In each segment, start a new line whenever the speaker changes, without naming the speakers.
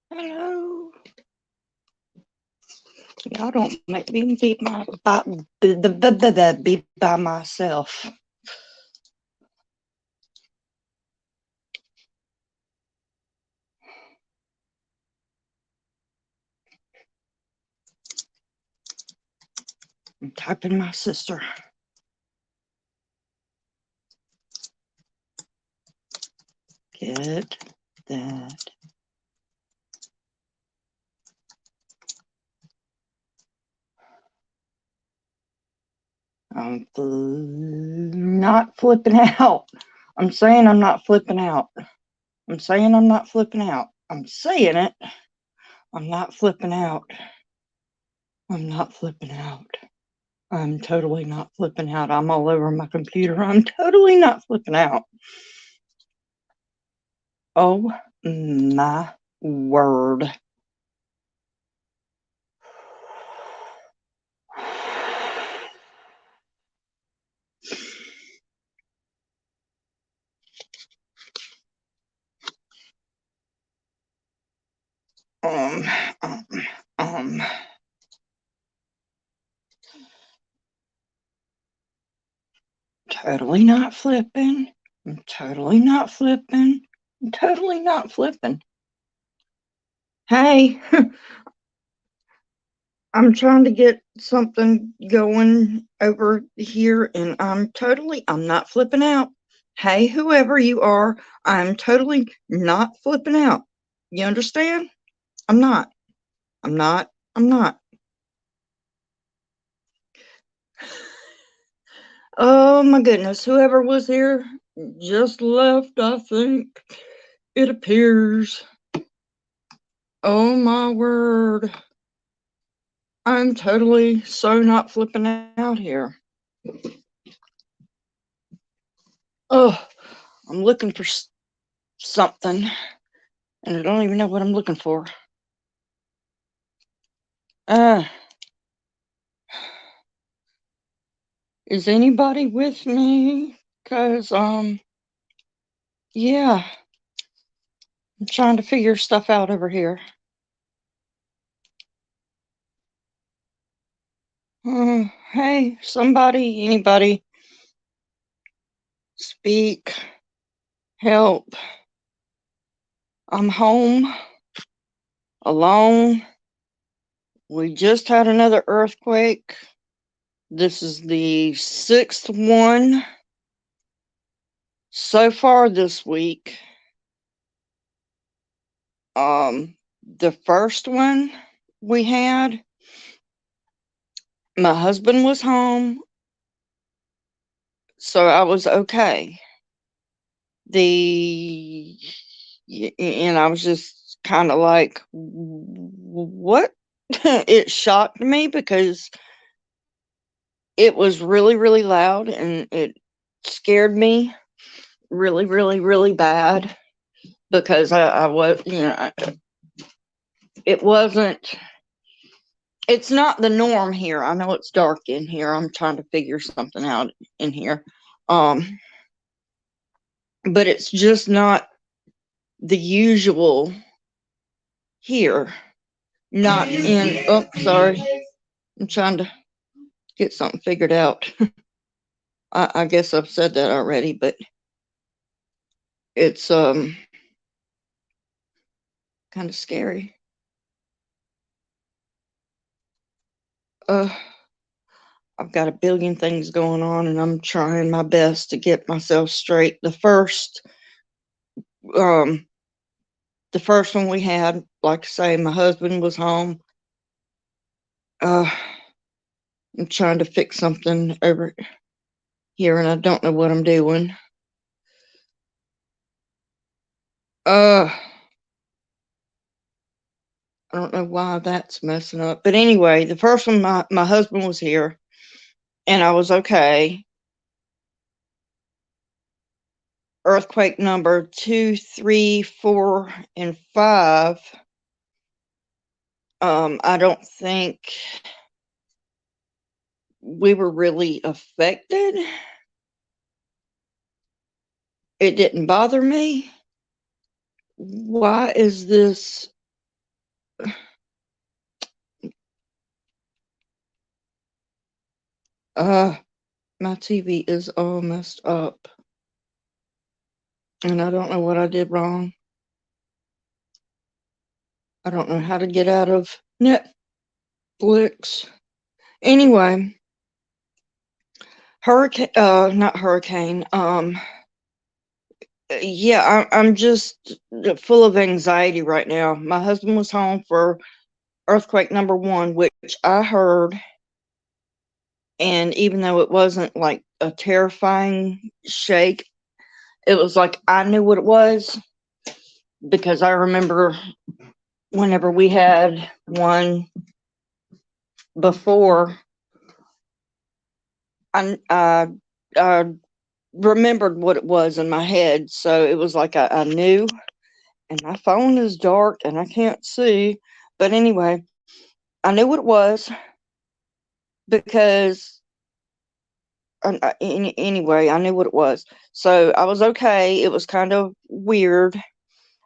Hello. Y'all don't make me be by myself. I'm typing my sister. Get that. I'm not flipping out. I'm saying I'm not flipping out. I'm saying I'm not flipping out. I'm saying it. I'm not flipping out. I'm not flipping out. I'm totally not flipping out. I'm all over my computer. I'm totally not flipping out. Oh my word. Um, um, um. Totally not flipping. I'm totally not flipping. I'm totally not flipping. Hey, I'm trying to get something going over here and I'm not flipping out. Hey, whoever you are, I'm totally not flipping out. You understand? I'm not. I'm not. I'm not. Oh my goodness, whoever was here just left, I think. It appears. Oh my word. I'm totally so not flipping out here. Oh, I'm looking for something, and I don't even know what I'm looking for. Uh, is anybody with me? Cause yeah, I'm trying to figure stuff out over here. Hey, somebody, anybody, speak, help. I'm home, alone. We just had another earthquake. This is the 6th one so far this week. The first one we had, my husband was home, so I was okay. And I was just kind of like, what? It shocked me because it was really, really loud and it scared me really, really, really bad because I was, it wasn't, it's not the norm here. I know it's dark in here. I'm trying to figure something out in here. Um, but it's just not the usual here. Not in, oh, sorry. I'm trying to get something figured out. I guess I've said that already, but it's kind of scary. Uh, I've got a billion things going on and I'm trying my best to get myself straight. Um, the first one we had, like I say, my husband was home. I'm trying to fix something over here and I don't know what I'm doing. I don't know why that's messing up. But anyway, the first one, my husband was here and I was okay. Earthquake number 2, 3, 4, and 5. I don't think we were really affected. It didn't bother me. Why is this my TV is all messed up. And I don't know what I did wrong. I don't know how to get out of Netflix. Anyway, not hurricane. Yeah, I'm just full of anxiety right now. My husband was home for earthquake number 1, which I heard, and even though it wasn't like a terrifying shake, it was like I knew what it was, because I remember whenever we had one before, I remembered what it was in my head, so it was like I knew. And my phone is dark and I can't see, but anyway, I knew what it was, because anyway, I knew what it was. So I was okay. It was kind of weird.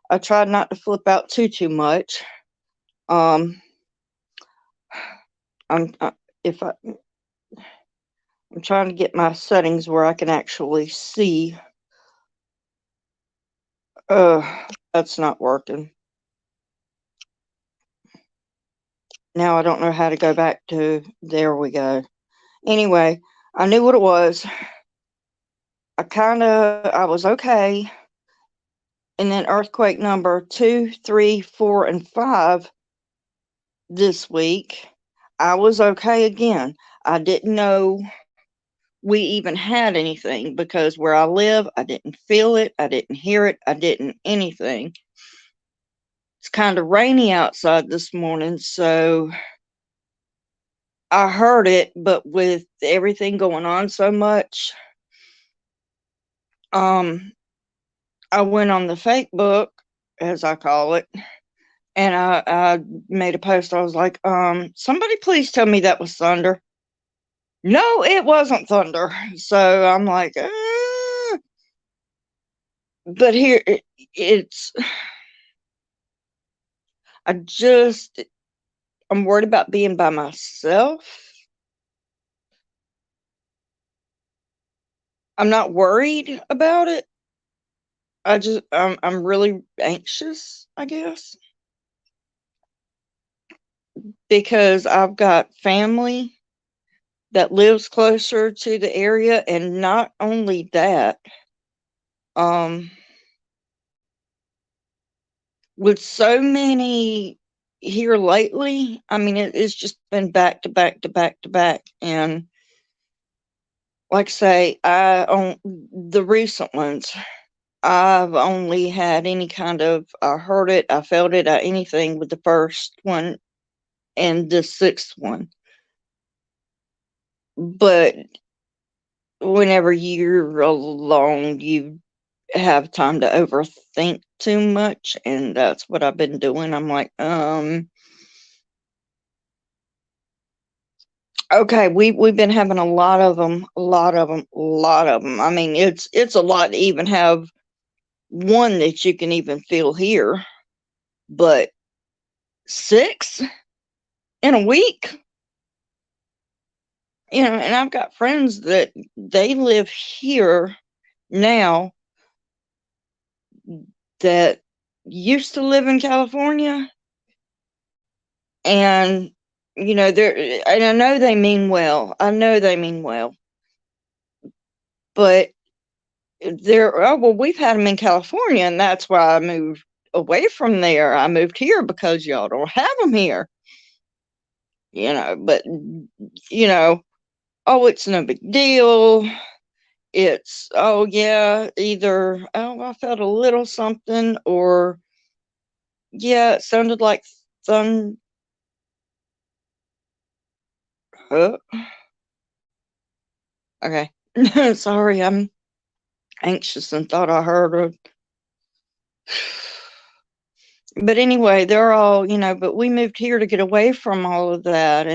I tried not to flip out too much. Um, I'm if I I'm trying to get my settings where I can actually see. That's not working. Now I don't know how to go back to. There we go. Anyway, I knew what it was. I was okay. And then earthquake number 2, 3, 4, and 5 this week, I was okay again. I didn't know we even had anything, because where I live, I didn't feel it, I didn't hear it, I didn't anything. It's kind of rainy outside this morning, so I heard it, but with everything going on so much, I went on the fake book, as I call it, and I made a post. I was like, somebody please tell me that was thunder. No, it wasn't thunder. So I'm like, but here it's, I just, I'm worried about being by myself. I'm not worried about it. I'm really anxious, I guess, because I've got family that lives closer to the area, and not only that, um, with so many here lately, I mean, it's just been back to back to back to back. And like I say, on the recent ones, I've only had any kind of, I heard it, I felt it, anything with the first one and the sixth one. But whenever you're alone, you have time to overthink too much, and that's what I've been doing. I'm like, okay, we've been having a lot of them, a lot of them, a lot of them. I mean, it's a lot to even have one that you can even feel here, but 6 in a week, and I've got friends that they live here now that used to live in California, and they're, and I know they mean well. I know they mean well, but they're, oh well, we've had them in California, and that's why I moved away from there. I moved here because y'all don't have them here, but oh, it's no big deal. It's, oh yeah, either, oh, I felt a little something, or yeah, it sounded like thunder. Okay. Sorry, I'm anxious and thought I heard her. But anyway, they're all, but we moved here to get away from all of that.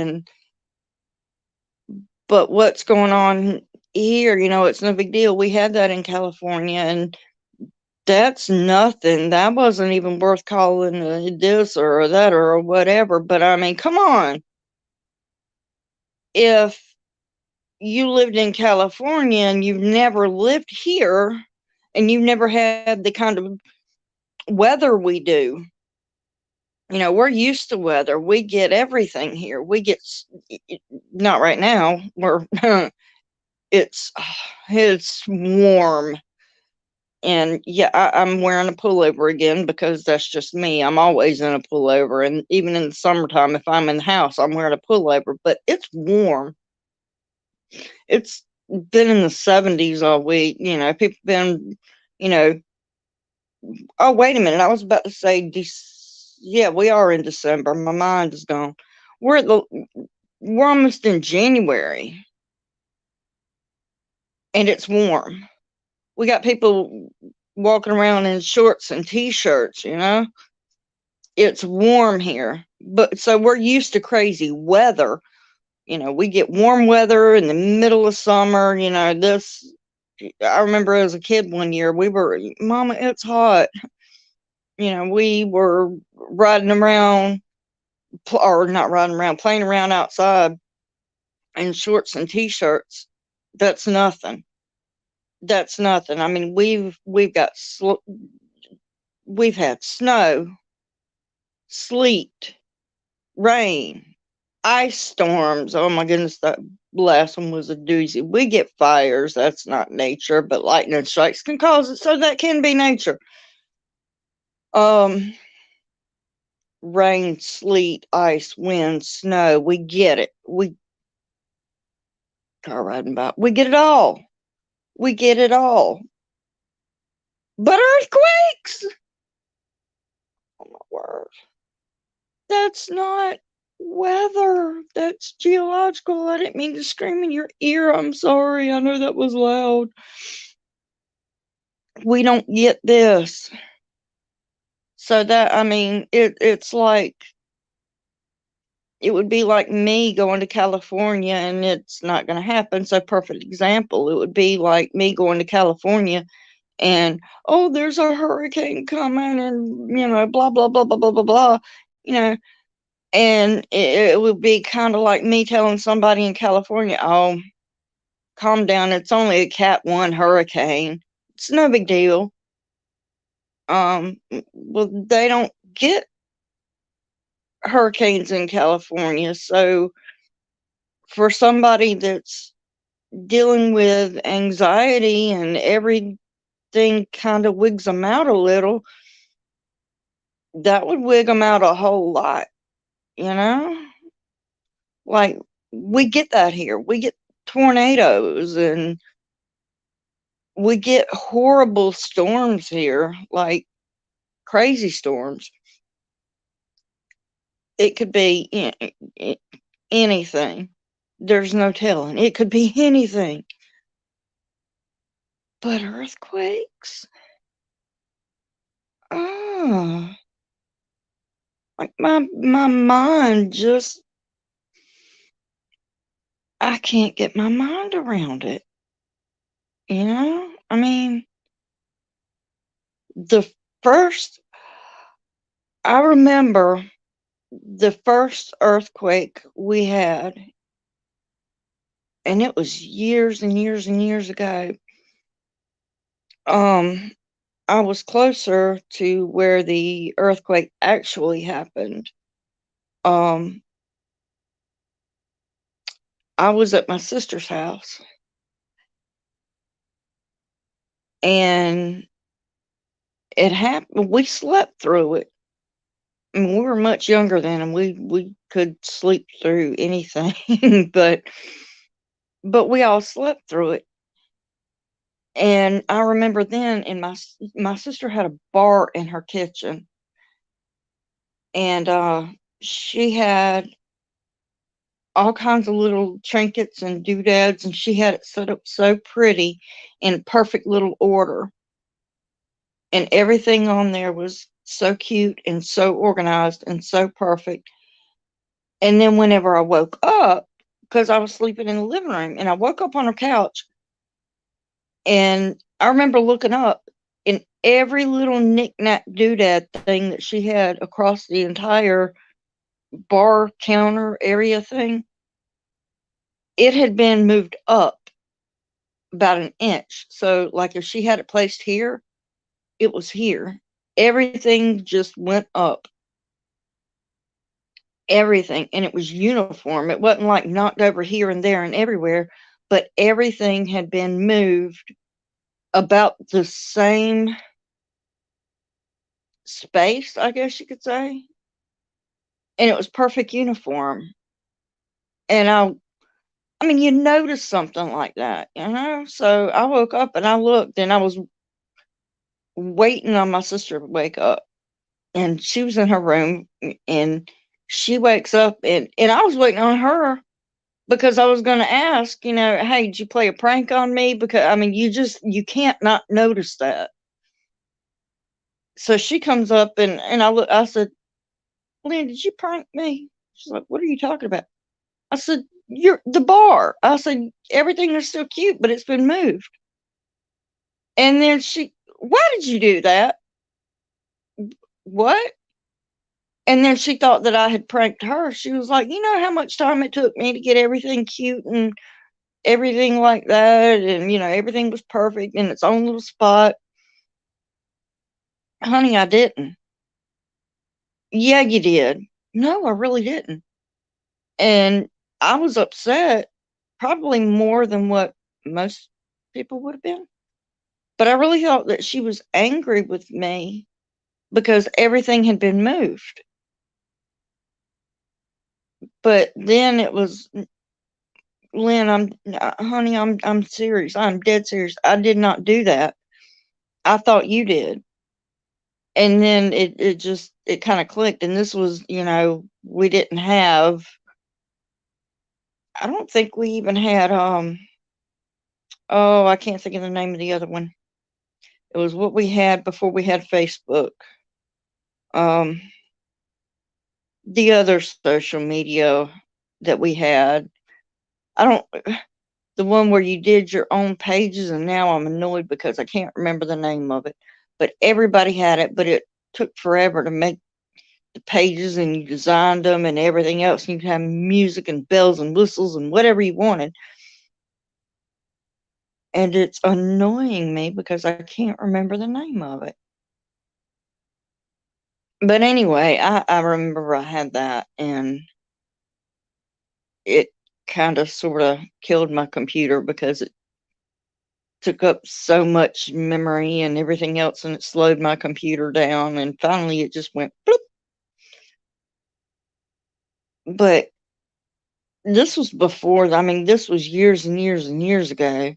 But what's going on here, it's no big deal. We had that in California, and That's nothing. That wasn't even worth calling this or that or whatever. But I mean, come on. If you lived in California and you've never lived here and you've never had the kind of weather we do, we're used to weather. We get everything here. We get, not right now, it's it's warm. And yeah, I'm wearing a pullover again because that's just me. I'm always in a pullover. And even in the summertime, if I'm in the house, I'm wearing a pullover, but it's warm. It's been in the 70s all week. People been, you know, oh, wait a minute. I was about to say, yeah, we are in December. My mind is gone. We're at the, we're almost in January and it's warm. We got people walking around in shorts and t-shirts, It's warm here. But so we're used to crazy weather. We get warm weather in the middle of summer, this I remember as a kid one year we were, Mama, it's hot. We were riding around or not riding around, playing around outside in shorts and t-shirts. That's nothing. That's nothing. I mean, we've had snow, sleet, rain, ice storms. Oh my goodness, that last one was a doozy. We get fires. That's not nature, but lightning strikes can cause it, so that can be nature. Um, Rain, sleet, ice, wind, snow. We get it. We car riding by. We get it all. We get it all. But earthquakes. Oh my word. That's not weather. That's geological. I didn't mean to scream in your ear. I'm sorry. I know that was loud. We don't get this. So that, I mean, it's like, it would be like me going to California and it's not going to happen. So perfect example. It would be like me going to California and, oh, there's a hurricane coming and, blah, blah, blah, blah, blah, blah, blah, you know, and it would be kind of like me telling somebody in California, oh, calm down. It's only a Cat 1 hurricane. It's no big deal. Well, they don't get hurricanes in California. So for somebody that's dealing with anxiety and everything kind of wigs them out a little, that would wig them out a whole lot, you know? Like, we get that here. We get tornadoes and we get horrible storms here, like crazy storms. It could be anything. There's no telling. It could be anything. But earthquakes? Oh, like my mind just, I can't get my mind around it. I mean, the first, I remember the first earthquake we had, and it was years and years and years ago. I was closer to where the earthquake actually happened. Um, I was at my sister's house, and it happened. We slept through it. I mean, we were much younger then, and we could sleep through anything, but we all slept through it. And I remember then, in my sister had a bar in her kitchen, and she had all kinds of little trinkets and doodads, and she had it set up so pretty in perfect little order. And everything on there was so cute and so organized and so perfect. And then whenever I woke up, because I was sleeping in the living room, and I woke up on her couch, and I remember looking up, And every little knick-knack doodad thing that she had across the entire bar counter area thing, it had been moved up about an inch. So, like, if she had it placed here, it was here. Everything just went up. Everything. And it was uniform. It wasn't like knocked over here and there and everywhere, but everything had been moved about the same space, I guess you could say. And it was perfect uniform. And I mean, you notice something like that, you know? So I woke up and I looked and I was waiting on my sister to wake up. And she was in her room and she wakes up and I was waiting on her because I was going to ask, you know, hey, did you play a prank on me? Because, I mean, you can't not notice that. So she comes up and I said, Lynn, did you prank me? She's like, what are you talking about? I said, you're the bar. I said, everything is still cute, but it's been moved. And then why did you do that? What? And then she thought that I had pranked her. She was like, you know how much time it took me to get everything cute and everything like that. And, you know, everything was perfect in its own little spot. Honey, I didn't. Yeah, you did. No, I really didn't. And I was upset, probably more than what most people would have been. But I really thought that she was angry with me because everything had been moved. But then it was, Lynn, honey, I'm serious. I'm dead serious. I did not do that. I thought you did. And then it kind of clicked. And this was, you know, we didn't have, I don't think we even had, oh, I can't think of the name of the other one. It was what we had before we had Facebook. Um, the other social media that we had. I don't, the one where you did your own pages, and now I'm annoyed because I can't remember the name of it. But everybody had it, but it took forever to make the pages, and you designed them and everything else. And you could have music and bells and whistles and whatever you wanted. And it's annoying me because I can't remember the name of it. But anyway, I remember I had that, and it kind of sort of killed my computer because it took up so much memory and everything else, and it slowed my computer down, and finally it just went bloop. But this was before, I mean, this was years and years and years ago.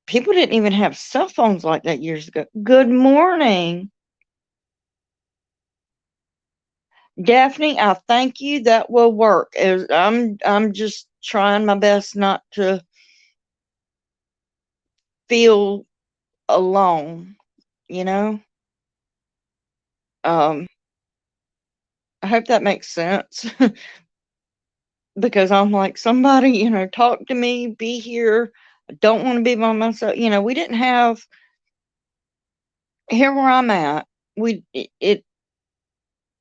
People didn't even have cell phones like that years ago. Good morning, Daphne. I thank you. That will work. I'm just trying my best not to feel alone, you know. um I hope that makes sense. Because I'm like, somebody, you know, talk to me, be here. I don't want to be by myself. You know, we didn't have, here where I'm at,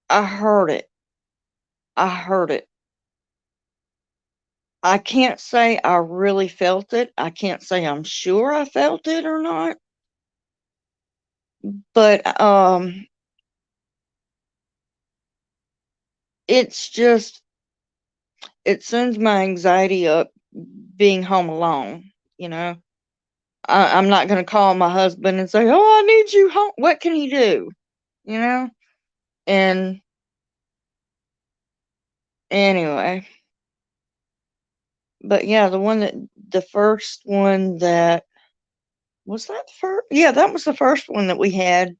I heard it. I heard it. I can't say I really felt it. I can't say I'm sure I felt it or not. But it's just, it sends my anxiety up being home alone, you know. I'm not going to call my husband and say, oh, I need you home. What can he do? You know? And anyway, but yeah, the first one that, was that the first? Yeah, that was the first one that we had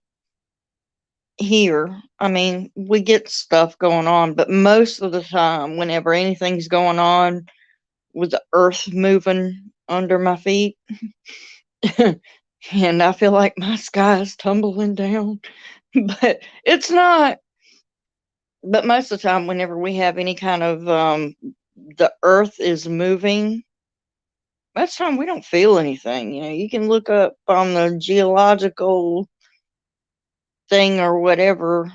here. I mean, we get stuff going on, but most of the time, whenever anything's going on with the earth moving under my feet, and I feel like my sky is tumbling down, but it's not. But most of the time, whenever we have any kind of the earth is moving, most time we don't feel anything. You know, you can look up on the geological thing or whatever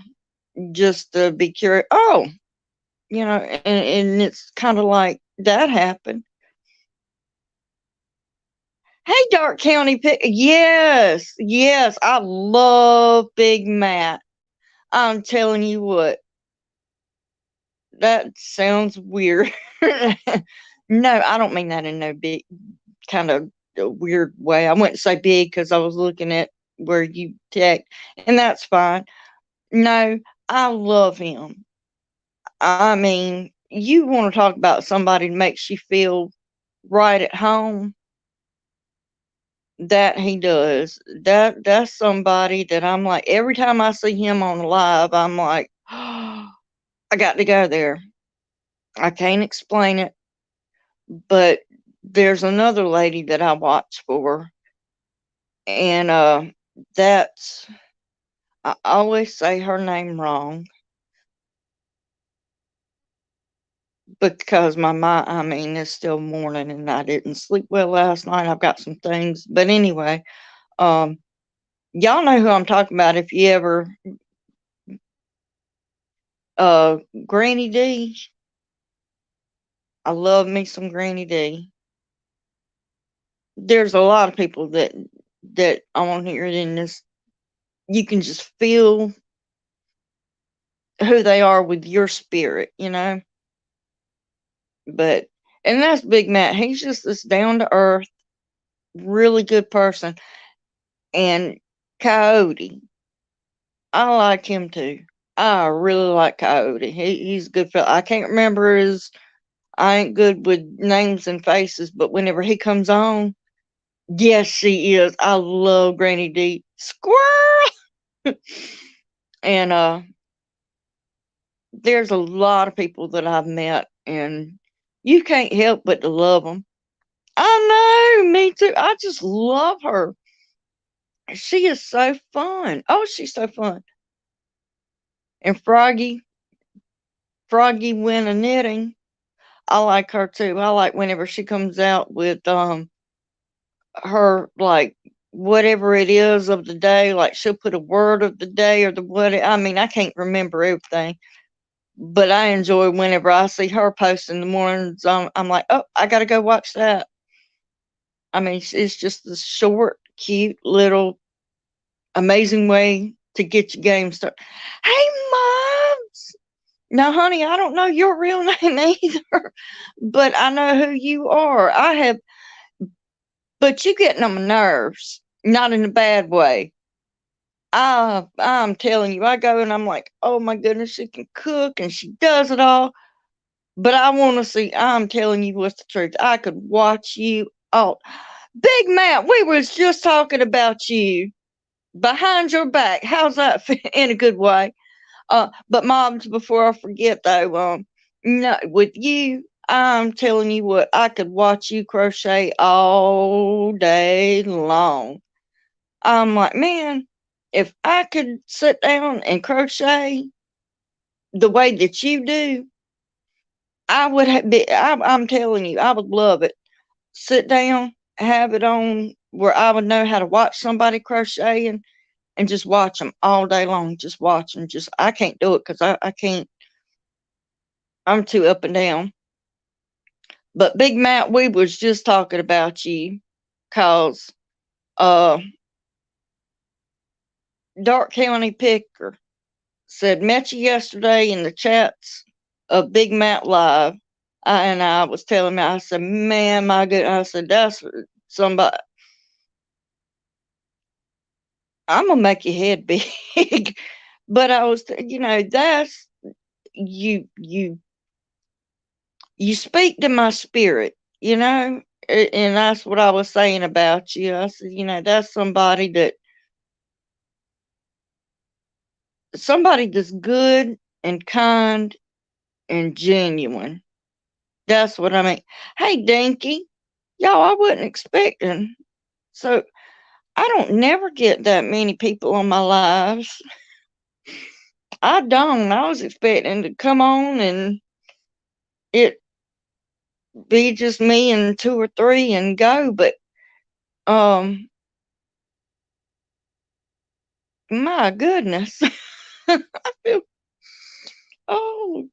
just to be curious. Oh, you know, and it's kind of like that happened. Hey, Dark County Pick. Yes, yes, I love Big Matt. I'm telling you what, that sounds weird. No, I don't mean that in no big kind of a weird way. I wouldn't say big because I was looking at where you text, and that's fine. No, I love him. I mean, you want to talk about somebody that makes you feel right at home. That he does. That's somebody that I'm like, every time I see him on live, I'm like, oh, I got to go there. I can't explain it, but there's another lady that I watch for, and that's I always say her name wrong because my mind, I mean, it's still morning and I didn't sleep well last night. I've got some things, but anyway, um, y'all know who I'm talking about if you ever, uh, Granny D. I love me some Granny D. There's a lot of people that on here in this, you can just feel who they are with your spirit, you know. But and that's Big Matt. He's just this down to earth, really good person. And Coyote, I like him too. I really like Coyote. He's a good fella. I can't remember his. I ain't good with names and faces, but whenever he comes on, yes, she is. I love Granny D. Squirrel. And there's a lot of people that I've met, and you can't help but to love them. I know, me too. I just love her. She is so fun. Oh, she's so fun. And Froggy Win a Knitting. I like her too. I like whenever she comes out with her like whatever it is of the day. Like she'll put a word of the day or the what. I mean, I can't remember everything, but I enjoy whenever I see her post in the mornings. I'm like, oh, I gotta go watch that. I mean, it's just a short, cute little amazing way to get your game started. Hey, moms. Now, honey, I don't know your real name either, but I know who you are. I have, but you getting on my nerves, not in a bad way. I'm telling you, I go and I'm like, oh my goodness, she can cook and she does it all. But I want to see. I'm telling you what's the truth. I could watch you. Oh, Big Matt, we was just talking about you behind your back. How's that in a good way? But moms, before I forget though, no, with you, I'm telling you what, I could watch you crochet all day long. I'm like, man, if I could sit down and crochet the way that you do, I would be. I'm telling you, I would love it. Sit down, have it on where I would know how to watch somebody crocheting and just watch them all day long. Just watch them. Just I can't do it because I can't. I'm too up and down. But Big Matt, we was just talking about you, cause uh, Dark County Picker said met you yesterday in the chats of Big Matt Live. And I was telling me, I said, man, my good. I said, that's somebody. I'm gonna make your head big. But I was, you know, that's you speak to my spirit, you know, and that's what I was saying about you. I said, you know, that's somebody that's good and kind and genuine. That's what I mean. Hey, Dinky, y'all, I wasn't expecting. So I don't never get that many people on my lives. I don't. I was expecting to come on and it. be just me and 2 or 3 and go, but my goodness. I feel, oh,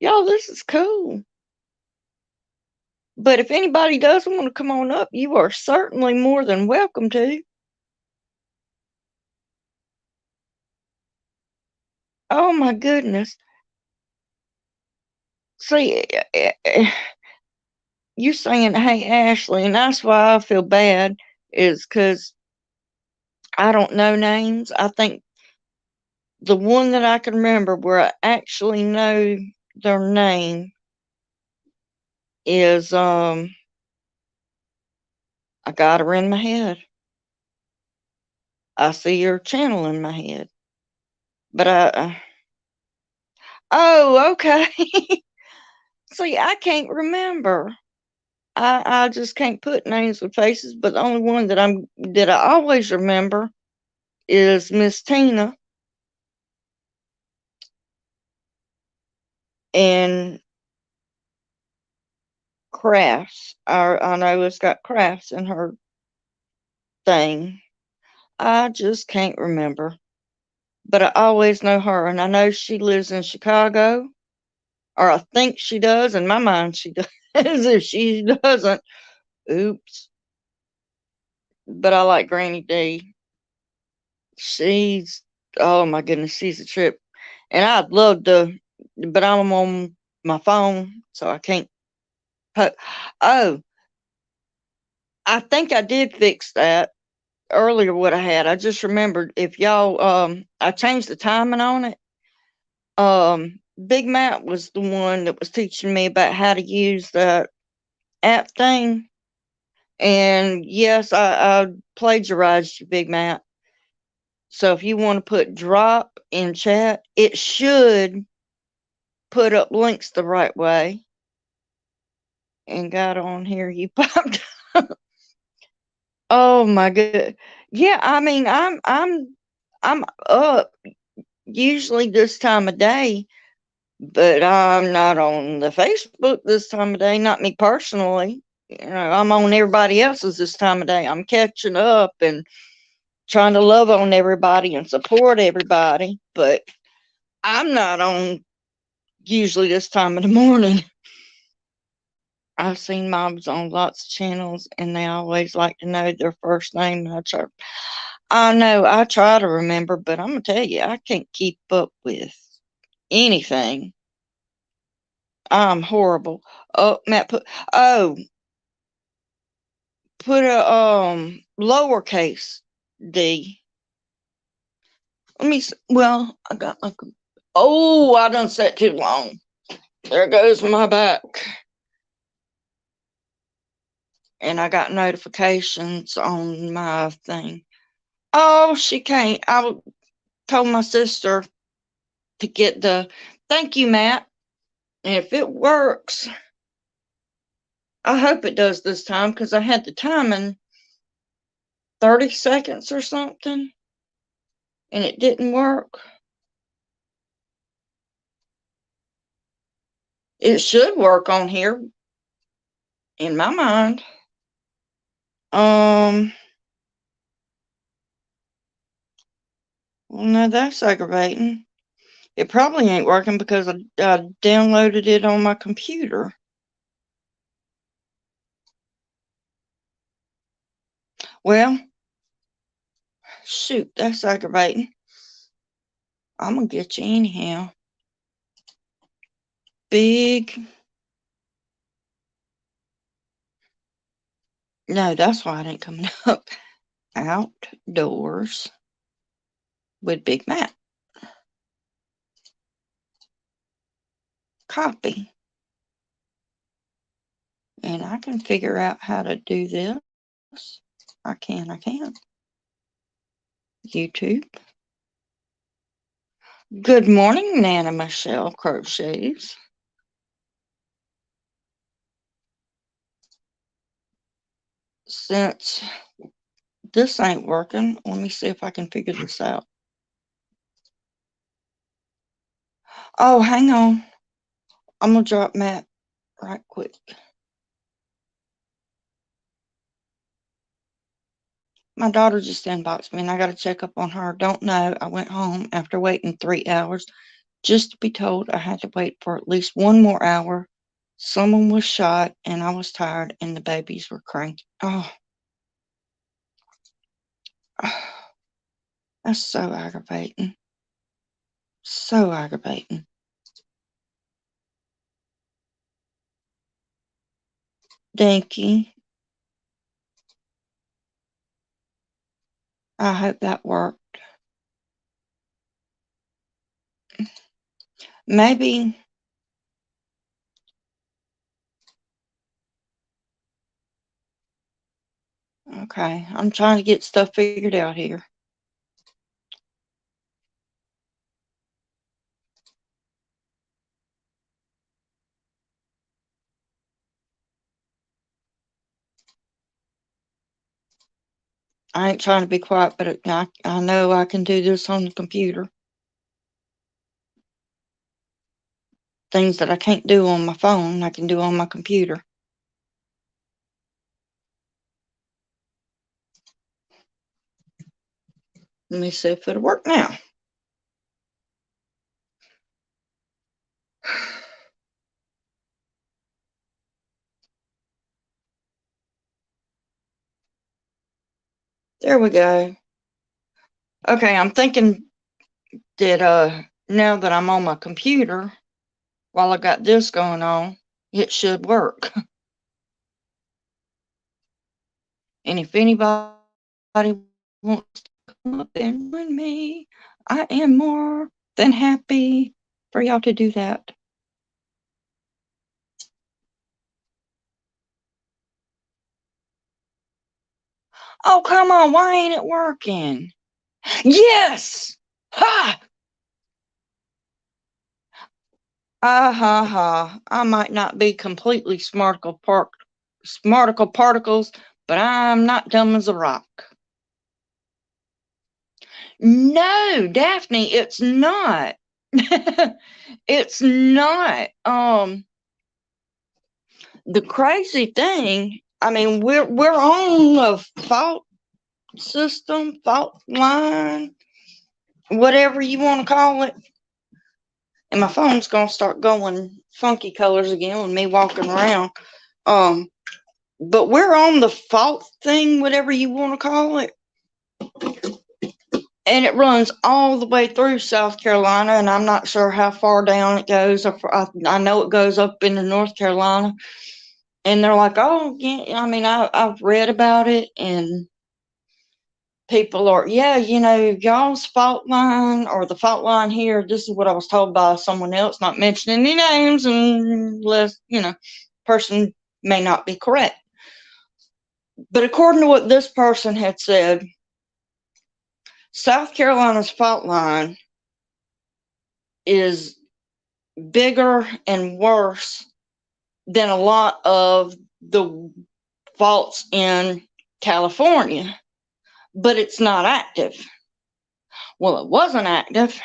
y'all, this is cool. But if anybody does want to come on up, you are certainly more than welcome to. Oh my goodness. See, you saying, hey, Ashley, and that's why I feel bad, is because I don't know names. I think the one that I can remember where I actually know their name is, I got her in my head. I see your channel in my head. But oh, okay. See, I can't remember. I just can't put names with faces, but the only one that I always remember is Miss Tina and Crafts. I know it's got Crafts in her thing. I just can't remember. But I always know her, and I know she lives in Chicago, or I think she does. In my mind, she does. If she doesn't, oops. But I like Granny D. She's, oh my goodness, she's a trip. And I'd love to, but I'm on my phone, so I can't put. Oh, I think I did fix that earlier. What I had, I just remembered. If y'all, I changed the timing on it. Big Matt was the one that was teaching me about how to use that app thing. And yes, I plagiarized you, Big Matt. So if you want to put drop in chat, it should put up links the right way. And got on here, you popped. Oh my good. Yeah, I mean, I'm up usually this time of day, but I'm not on the Facebook this time of day, not me personally. You know, I'm on everybody else's this time of day. I'm catching up and trying to love on everybody and support everybody, but I'm not on usually this time of the morning. I've seen mobs on lots of channels and they always like to know their first name. I know I try to remember, but I'm gonna tell you, I can't keep up with anything. I'm horrible. Oh, Matt put a lowercase d. Let me well, I got my oh, I done sat too long. There goes my back. And I got notifications on my thing. Oh, she can't. Told my sister to get the thank you, Matt. And if it works, I hope it does this time because I had the time in 30 seconds or something and it didn't work. It should work on here in my mind. Well, no, that's aggravating. It probably ain't working because I downloaded it on my computer. Well, shoot, that's aggravating. I'm gonna get you anyhow. Big. No, that's why it ain't coming up. Outdoors with Big Matt. Copy. And I can figure out how to do this. I can. YouTube. Good morning, Nana Michelle Crochets. Since this ain't working, let me see if I can figure this out. Oh, hang on. I'm gonna drop Matt right quick. My daughter just inboxed me and I got to check up on her. Don't know. I went home after waiting 3 hours just to be told I had to wait for at least 1 more hour. Someone was shot and I was tired and the babies were cranky. Oh, that's so aggravating. So aggravating. Dinky. I hope that worked. Maybe. Okay, I'm trying to get stuff figured out here. I ain't trying to be quiet, but I know I can do this on the computer. Things that I can't do on my phone, I can do on my computer. Let me see if it'll work now. There we go. Okay, I'm thinking that now that I'm on my computer, while I got this going on, it should work. And if anybody wants to come up and join me, I am more than happy for y'all to do that. Oh, come on, why ain't it working? Yes! Ha! I might not be completely smarticle particles, but I'm not dumb as a rock. No, Daphne, it's not. It's not. The crazy thing, I mean, we're on a fault system, fault line, whatever you want to call it. And my phone's gonna start going funky colors again with me walking around. But we're on the fault thing, whatever you want to call it. And it runs all the way through South Carolina, and I'm not sure how far down it goes. I know it goes up into North Carolina. And they're like, oh, yeah, I mean, I've read about it, and people are, yeah, y'all's fault line or the fault line here. This is what I was told by someone else, not mentioning any names, unless, person may not be correct. But according to what this person had said, South Carolina's fault line is bigger and worse than a lot of the faults in California, but it's not active. Well, it wasn't active,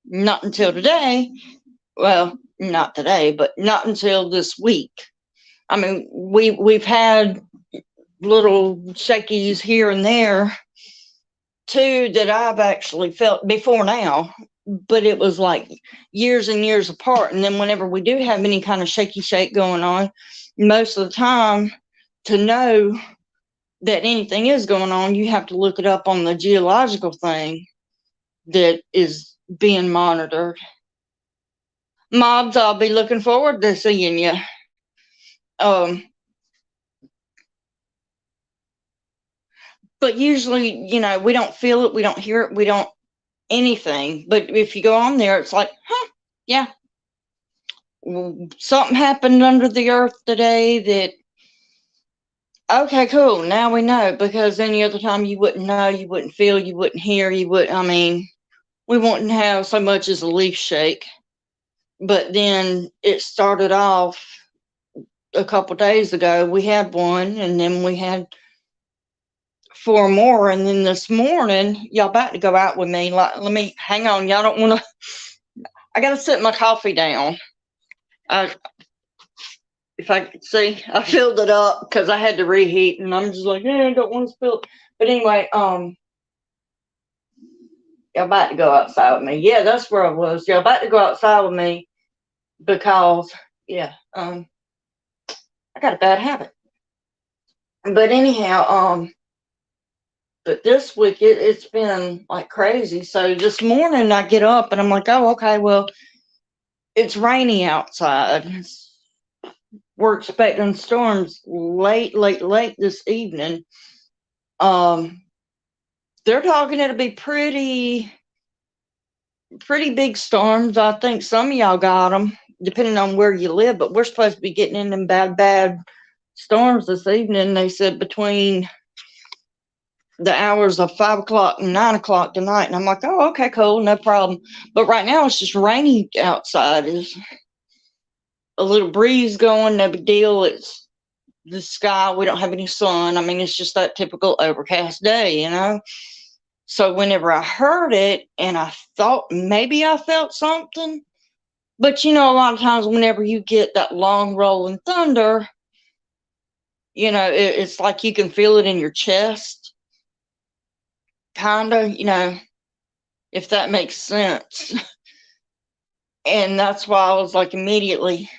not until today. Well, not today, but not until this week. I mean, we've had little shakies here and there too that I've actually felt before now, but it was like years and years apart. And then whenever we do have any kind of shaky shake going on, most of the time, to know that anything is going on, you have to look it up on the geological thing that is being monitored. Mobs, I'll be looking forward to seeing you. But usually, we don't feel it, we don't hear it, we don't anything. But if you go on there, it's like, yeah, something happened under the earth today that, okay, cool, now we know. Because any other time you wouldn't know, you wouldn't feel, you wouldn't hear, we wouldn't have so much as a leaf shake. But then it started off a couple days ago. We had one, and then we had 4 more, and then this morning, y'all about to go out with me. Let me hang on. Y'all don't want to. I gotta sit my coffee down. if I could see, I filled it up because I had to reheat, and I'm just like, I don't want to spill it. But anyway, y'all about to go outside with me. Yeah, that's where I was. Y'all about to go outside with me because, yeah, I got a bad habit. But anyhow, but this week it's been like crazy. So this morning I get up and I'm like, oh, okay, well, it's rainy outside. We're expecting storms late this evening. They're talking it'll be pretty big storms. I think some of y'all got them, depending on where you live. But we're supposed to be getting in them bad storms this evening. They said between the hours of 5 o'clock and 9 o'clock tonight. And I'm like, oh, okay, cool, no problem. But right now it's just rainy outside. There's a little breeze going, no big deal. It's the sky. We don't have any sun. I mean, it's just that typical overcast day, you know? So whenever I heard it and I thought maybe I felt something, but you know, a lot of times whenever you get that long rolling thunder, you know, it's like you can feel it in your chest, kind of, you know, if that makes sense. And that's why I was like immediately,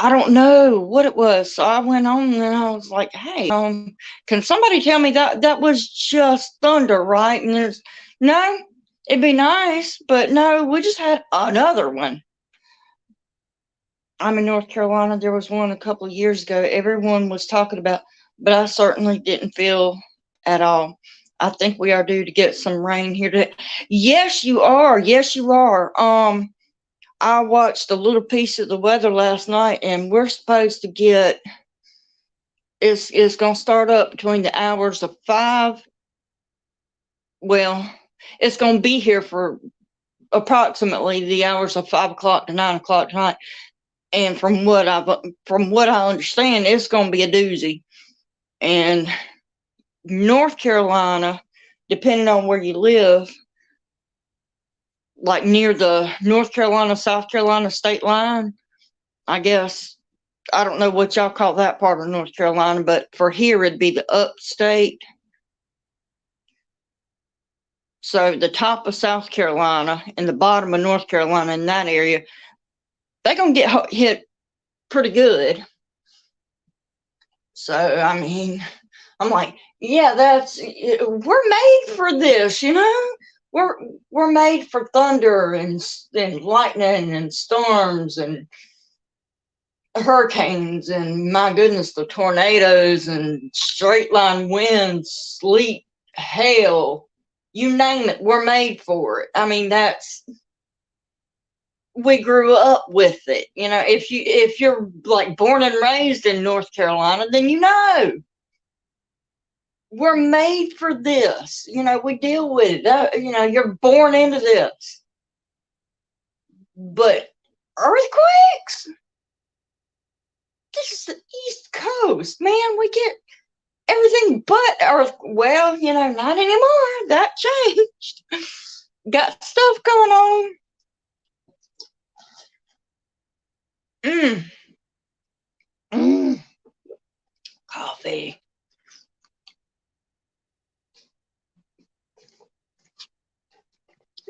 I don't know what it was. So I went on and I was like, hey, can somebody tell me that was just thunder, right? And there's no, it'd be nice, but no, we just had another one. I'm in North Carolina. There was one a couple of years ago. Everyone was talking about, but I certainly didn't feel at all. I think we are due to get some rain here today. Yes, you are. Yes, you are. I watched a little piece of the weather last night, and we're supposed to get, it's going to start up between the hours of 5. Well, it's going to be here for approximately the hours of 5 o'clock to 9 o'clock tonight. And from what I understand, it's going to be a doozy. And North Carolina, depending on where you live, like near the North Carolina, South Carolina state line, I guess, I don't know what y'all call that part of North Carolina, but for here it'd be the upstate. So the top of South Carolina and the bottom of North Carolina, in that area, they're going to get hit pretty good. So, I mean, I'm like, yeah, we're made for this, you know? We're made for thunder and lightning and storms and hurricanes and, my goodness, the tornadoes and straight line winds, sleet, hail, you name it, we're made for it. I mean, we grew up with it. You know, if you're like born and raised in North Carolina, then you know. We're made for this. You know, we deal with it. You know, you're born into this. But earthquakes? This is the East Coast, man. We get everything but earth. Well, you know, not anymore. That changed. Got stuff going on. Coffee.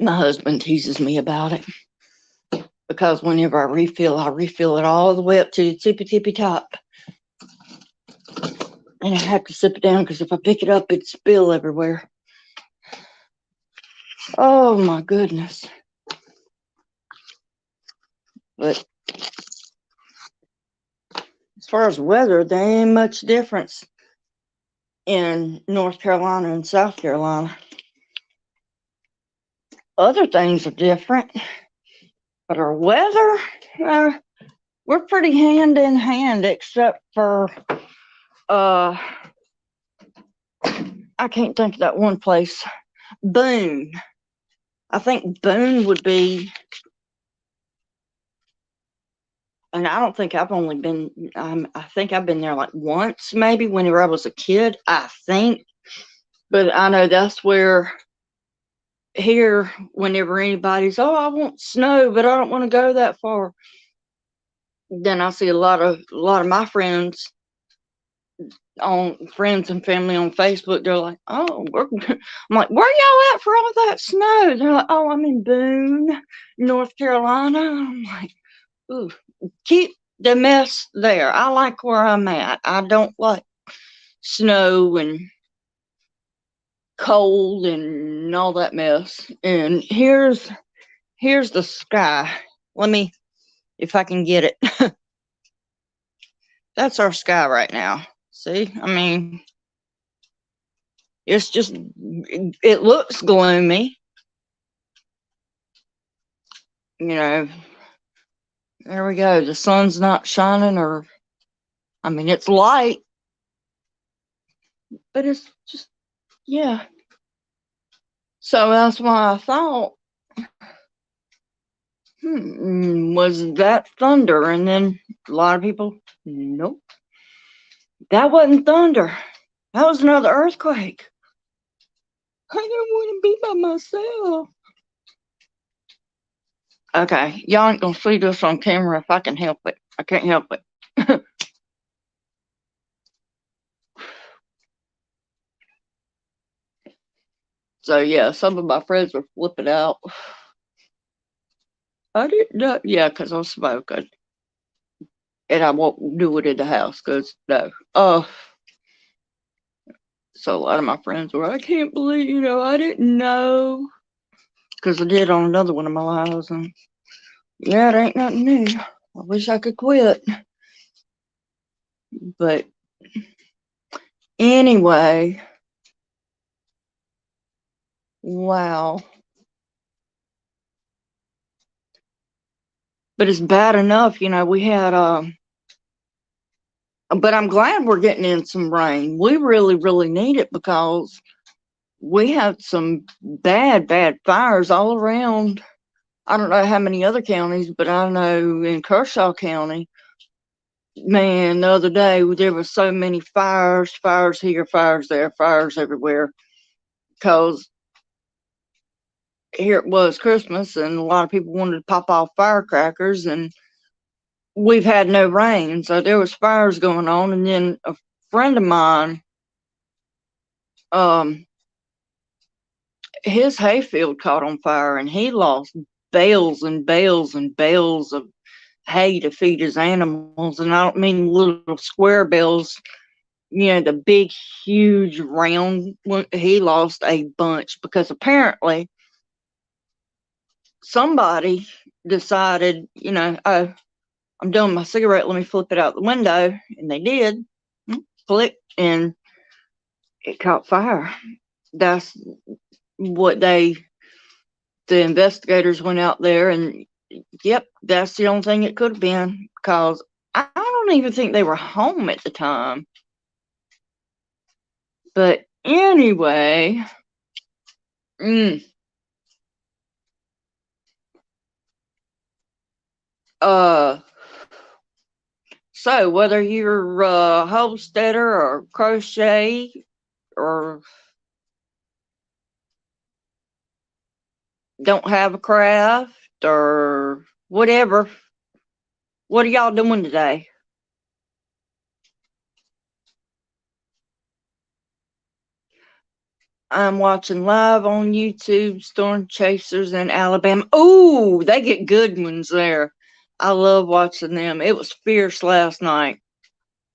My husband teases me about it because whenever I refill it all the way up to the tippy top. And I have to sip it down because if I pick it up, it'd spill everywhere. Oh my goodness. But as far as weather, there ain't much difference in North Carolina and South Carolina. Other things are different, but our weather, we're pretty hand in hand, except for I can't think of that one place, Boone. I think Boone would be, and I don't think I've only been, I think I've been there like once, maybe whenever I was a kid, I think. But I know that's where here, whenever anybody's, oh, I want snow, but I don't want to go that far, then I see a lot of my friends and family on Facebook. They're like, oh, I'm like, where y'all at for all that snow? They're like, oh, I'm in Boone, North Carolina. I'm like, ooh, keep the mess there. I like where I'm at. I don't like snow and cold and all that mess. And here's the sky. Let me, if I can get it. That's our sky right now. See, I mean, it's just, it looks gloomy. You know, there we go. The sun's not shining, or, I mean, it's light, but it's just, yeah. So that's why I thought, was that thunder? And then a lot of people, nope, that wasn't thunder. That was another earthquake. I don't want to be by myself. Okay, y'all ain't gonna see this on camera if I can help it. I can't help it. So yeah, some of my friends were flipping out. I didn't know, yeah, because I'm smoking, and I won't do it in the house because no. So a lot of my friends were, I can't believe, I didn't know, because I did on another one of my lives, and yeah, it ain't nothing new. I wish I could quit, but anyway, wow. But it's bad enough, we had but I'm glad we're getting in some rain. We really, really need it because we had some bad fires all around. I don't know how many other counties, but I know in Kershaw County, man, the other day there was so many fires here, fires there, fires everywhere. Because here it was Christmas, and a lot of people wanted to pop off firecrackers, and we've had no rain, so there was fires going on. And then a friend of mine, his hayfield caught on fire, and he lost bales and bales and bales of hay to feed his animals. And I don't mean little square bales, the big, huge, round one. He lost a bunch because apparently somebody decided, oh, I'm doing my cigarette, let me flip it out the window. And they did. Flick, and it caught fire. That's what the investigators went out there, and yep, that's the only thing it could have been, because I don't even think they were home at the time. But anyway, so whether you're a homesteader or crochet or don't have a craft or whatever, what are y'all doing today? I'm watching live on YouTube, Storm Chasers in Alabama. Ooh, they get good ones there. I love watching them. It was fierce last night.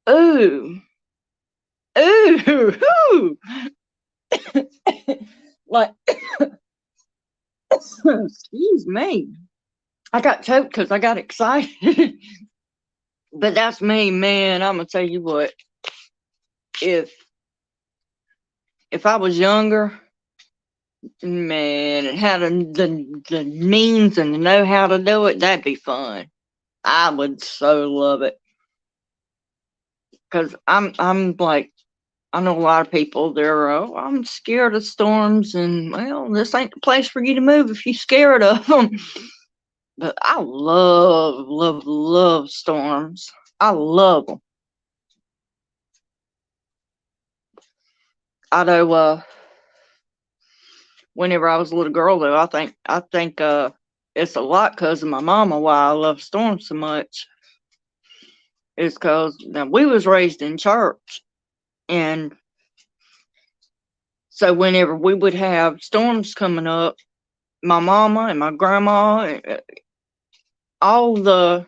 Ooh. Ooh. Ooh. Like, excuse me. I got choked because I got excited. But that's me, man. I'm going to tell you what. If I was younger, man, and had the means and know how to do it, that'd be fun. I would so love it. Because I'm like, I know a lot of people, they're, oh, I'm scared of storms, and, well, this ain't the place for you to move if you're scared of them. But I love, love, love storms. I love them. I know, whenever I was a little girl, though. I think it's a lot because of my mama why I love storms so much. Is because now we was raised in church, and so whenever we would have storms coming up, my mama and my grandma, all the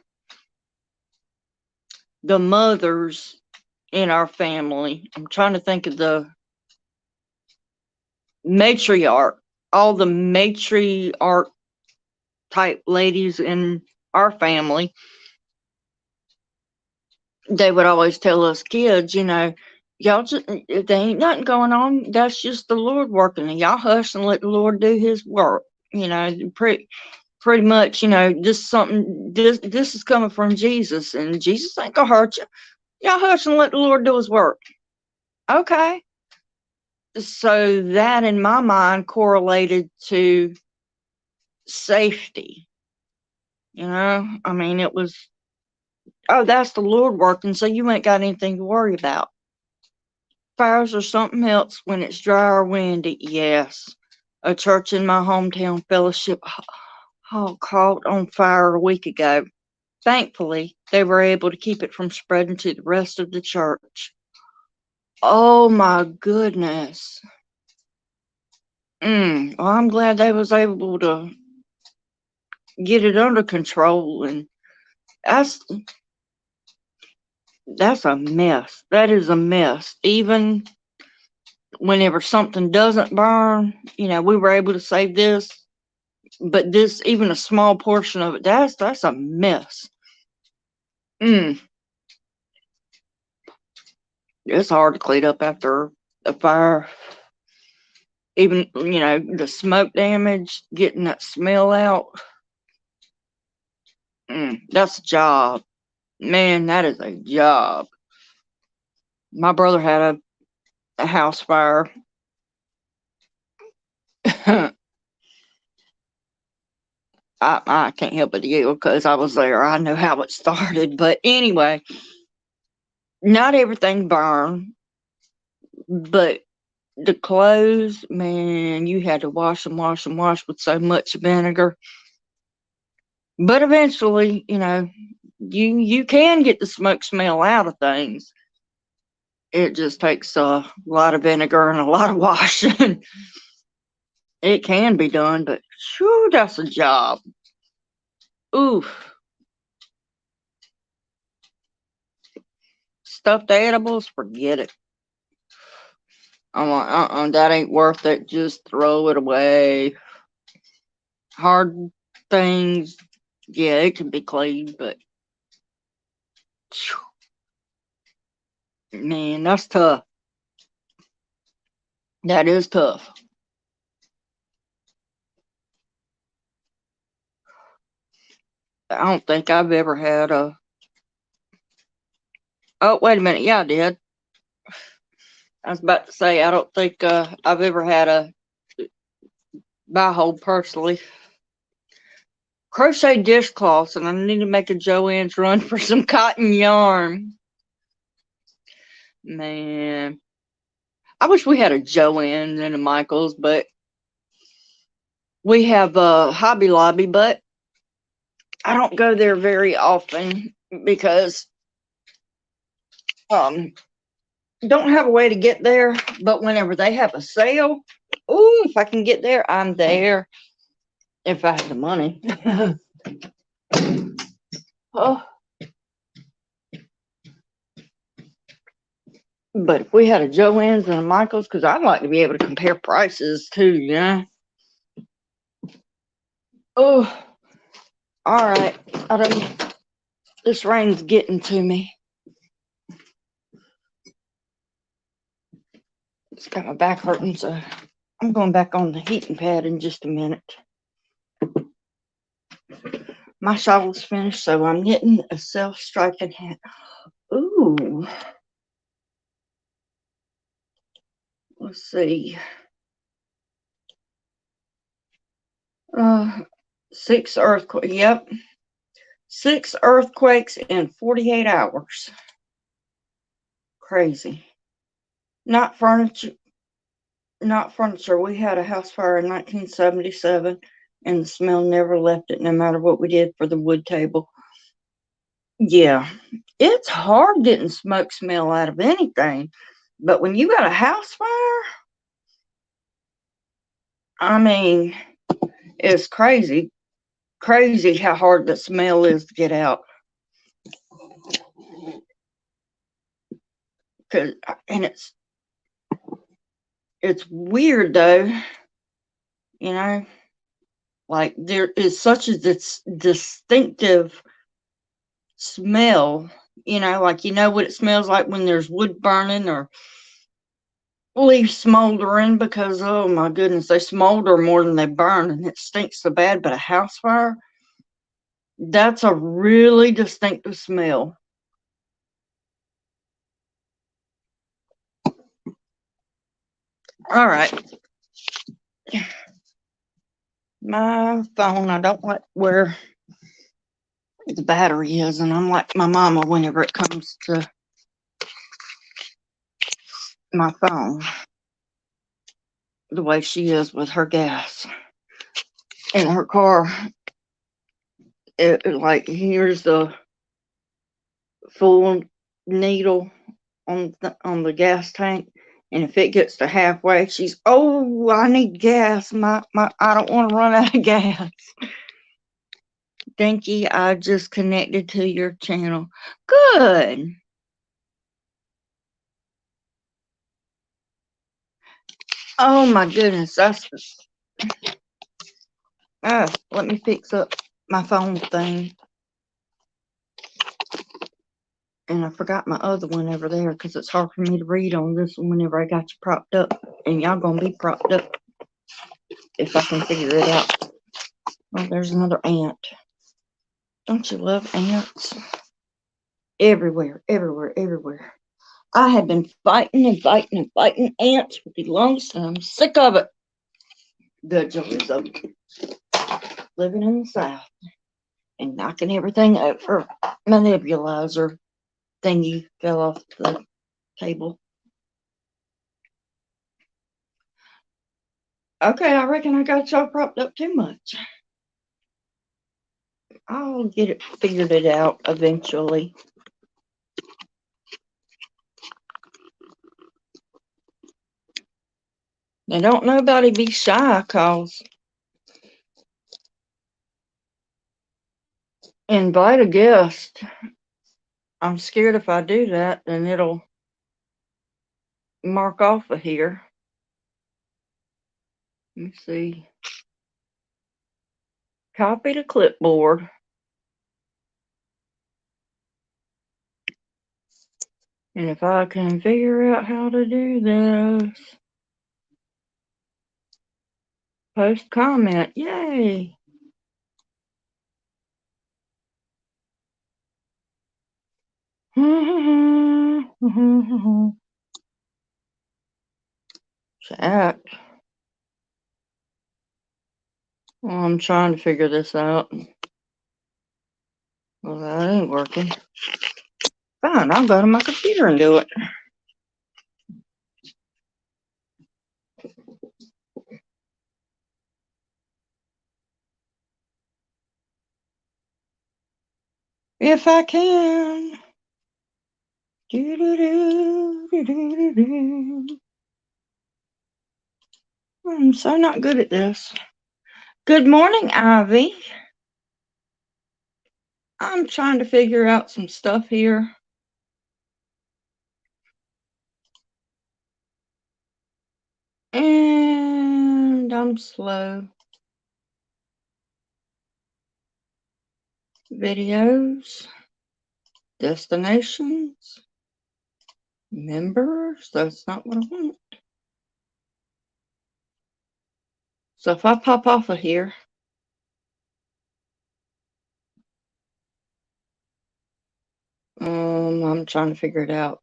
mothers in our family. I'm trying to think of the matriarch, all the matriarch type ladies in our family. They would always tell us kids, y'all just, if there ain't nothing going on, that's just the Lord working, and y'all hush and let the Lord do His work. Pretty much, this is coming from Jesus, and Jesus ain't gonna hurt you. Y'all hush and let the Lord do His work. Okay. So that in my mind correlated to safety. I mean, it was, oh, that's the Lord working, so you ain't got anything to worry about. Fires or something else when it's dry or windy. Yes. A church in my hometown fellowship hall caught on fire a week ago. Thankfully, they were able to keep it from spreading to the rest of the church. Oh my goodness. Well, I'm glad they was able to get it under control, and that's a mess. That is a mess. Even whenever something doesn't burn, we were able to save this, but this, even a small portion of it, that's a mess. It's hard to clean up after a fire. Even, the smoke damage, getting that smell out. That's a job. Man, that is a job. My brother had a house fire. I can't help but yell because I was there. I know how it started. But anyway, not everything burned, but the clothes, man, you had to wash them with so much vinegar. But eventually, you can get the smoke smell out of things. It just takes a lot of vinegar and a lot of washing. It can be done, but whew, that's a job. Oof. Stuffed animals, forget it. I'm like, that ain't worth it. Just throw it away. Hard things, yeah, it can be cleaned, but man, that's tough. That is tough. I don't think I've ever had a. Oh, wait a minute. Yeah, I did. I was about to say, I don't think I've ever had a buy hold personally. Crochet dishcloths, and I need to make a Joann's run for some cotton yarn. Man, I wish we had a Joann's and a Michael's, but we have a Hobby Lobby, but I don't go there very often because don't have a way to get there. But whenever they have a sale, if I can get there, I'm there. If I have the money. Oh. But if we had a Joann's and a Michael's, because I'd like to be able to compare prices too, Oh, all right. This rain's getting to me. It's got my back hurting, so I'm going back on the heating pad in just a minute. My shawl is finished, so I'm getting a self-striking hat. Ooh. Let's see. 6 earthquakes. Yep. 6 earthquakes in 48 hours. Crazy. Not furniture. not furniture. We had a house fire in 1977, and the smell never left it, no matter what we did for the wood table. Yeah, it's hard getting smoke smell out of anything, but when you got a house fire, I mean, it's crazy, crazy how hard the smell is to get out. And it's weird though, you know, like there is such a distinctive smell, like what it smells like when there's wood burning or leaves smoldering, because oh my goodness, they smolder more than they burn and it stinks so bad. But a house fire, that's a really distinctive smell. All right. My phone, I don't like where the battery is, and I'm like my mama whenever it comes to my phone, the way she is with her gas in her car. Like, here's the full needle on the gas tank, and if it gets to halfway, she's, oh, I need gas. I don't want to run out of gas. Dinky, I just connected to your channel. Good. Oh my goodness, let me fix up my phone thing. And I forgot my other one over there because it's hard for me to read on this one whenever I got you propped up. And y'all gonna be propped up if I can figure it out. Oh, there's another ant. Don't you love ants? Everywhere, everywhere, everywhere. I have been fighting and fighting and fighting ants for the longest, and I'm sick of it. The joys of living in the South and knocking everything over. My nebulizer thingy fell off the table. Okay, I reckon I got y'all propped up too much. I'll get it figured it out eventually. Now, don't nobody be shy, cause invite a guest. I'm scared if I do that, then it'll mark off of here. Let me see. Copy to clipboard. And if I can figure out how to do this, post comment. Yay! Chat. Well, I'm trying to figure this out. Well, that ain't working. Fine, I'll go to my computer and do it. If I can. I'm so not good at this. Good morning, Ivy. I'm trying to figure out some stuff here. And I'm slow. Videos, destinations, members. That's not what I want. So if I pop off of here, I'm trying to figure it out.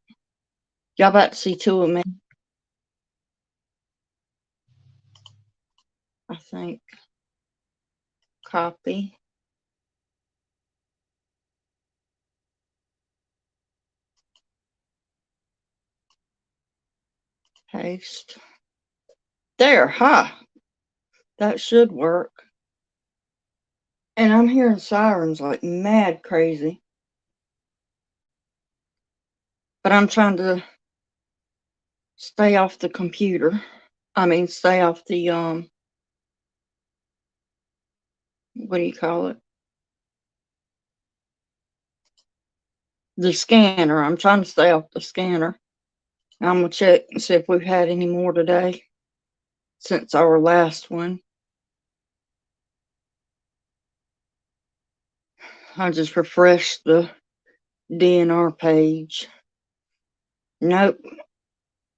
Y'all about to see two of me, I think. Copy. Paste. There, that should work. And I'm hearing sirens like mad crazy. But I'm trying to stay off the computer. I mean, stay off the, what do you call it? The scanner. I'm trying to stay off the scanner. I'm going to check and see if we've had any more today since our last one. I just refreshed the DNR page. Nope.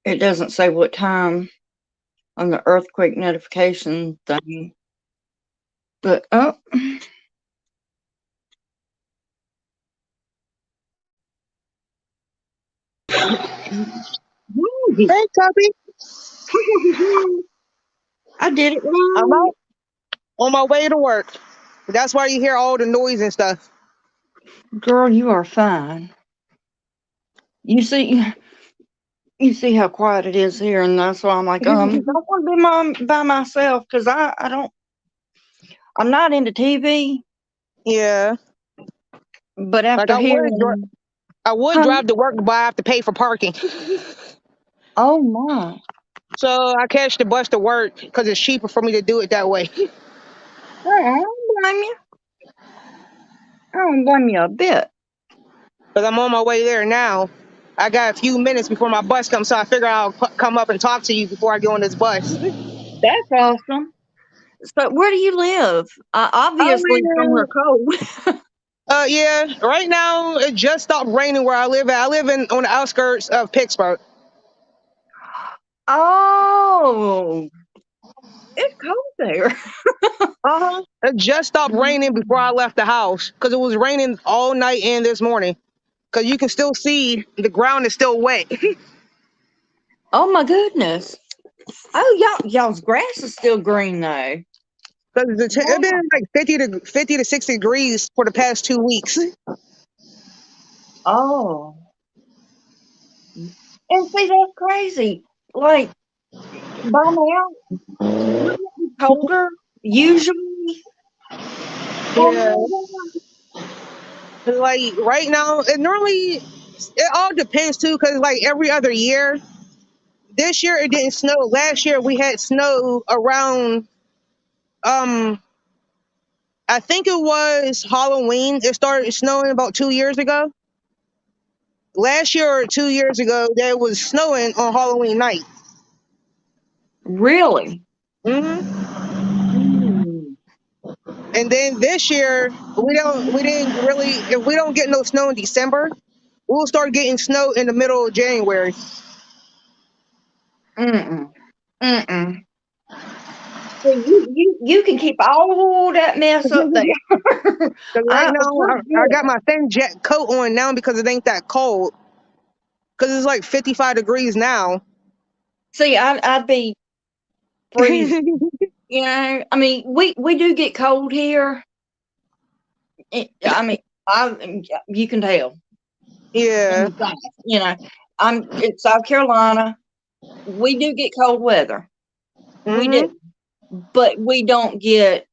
It doesn't say what time on the earthquake notification thing. But, oh.
Hey, Tubby.
I did it
I'm
right.
out on my way to work. That's why you hear all the noise and stuff.
Girl, you are fine. You see how quiet it is here, and that's why I'm like, don't want to be by myself because I'm not into TV,
Yeah.
but
Like
after hearing,
I would
huh?
drive to work, but I have to pay for parking.
Oh my,
So I catch the bus to work because it's cheaper for me to do it that way.
I don't blame you. I don't blame you a bit.
Because I'm on my way there now. I got a few minutes before my bus comes, so I figure I'll come up and talk to you before I get on this bus.
That's awesome. So, where do you live?
I
Obviously, somewhere
live,
cold.
yeah, right now it just stopped raining where I live at. I live on the outskirts of Pittsburgh.
Oh, it's cold there.
Uh-huh. It just stopped raining before I left the house because it was raining all night and this morning. Because you can still see the ground is still wet.
Oh my goodness. Oh, y'all's grass is still green though.
Because it's
Wow.
been like 50 to 60 degrees for the past 2 weeks.
Oh, and see that's crazy. Like by now, wouldn't it be colder usually? Oh
Yeah.
my god.
Like right now, it all depends too. Because like every other year, this year it didn't snow. Last year we had snow around, um, I think it was Halloween. It started snowing about 2 years ago. Last year or 2 years ago, there was snowing on Halloween night.
Really?
Hmm.
Hmm.
And then this year, we didn't really, if we don't get no snow in December, we'll start getting snow in the middle of January.
Mm-mm. Mm-mm. So you can keep all that mess up there.
Because right now,
We're
I got
good.
my thin jet coat on now because it ain't that cold. Because it's like 55 degrees now.
See, I'd be freezing. You know, I mean, we do get cold here. I mean, you can tell in
Yeah.
the South. You know, I'm in South Carolina. We do get cold weather. We do,
Hmm.
but we don't get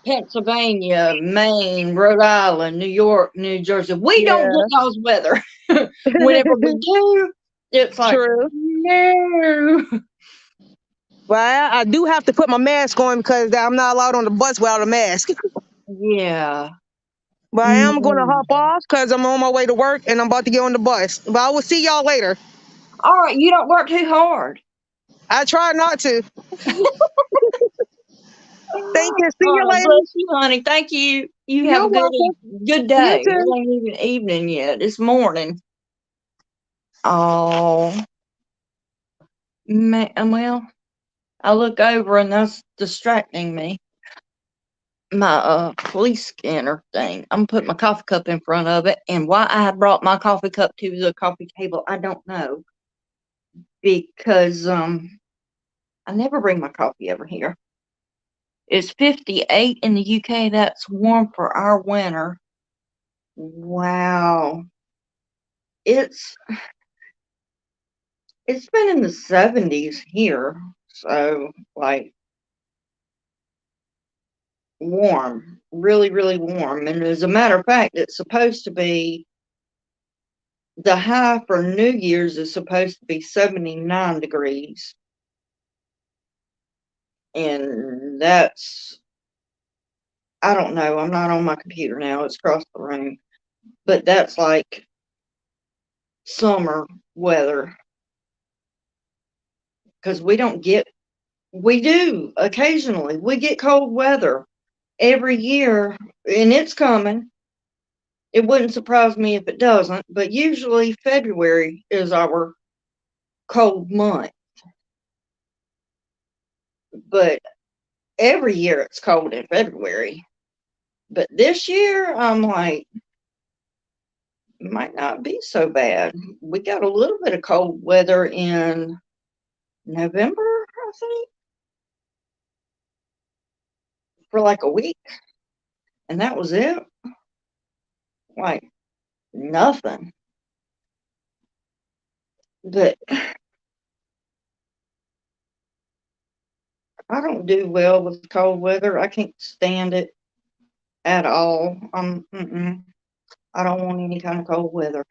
Pennsylvania, Maine, Rhode Island, New York, New Jersey. We don't get
Yeah.
those weather. Whenever we do, it's like
True.
no.
But I do have to put my mask on because I'm not allowed on the bus without a mask.
Yeah.
But I am going to
No.
hop off because I'm on my way to work and I'm about to get on the bus. But I will see y'all later.
All right, you don't work too hard.
I try not to. Thank you. See
All
you
right,
later.
bless you, honey. Thank you. You have
You're
a
welcome.
good
You
day. It
too.
ain't even evening yet. It's morning. Oh, man. Well, I look over and that's distracting me. My police scanner thing. I'm putting my coffee cup in front of it, and why I brought my coffee cup to the coffee table, I don't know. Because I never bring my coffee over here. It's 58 in the UK. That's warm for our winter. Wow. It's It's been in the 70s here, so like warm, really, really warm. And as a matter of fact, it's supposed to be the high for New Year's is supposed to be 79 degrees. And that's, I don't know, I'm not on my computer now, it's across the room, but that's like summer weather because we do occasionally, we get cold weather every year, and it's coming. It wouldn't surprise me if it doesn't, but usually February is our cold month. But every year it's cold in February. But this year, I'm like, might not be so bad. We got a little bit of cold weather in November, I think, for like a week, and that was it. Like nothing. But I don't do well with cold weather. I can't stand it at all. I don't want any kind of cold weather.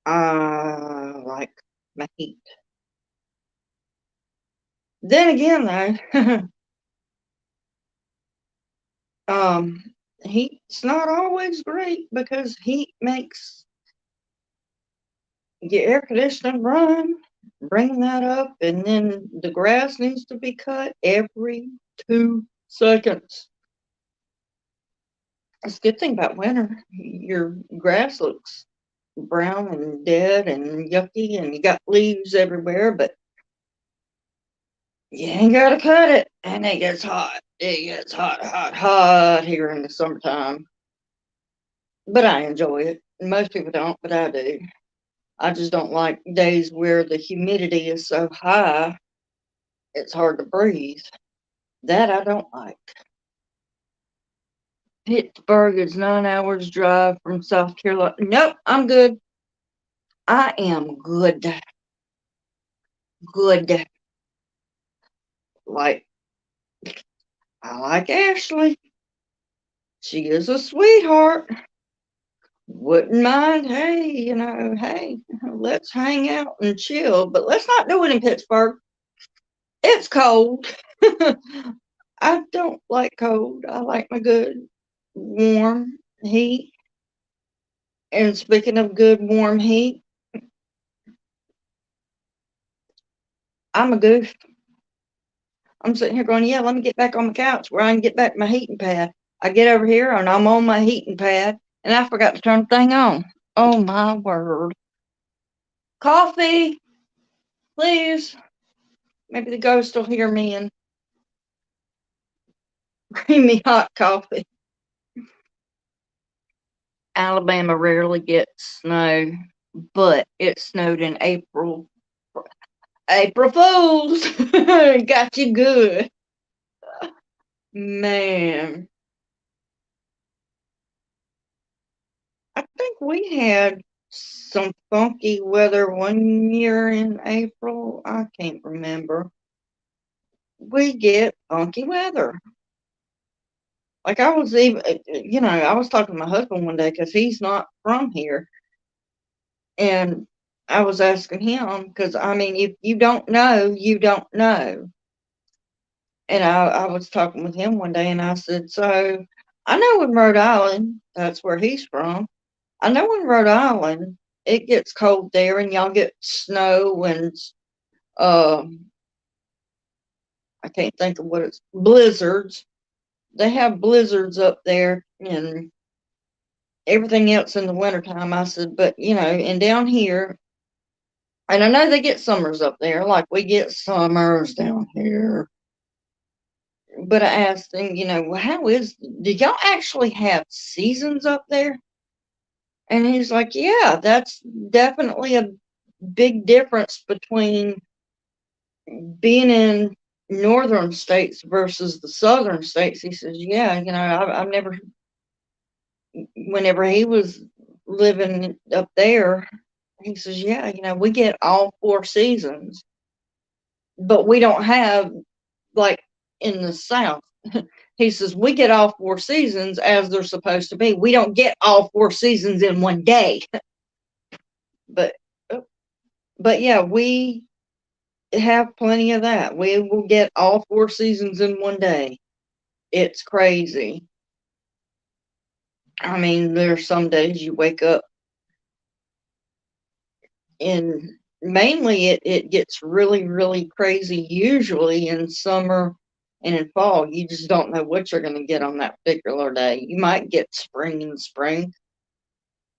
I like my heat. Then again, though, um, heat's not always great because heat makes your air conditioning run. Bring that up, and then the grass needs to be cut every 2 seconds. That's a good thing about winter. Your grass looks brown and dead and yucky, and you got leaves everywhere, but you ain't gotta cut it, and it gets hot. It gets hot, hot, hot here in the summertime. But I enjoy it. Most people don't, but I do. I just don't like days where the humidity is so high, it's hard to breathe. That I don't like. Pittsburgh is 9 hours drive from South Carolina. Nope, I'm good. I am good. Good. Like, I like Ashley. She is a sweetheart. Wouldn't mind, hey, let's hang out and chill, but let's not do it in Pittsburgh. It's cold. I don't like cold. I like my good warm heat. And speaking of good warm heat, I'm a goof. I'm sitting here going, yeah, let me get back on the couch where I can get back my heating pad. I get over here and I'm on my heating pad and I forgot to turn the thing on. Oh my word. Coffee, please. Maybe the ghost will hear me and bring me hot coffee. Alabama rarely gets snow, but it snowed in April. April Fools! Got you good. Man, I think we had some funky weather one year in April. I can't remember. We get funky weather. Like I was even, I was talking to my husband one day because he's not from here. And I was asking him because, I mean, if you don't know, you don't know. And I was talking with him one day and I said, so I know in Rhode Island, that's where he's from. I know in Rhode Island, it gets cold there and y'all get snow and um I can't think of what it's blizzards. They have blizzards up there and everything else in the wintertime. I said, but and down here, and I know they get summers up there, like we get summers down here. But I asked him, did y'all actually have seasons up there? And he's like, yeah, that's definitely a big difference between being in northern states versus the southern states. He says, yeah, I've never, whenever he was living up there, He says, yeah, we get all 4 seasons, but we don't have, like, in the South. He says, we get all 4 seasons as they're supposed to be. We don't get all 4 seasons in one day. But, but yeah, we have plenty of that. We will get all 4 seasons in one day. It's crazy. I mean, there's some days you wake up and mainly it gets really, really crazy, usually in summer and in fall. You just don't know what you're going to get on that particular day. You might get spring in spring,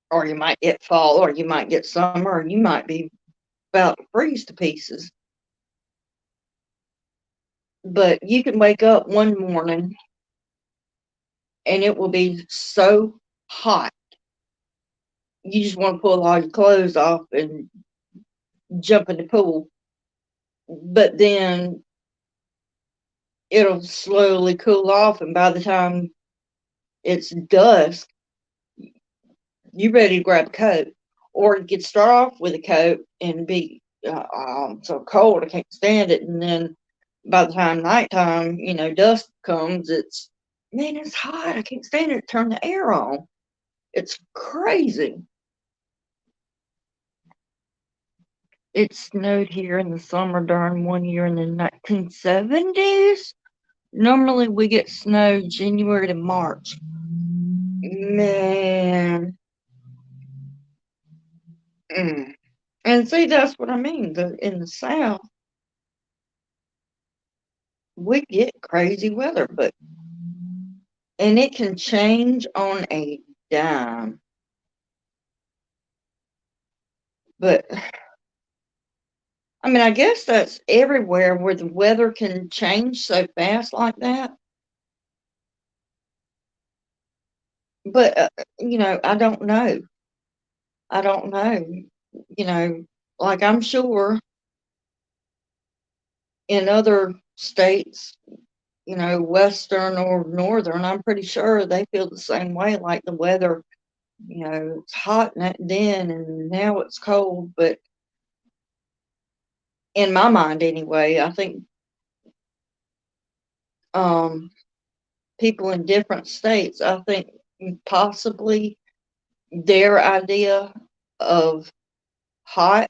or you might get fall, or you might get summer, and you might be about to freeze to pieces. But you can wake up one morning and it will be so hot. You just want to pull all your clothes off and jump in the pool. But then it'll slowly cool off, and by the time it's dusk, you ready to grab a coat. Or you could start off with a coat and be so cold I can't stand it, and then by the time nighttime, dusk comes, it's hot, I can't stand it, turn the air on. It's crazy. It snowed here in the summer during one year in the 1970s. Normally we get snow January to March. Man. And see, that's what I mean. In the South, we get crazy weather, and it can change on a dime. But I mean, I guess that's everywhere where the weather can change so fast like that. But I don't know. I don't know. Like, I'm sure in other states, western or northern, I'm pretty sure they feel the same way. Like, the weather, it's hot then and now it's cold. But in my mind anyway, I think people in different states, I think possibly their idea of hot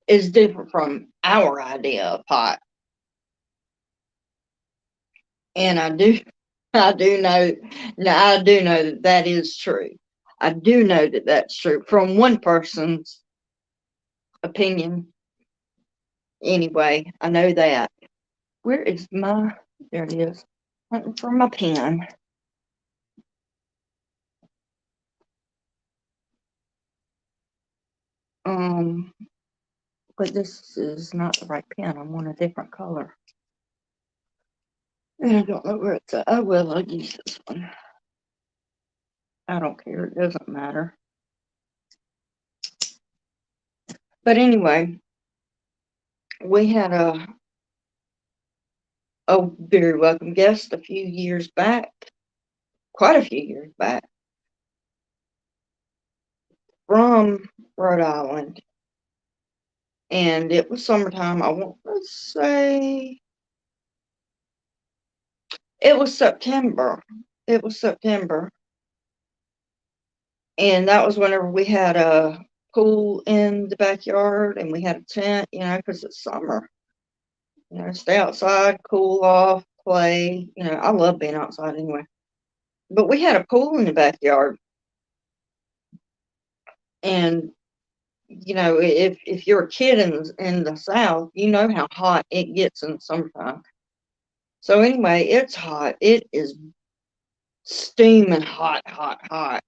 is different from our idea of hot. And I do know, now I do know that is true. I do know that that's true from one person's opinion. Anyway, I know that. Where is there it is. Hunting for my pen. But this is not the right pen. I want a different color. And I don't know where it's at. Oh, well, I'll use this one. I don't care. It doesn't matter. But we had a very welcome guest a few years back, quite a few years back, from Rhode Island. And it was summertime. I want to say it was September. It was September. And that was whenever we had a pool in the backyard and we had a tent, because it's summer. Stay outside, cool off, play. I love being outside anyway. But we had a pool in the backyard. And, if you're a kid in the South, you know how hot it gets in the summertime. So anyway, it's hot. It is steaming hot, hot, hot.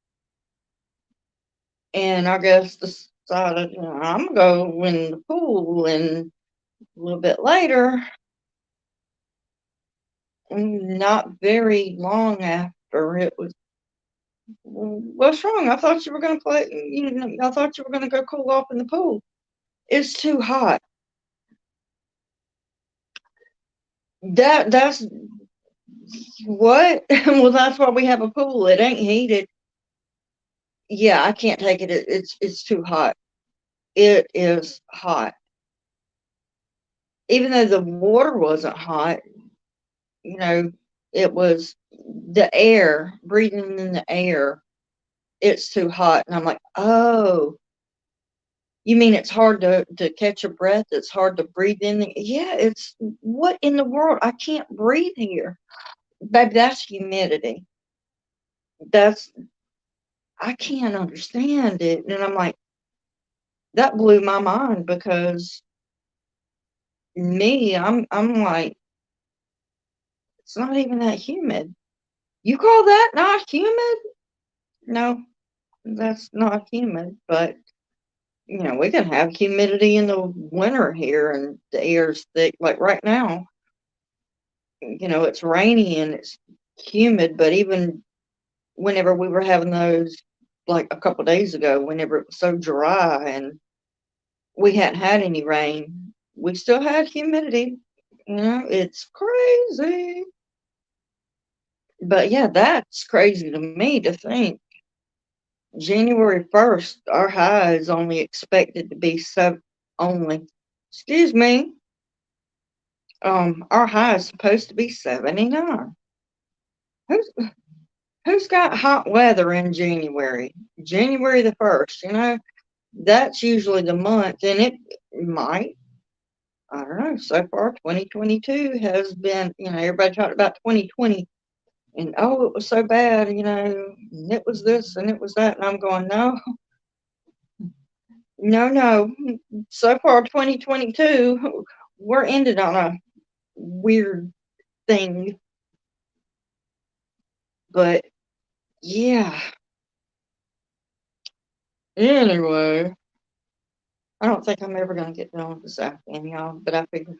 And I guess decided, I'm going to go in the pool. And a little bit later, not very long after, it was, what's wrong? I thought you were going to play, I thought you were going to go cool off in the pool. It's too hot. That's what? Well, that's why we have a pool. It ain't heated. Yeah, I can't take it. It's too hot. it is hot. Even though the water wasn't hot, you know, it was the air, breathing in the air, it's too hot. And I'm like, oh, you mean it's hard to catch a breath? It's hard to breathe in? Yeah, it's what in the world? I can't breathe here. Baby, that's humidity. That's, I can't understand it. And I'm like, that blew my mind because I'm like, it's not even that humid. You call that not humid? No, that's not humid, but we can have humidity in the winter here and the air's thick. Like right now, it's rainy and it's humid, but even whenever we were having those, like a couple days ago, whenever it was so dry and we hadn't had any rain, we still had humidity. It's crazy. But yeah, that's crazy to me to think January 1st, our high is only expected to be only, excuse me, our high is supposed to be 79. Who's who's got hot weather in January? January the 1st, that's usually the month, and it might, I don't know, so far 2022 has been, everybody talked about 2020 and oh, it was so bad, and it was this and it was that, and I'm going, no, no, no. So far 2022, we're ended on a weird thing, but yeah. Anyway, I don't think I'm ever gonna get done with this Afghan, y'all, but I figure,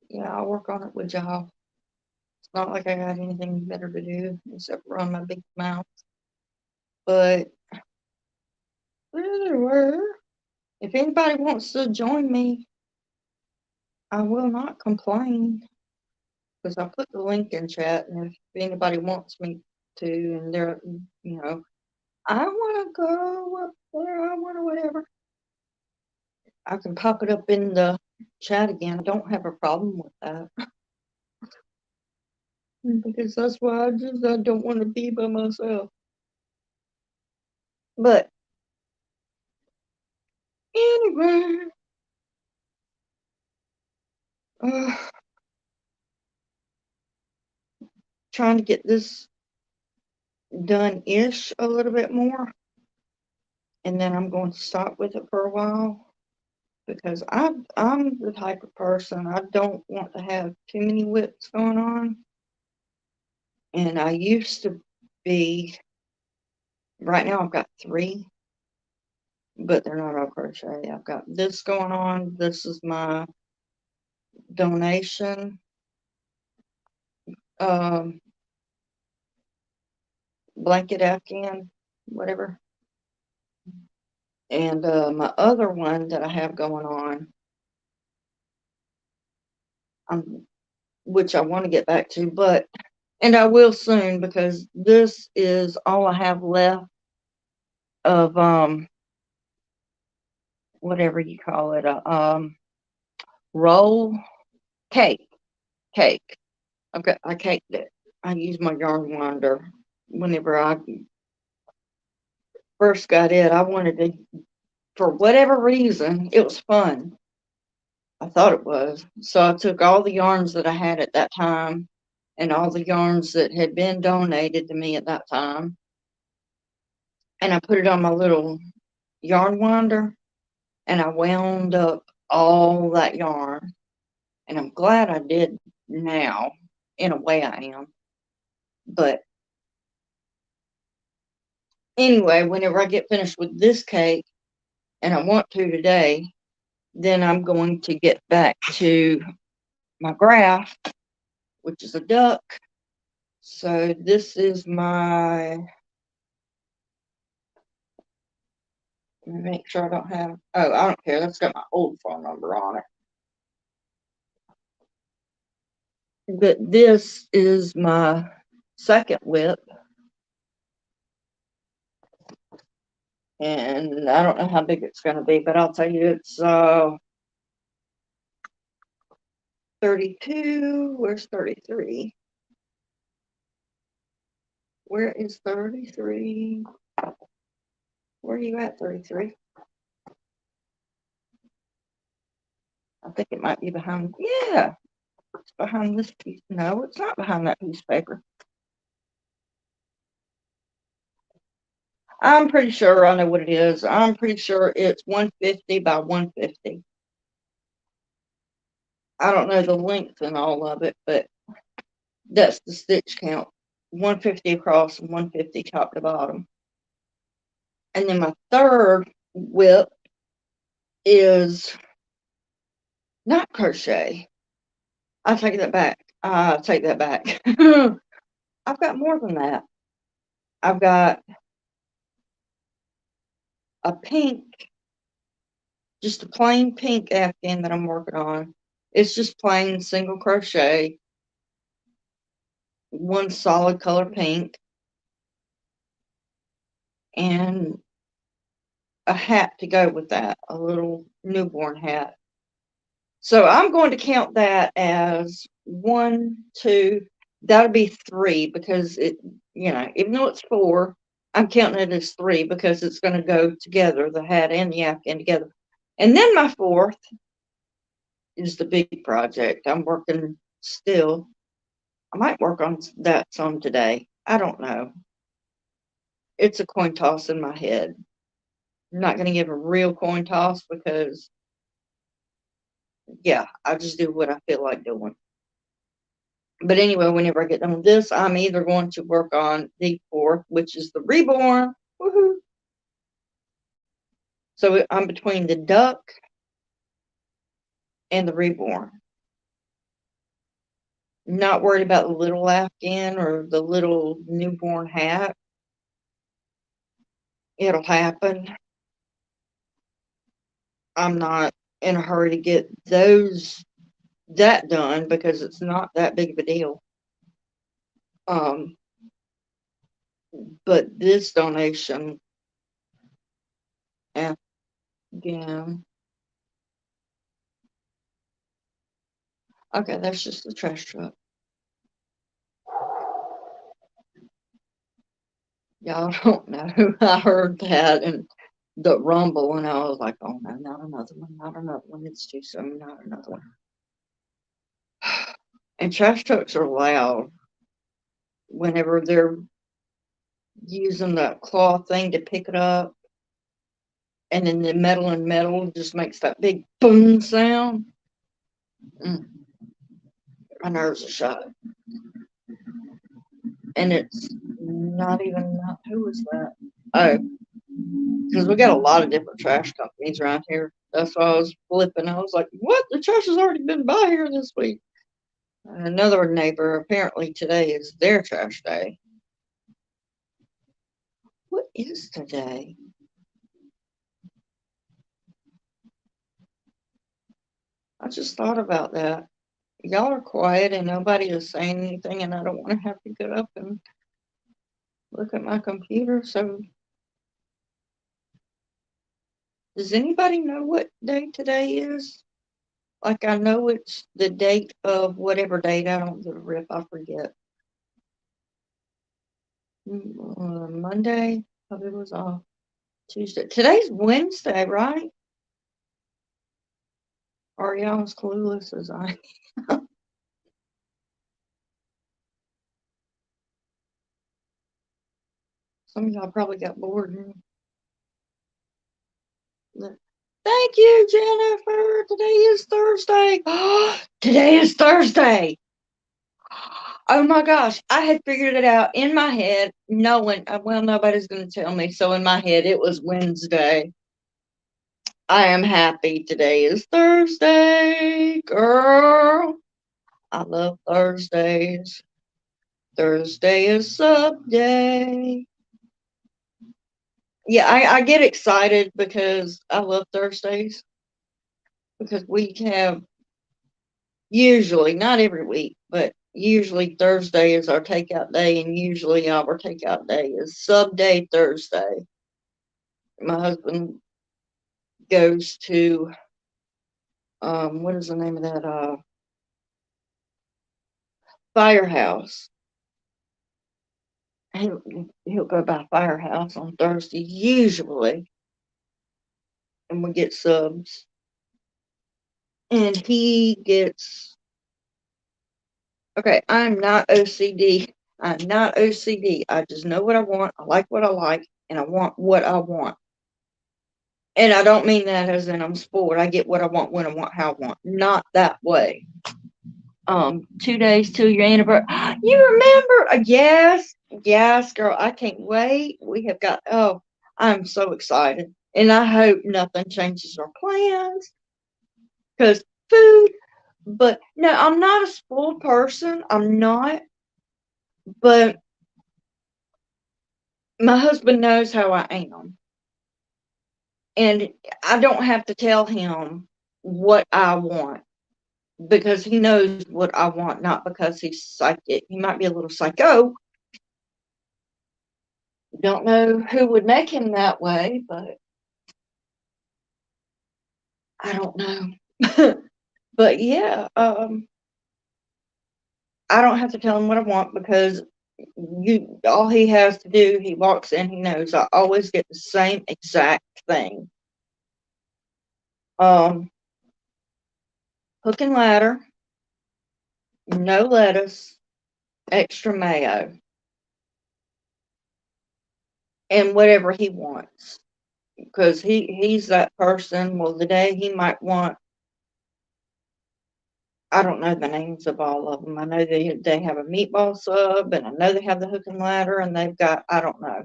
yeah, I'll work on it with y'all. It's not like I got anything better to do except run my big mouth. But anyway, if anybody wants to join me, I will not complain because I put the link in chat, and if anybody wants me to, and they're, I want to go up there, I want to whatever, I can pop it up in the chat again. I don't have a problem with that. Because that's why I don't want to be by myself. But anyway, uh, trying to get this done-ish a little bit more, and then I'm going to stop with it for a while because I'm the type of person I don't want to have too many whips going on, and I used to be. Right now I've got 3, but they're not all crochet. I've got this going on. This is my donation. Um, Blanket Afghan, whatever. And my other one that I have going on, which I want to get back to, and I will soon because this is all I have left of whatever you call it, roll cake. I caked it. I used my yarn winder whenever I first got it. I wanted to, for whatever reason, it was fun. I thought it was. So I took all the yarns that I had at that time and all the yarns that had been donated to me at that time, and I put it on my little yarn winder, and I wound up all that yarn. And I'm glad I did now. In a way, I am. But anyway, whenever I get finished with this cake, and I want to today, then I'm going to get back to my graph, which is a duck. So this is my, let me make sure I don't have, oh, I don't care. That's got my old phone number on it. But this is my second whip. And I don't know how big it's going to be, but I'll tell you it's 32. Where's 33? Where is 33? Where are you at, 33? I think it might be behind. Yeah, it's behind this piece. No, it's not behind that piece of paper. I'm pretty sure I know what it is. I'm pretty sure it's 150 by 150. I don't know the length and all of it, but that's the stitch count. 150 across and 150 top to bottom. And then my third whip is not crochet. I take that back. I take that back. I've got more than that. I've got a pink, just a plain pink afghan that I'm working on. It's just plain single crochet, one solid color pink, and a hat to go with that, a little newborn hat. So I'm going to count that as 1, 2, that'll be 3 because it, even though it's 4, I'm counting it as 3 because it's going to go together, the hat and the afghan together. And then my fourth is the big project. I'm working still. I might work on that some today. I don't know. It's a coin toss in my head. I'm not going to give a real coin toss because, yeah, I just do what I feel like doing. But anyway, whenever I get done with this, I'm either going to work on the fourth, which is the reborn. Woohoo! So I'm between the duck and the reborn. Not worried about the little afghan or the little newborn hat. It'll happen. I'm not in a hurry to get that done because it's not that big of a deal. But this donation, again, okay, that's just the trash truck. Y'all don't know. I heard that and the rumble, and I was like, oh no, not another one, not another one. It's too soon, not another one. And trash trucks are loud whenever they're using the claw thing to pick it up. And then the metal and metal just makes that big boom sound. My nerves are shot. And it's not even, who was that? Oh, because we got a lot of different trash companies around here. That's why I was flipping. I was like, what? The trash has already been by here this week. Another neighbor, apparently today is their trash day. What is today? I just thought about that. Y'all are quiet and nobody is saying anything, and I don't want to have to get up and look at my computer. So, does anybody know what day today is? Like, I know it's the date of whatever date. I don't give a rip. I forget. Monday. Probably was off. Tuesday. Today's Wednesday, right? Are y'all as clueless as I am? Some of y'all probably got bored. Thank you, Jennifer. Today is Thursday. Today is Thursday. Oh my gosh. I had figured it out in my head, knowing, well, nobody's going to tell me. So in my head, it was Wednesday. I am happy. Today is Thursday, girl. I love Thursdays. Thursday is sub day. Yeah, I get excited because I love Thursdays. Because we have usually, not every week, but usually Thursday is our takeout day, and usually our takeout day is sub day Thursday. My husband goes to, what is the name of that, Firehouse. He'll go by Firehouse on Thursday, usually, and we get subs. And he gets, okay, I'm not OCD. I'm not OCD. I just know what I want. I like what I like, and I want what I want. And I don't mean that as in I'm spoiled. I get what I want, when I want, how I want. Not that way. 2 days till your anniversary. You remember? Yes, yes, girl. I can't wait. We have got, oh, I'm so excited. And I hope nothing changes our plans. Because food, but no, I'm not a spoiled person. I'm not. But my husband knows how I am. And I don't have to tell him what I want, because he knows what I want, not because he's psychic. He might be a little psycho. Don't know who would make him that way, but I don't know. But yeah, I don't have to tell him what I want, because all he has to do, he walks in, he knows I always get the same exact thing. Hook and ladder, no lettuce, extra mayo, and whatever he wants. Because he's that person. Well, the day he might want, I don't know the names of all of them. I know they have a meatball sub, and I know they have the hook and ladder, and they've got, I don't know.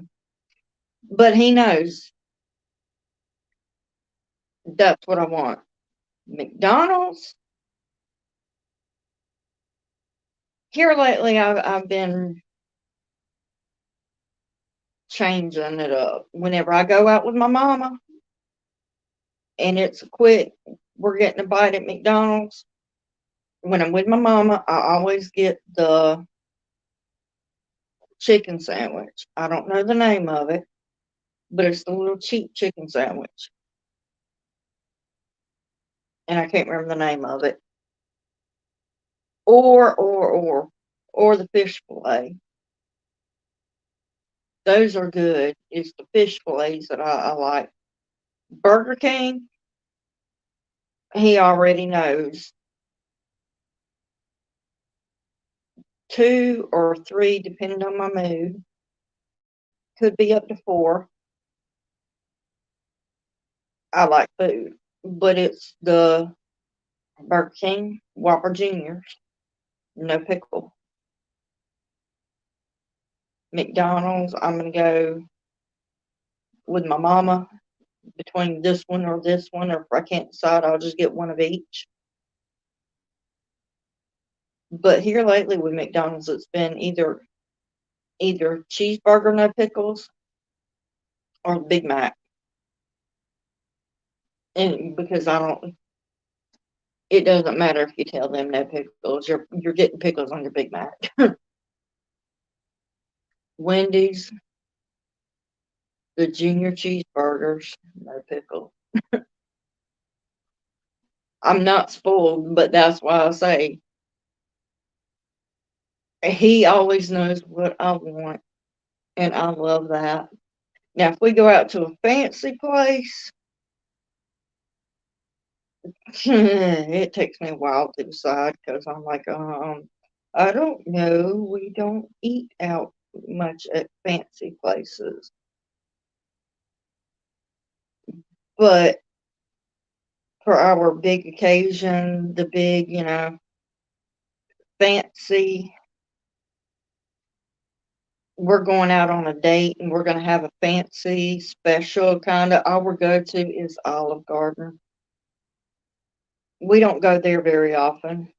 But he knows that's what I want. McDonald's. Here lately, I've been changing it up. Whenever I go out with my mama, and it's a quick, we're getting a bite at McDonald's. When I'm with my mama, I always get the chicken sandwich. I don't know the name of it, but it's the little cheap chicken sandwich. And I can't remember the name of it. Or the fish fillet. Those are good. It's the fish fillets that I like. Burger King, he already knows. 2 or 3, depending on my mood. Could be up to 4. I like food, but it's the Burger King Whopper Juniors, no pickle. McDonald's, I'm gonna go with my mama between this one or this one, or if I can't decide, I'll just get one of each. But here lately with McDonald's, it's been either cheeseburger, no pickles, or Big Mac. And because it doesn't matter if you tell them no pickles, you're getting pickles on your Big Mac. Wendy's, the junior cheeseburgers, no pickle. I'm not spoiled, but that's why I say he always knows what I want, and I love that. Now, if we go out to a fancy place, it takes me a while to decide, because I'm like, I don't know. We don't eat out much at fancy places. But for our big occasion, the big, fancy, we're going out on a date and we're going to have a fancy, special kind of, our go-to is Olive Garden. We don't go there very often,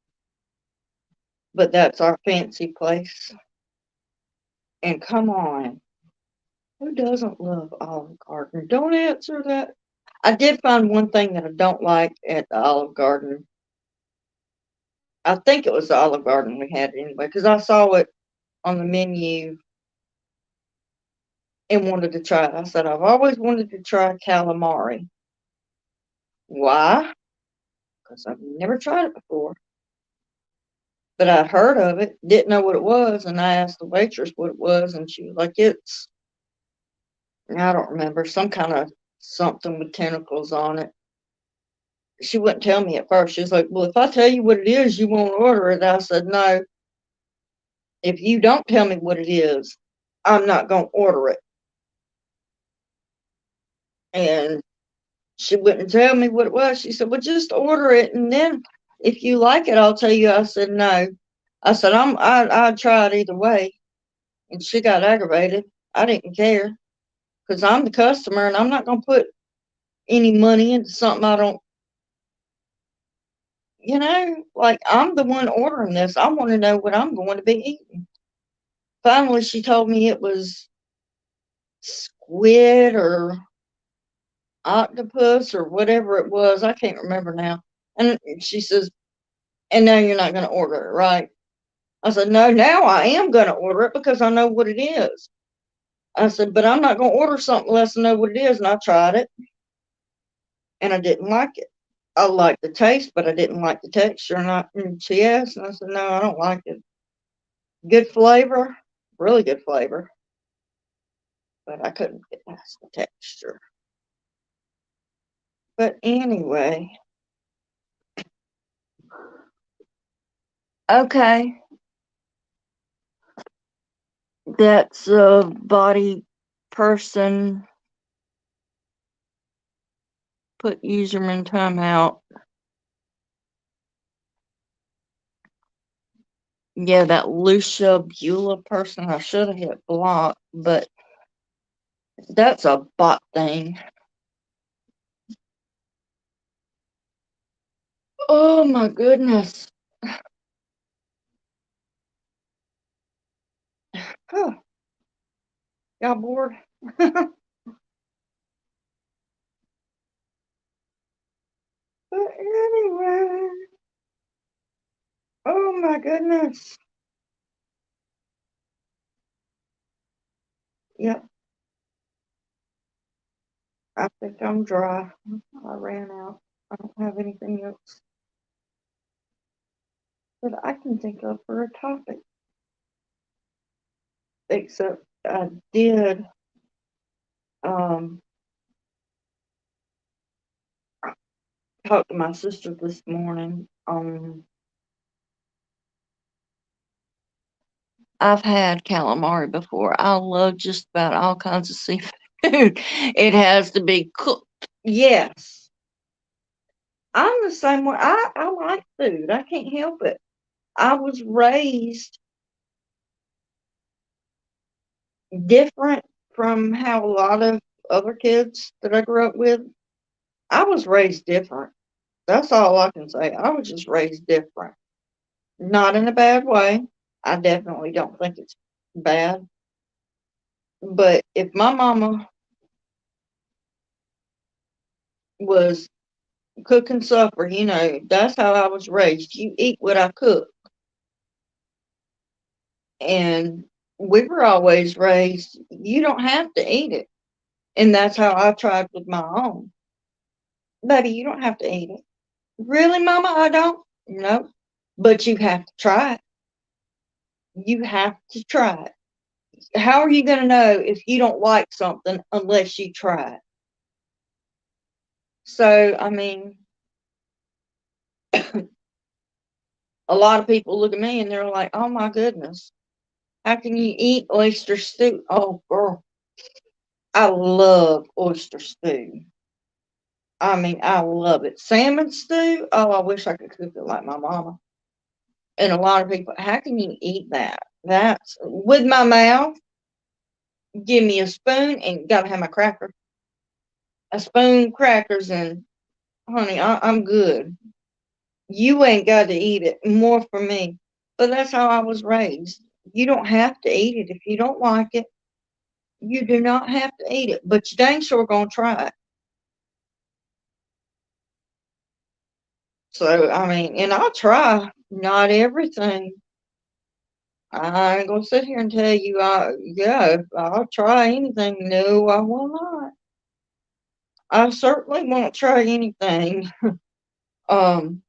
but that's our fancy place. And come on, who doesn't love Olive Garden? Don't answer that. I did find one thing that I don't like at the Olive Garden. I think it was the Olive Garden we had anyway, because I saw it on the menu and wanted to try it. I said, I've always wanted to try calamari. Why? Because I've never tried it before. But I'd heard of it, didn't know what it was, and I asked the waitress what it was, and she was like, it's, I don't remember, some kind of something with tentacles on it. She wouldn't tell me at first. She was like, well, if I tell you what it is, you won't order it. I said, no, if you don't tell me what it is, I'm not going to order it. And she wouldn't tell me what it was. She said, well, just order it, and then if you like it, I'll tell you. I said, no. I said, I'd try it either way. And she got aggravated. I didn't care because I'm the customer and I'm not going to put any money into something I don't, like I'm the one ordering this. I want to know what I'm going to be eating. Finally, she told me it was squid or octopus or whatever it was. I can't remember now. And she says, and now you're not going to order it, right? I said, no, now I am going to order it because I know what it is. I said, but I'm not going to order something unless I know what it is. And I tried it and I didn't like it. I liked the taste, but I didn't like the texture. And she asked, and I said, no, I don't like it. Good flavor, really good flavor, but I couldn't get past the texture. But anyway, okay, that's a body person. Put userman timeout. Yeah, that Lucia Beulah person, I should have hit block, but that's a bot thing. Oh my goodness. Huh. Y'all bored? But anyway, oh my goodness. Yep, I think I'm dry. I ran out. I don't have anything else that I can think of for a topic. Except I did um talk to my sister this morning. I've had calamari before. I love just about all kinds of seafood. It has to be cooked. Yes. I'm the same way. I like food. I can't help it. I was raised different from how a lot of other kids that I grew up with. I was raised different. That's all I can say. I was just raised different. Not in a bad way. I definitely don't think it's bad. But if my mama was cooking supper, that's how I was raised. You eat what I cook. And we were always raised, you don't have to eat it. And that's how I tried with my own. Baby, you don't have to eat it. Really, Mama? I don't? No. But you have to try it. You have to try it. How are you going to know if you don't like something unless you try it? So, I mean, a lot of people look at me and they're like, oh my goodness, how can you eat oyster stew? Oh, girl, I love oyster stew. I mean, I love it. Salmon stew, oh, I wish I could cook it like my mama. And a lot of people, how can you eat that? That's with my mouth. Give me a spoon and gotta have my cracker. A spoon, crackers, and honey, I'm good. You ain't got to eat it. More for me. But that's how I was raised. You don't have to eat it if you don't like it. You do not have to eat it, but you dang sure gonna try it. So I mean, and I'll try not everything. I ain't gonna sit here and tell you, yeah, I'll try anything. No, I will not. I certainly won't try anything. Um,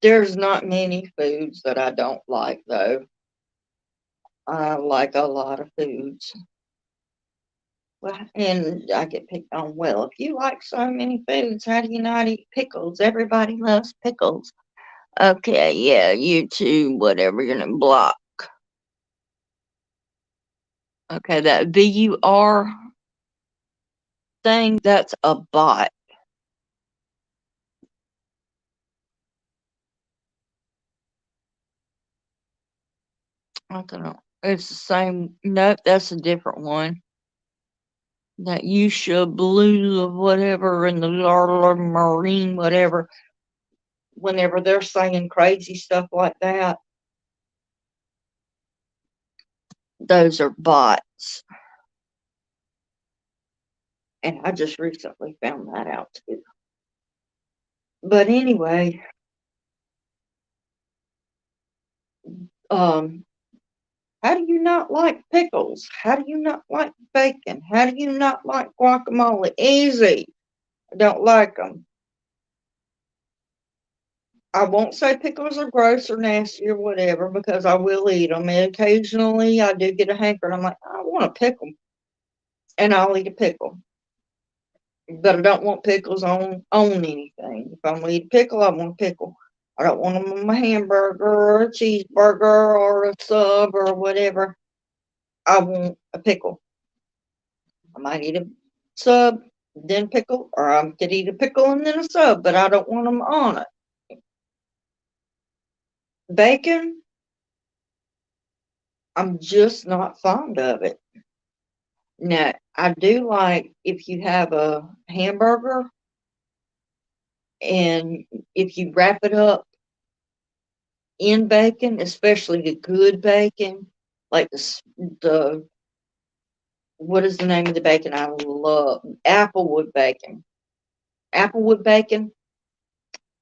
there's not many foods that I don't like, though. I like a lot of foods. Well, and I get picked on. Well, if you like so many foods, how do you not eat pickles? Everybody loves pickles. Okay, yeah, YouTube, whatever, you're gonna block. Okay, that VUR thing, that's a bot. I don't know. It's the same. Nope, that's a different one. That Yusha Blue or whatever and the Larla Marine, whatever. Whenever they're saying crazy stuff like that, those are bots. And I just recently found that out too. But anyway, um, how do you not like pickles? How do you not like bacon? How do you not like guacamole? Easy. I don't like them. I won't say pickles are gross or nasty or whatever because I will eat them. And occasionally I do get a hankering. I'm like, I want a pickle. And I'll eat a pickle. But I don't want pickles on anything. If I'm gonna eat a pickle, I want a pickle. I don't want them on my hamburger or a cheeseburger or a sub or whatever. I want a pickle. I might eat a sub, then pickle, or I could eat a pickle and then a sub, but I don't want them on it. Bacon, I'm just not fond of it. Now, I do like if you have a hamburger and if you wrap it up in bacon, especially the good bacon, like the what is the name of the bacon I love? Applewood bacon. Applewood bacon,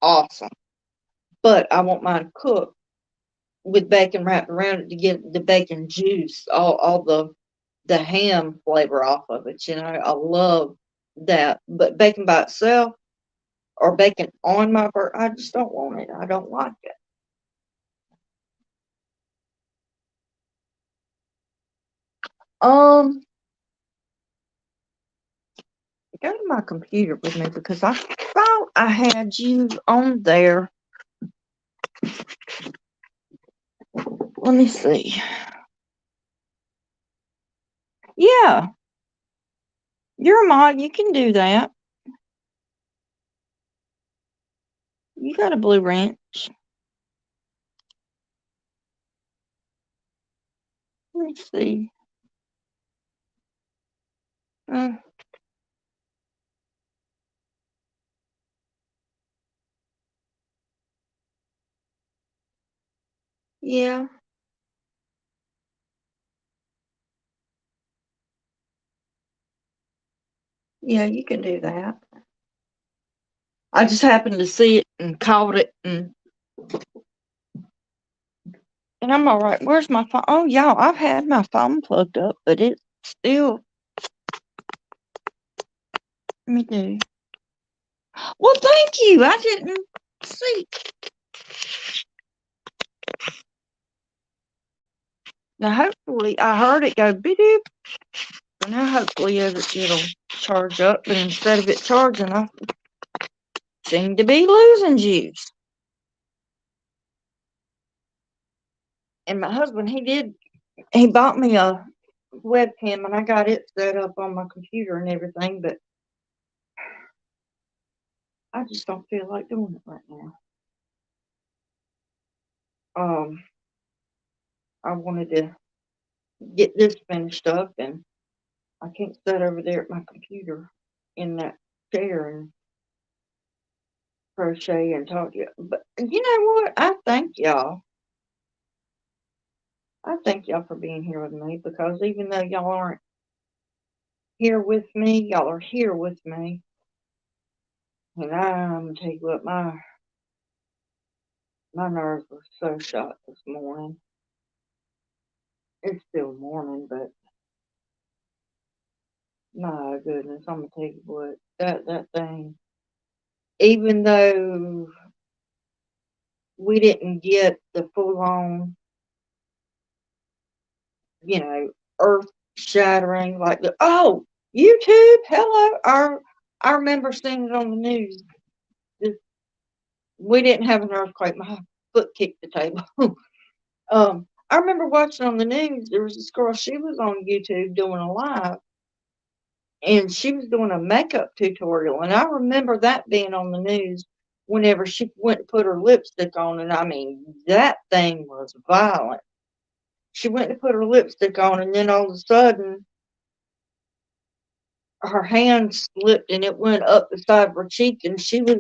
awesome. But I want mine cooked with bacon wrapped around it to get the bacon juice, all the ham flavor off of it. You know, I love that. But bacon by itself or bacon on my burger, I just don't want it. I don't like it. Um, go to my computer with me because I thought I had you on there. Let me see. Yeah, you're a mod. You can do that. You got a blue ranch. Let me see. Uh, yeah, yeah, you can do that. I just happened to see it and caught it and I'm all right. Where's my phone? Oh, y'all, I've had my phone plugged up, but it's still. Let me do. Well, thank you. I didn't see. Now, hopefully, I heard it go beep. And now, hopefully, it'll charge up. But instead of it charging, I seem to be losing juice. And my husband, he bought me a webcam and I got it set up on my computer and everything, but I just don't feel like doing it right now. Um, I wanted to get this finished up and I can't sit over there at my computer in that chair and crochet and talk to you. But you know what? I thank y'all. I thank y'all for being here with me because even though y'all aren't here with me, y'all are here with me. And I'm gonna tell you what, my My nerves were so shot this morning. It's still morning, but my goodness, I'm gonna tell you what, that thing, even though we didn't get the full on, you know, earth shattering like the YouTube, hello. I remember seeing it on the news. Just- We didn't have an earthquake. My foot kicked the table. I remember watching on the news. There was this girl. She was on YouTube doing a live, and she was doing a makeup tutorial. And I remember that being on the news whenever she went to put her lipstick on. And I mean, that thing was violent. She went to put her lipstick on, and then all of a sudden, her hand slipped and it went up the side of her cheek, and she was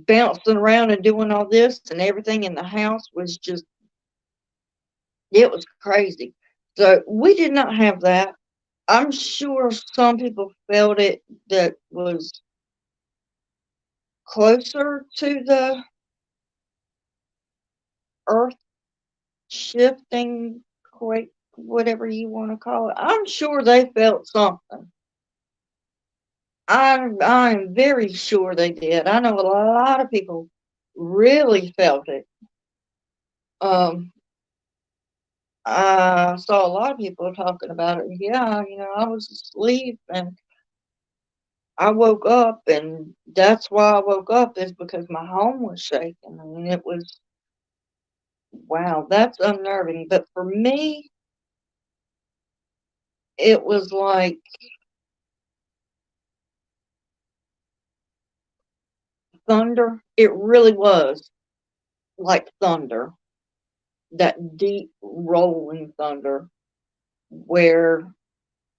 bouncing around and doing all this, and everything in the house was just, it was crazy. So we did not have that. I'm sure some people felt it that was closer to the earth shifting quake, whatever you want to call it. I'm sure they felt something. I'm very sure they did. I know a lot of people really felt it. Um, I saw a lot of people talking about it. Yeah, I was asleep and I woke up, and that's why I woke up is because my home was shaking. I mean, it was, wow, that's unnerving. But for me, it was like thunder. It really was like thunder, that deep rolling thunder where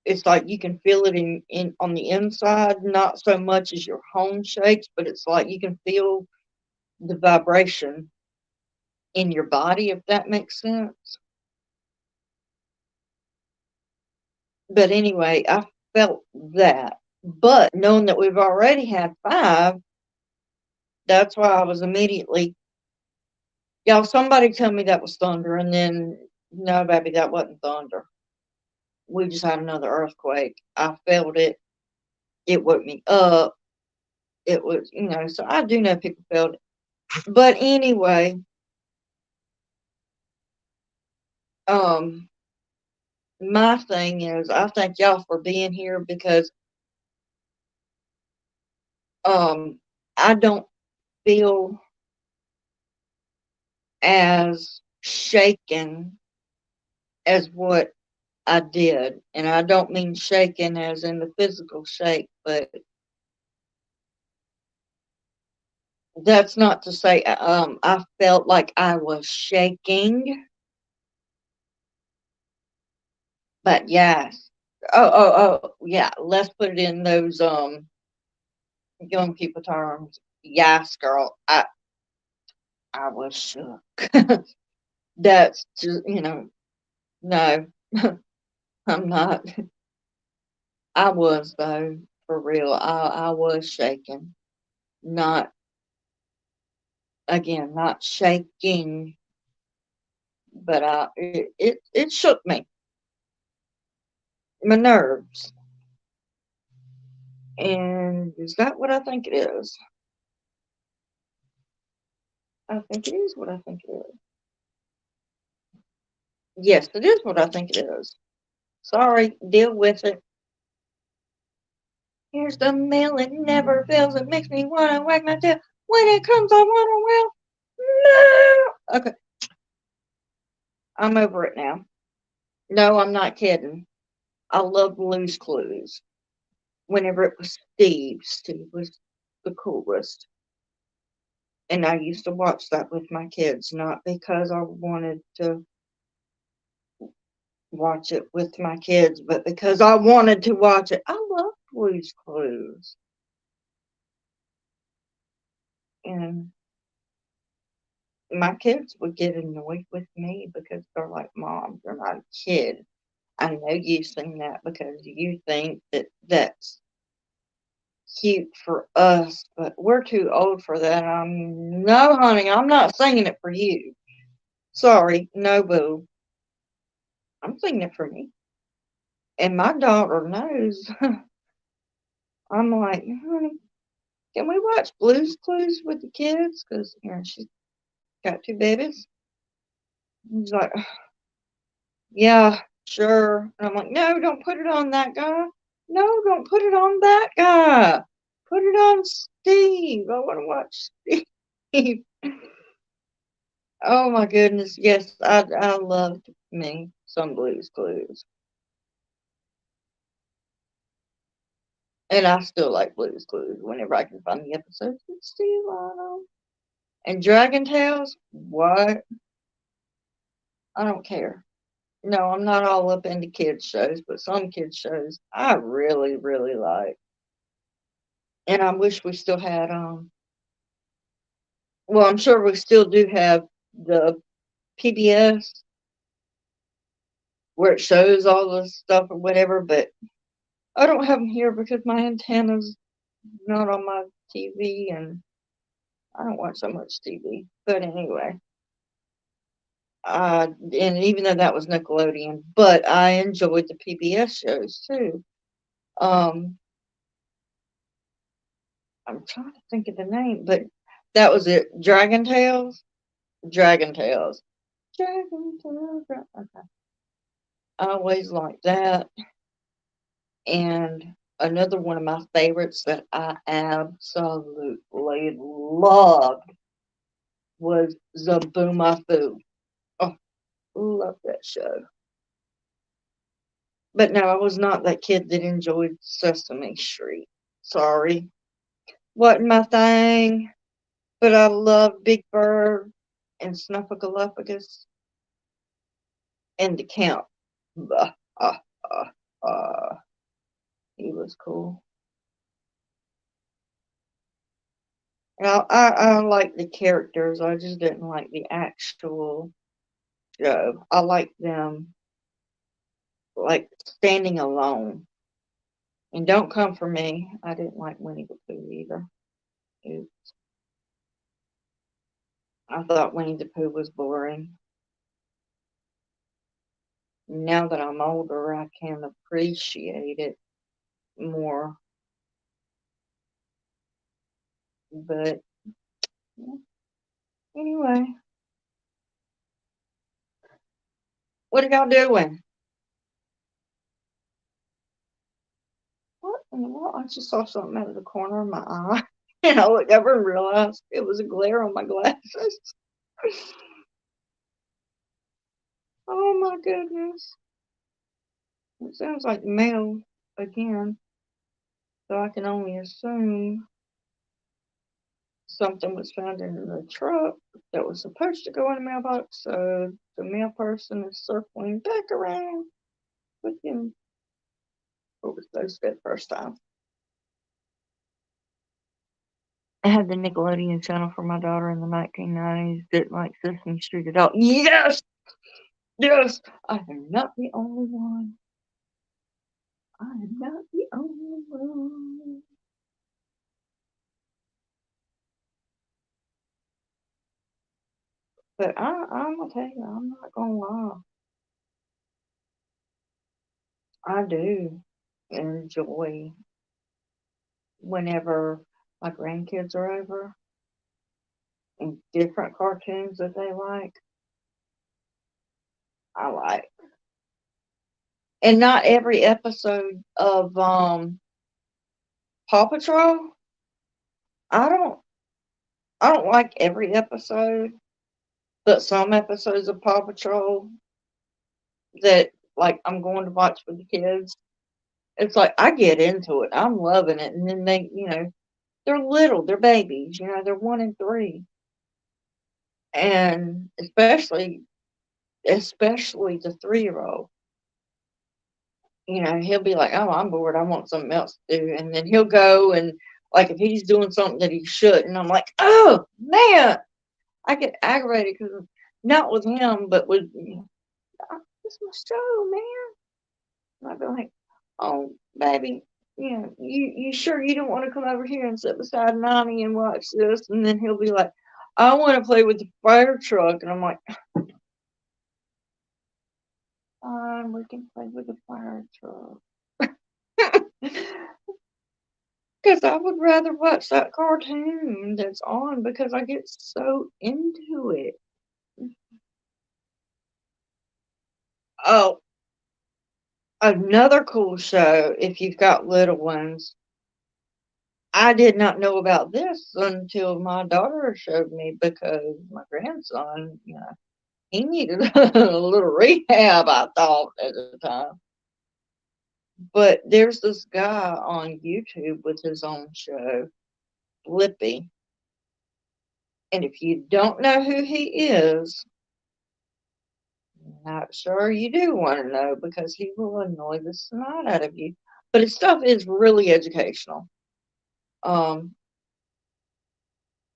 it's like you can feel it in on the inside, not so much as your home shakes, but it's like you can feel the vibration in your body, if that makes sense. But anyway, I felt that. But knowing that we've already had 5, that's why I was immediately, y'all, somebody tell me that was thunder, and then, no, baby, that wasn't thunder. We just had another earthquake. I felt it. It woke me up. It was, so I do know people felt it. But anyway, um, my thing is, I thank y'all for being here because um, I don't feel as shaken as what I did. And I don't mean shaken as in the physical shake, but that's not to say I felt like I was shaking. But yes. Yeah, let's put it in those young people terms. Yes, girl. I was shook. That's just, no, I'm not. I was though, for real. I was shaking. Not, again, not shaking, but it shook me, my nerves. And is that what I think it is? I think it is what I think it is. Yes, it is what I think it is. Sorry, deal with it. Here's the mail, it never fails. It makes me want to wag my tail. When it comes, I want to wail. No! Okay, I'm over it now. No, I'm not kidding. I love Blue's Clues. Whenever it was Steve was the coolest. And I used to watch that with my kids, not because I wanted to watch it with my kids, but because I wanted to watch it. I love Blue's Clues. And my kids would get annoyed with me because they're like, Mom, you're not a kid. I know you sing that because you think that that's cute for us, but we're too old for that. No, honey, I'm not singing it for you. Sorry, no, boo. I'm singing it for me. And my daughter knows. I'm like, honey, can we watch Blue's Clues with the kids? Because, she's got two babies. And she's like, yeah, sure. And I'm like, no, don't put it on that guy. No, don't put it on that guy. Put it on Steve. I want to watch Steve. Oh my goodness. Yes, I loved me some Blue's Clues. And I still like Blue's Clues whenever I can find the episodes with Steve on them. And Dragon Tales, what? I don't care. No, I'm not all up into kids shows, but some kids shows I really, really like. And I wish we still had well, I'm sure we still do have the PBS where it shows all the stuff or whatever, but I don't have them here because my antenna's not on my TV and I don't watch so much TV. But anyway, and even though that was Nickelodeon, but I enjoyed the PBS shows too. Um, I'm trying to think of the name, but that was it. Dragon Tales? Dragon Tales. Dragon Tales. Okay. I always liked that. And another one of my favorites that I absolutely loved was Zaboomafoo. Oh, love that show. But no, I was not that kid that enjoyed Sesame Street. Sorry. Wasn't my thing. But I love Big Bird and Snuffleupagus and the Count. Uh, uh, uh, uh, he was cool. And I like the characters. I just didn't like the actual show. I like them like standing alone. And don't come for me. I didn't like Winnie the Pooh either. I thought Winnie the Pooh was boring. Now that I'm older, I can appreciate it more. But anyway, what are y'all doing? What in the world? I just saw something out of the corner of my eye. And I looked over and realized it was a glare on my glasses. Oh my goodness. It sounds like mail again. So I can only assume something was found in the truck that was supposed to go in the mailbox. So the mail person is circling back around with him. What was supposed to be the first time. I had the Nickelodeon channel for my daughter in the 1990s. Didn't like Sesame Street at all. Yes! Yes! I am not the only one. I am not the only one. But I'm gonna tell you, I'm not gonna lie. I do enjoy whenever my grandkids are over and different cartoons that they like. I like. And not every episode of Paw Patrol. I don't I don't like every episode, but some episodes of Paw Patrol that like I'm going to watch with the kids. It's like I get into it. I'm loving it. And then they're little, they're babies, they're 1 and 3. And especially the 3-year-old. He'll be like, oh, I'm bored. I want something else to do. And then he'll go and like if he's doing something that he shouldn't, I'm like, oh man, I get aggravated because not with him, but with "Oh, this is my show, man." And I'd be like, oh, baby, you sure you don't want to come over here and sit beside Nani and watch this? And then he'll be like, I want to play with the fire truck. And I'm like, fine, we can play with the fire truck. Because I would rather watch that cartoon that's on because I get so into it. Oh, another cool show, if you've got little ones. I did not know about this until my daughter showed me because my grandson, he needed a little rehab, I thought at the time. But there's this guy on YouTube with his own show, Blippi. And if you don't know who he is, not sure you do want to know because he will annoy the snot out of you. But his stuff is really educational. Um,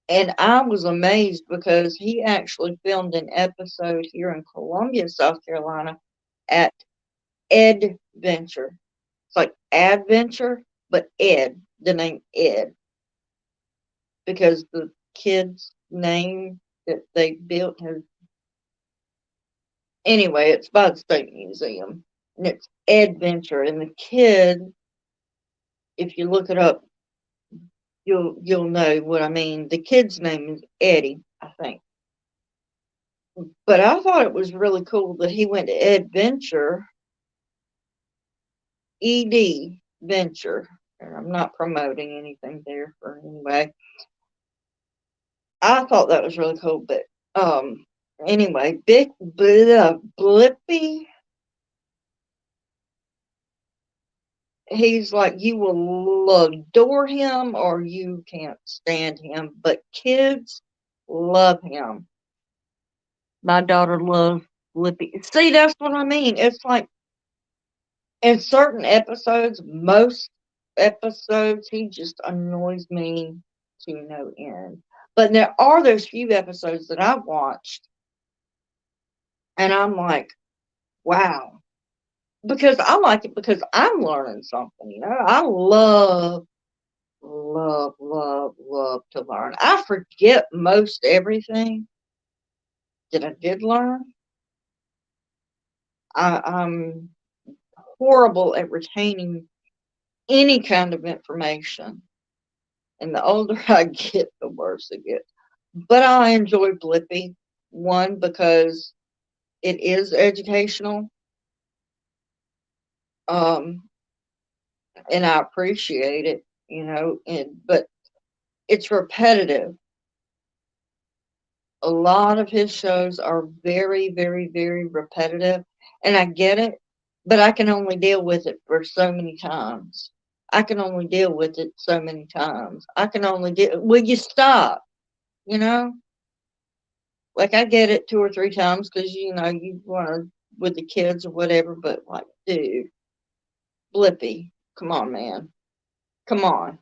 and I was amazed because he actually filmed an episode here in Columbia, South Carolina at Edventure. It's like Adventure, but Ed, the name Ed, because the kid's name that they built has. Anyway, it's by the State Museum, and it's Adventure. And the kid, if you look it up, you'll know what I mean. The kid's name is Eddie, I think. But I thought it was really cool that he went to Adventure, ED Venture. And I'm not promoting anything there for anyway. I thought that was really cool, but anyway, Big Blippi, he's like you will adore him or you can't stand him, but kids love him. My daughter loves Blippi. See, that's what I mean. It's like in certain episodes, most episodes, he just annoys me to no end. But there are those few episodes that I've watched, and I'm like, wow. Because I like it because I'm learning something, I love, love, love, love to learn. I forget most everything that I did learn. I'm horrible at retaining any kind of information. And the older I get, the worse it gets. But I enjoy Blippi. One, because it is educational. And I appreciate it, but it's repetitive. A lot of his shows are very, very, very repetitive, and I get it, but I can only deal with it for so many times. I can only deal with it so many times. I can only deal. Will you stop? You know, like I get it 2 or 3 times because you want to with the kids or whatever, but like, dude, Blippi, come on, man, come on,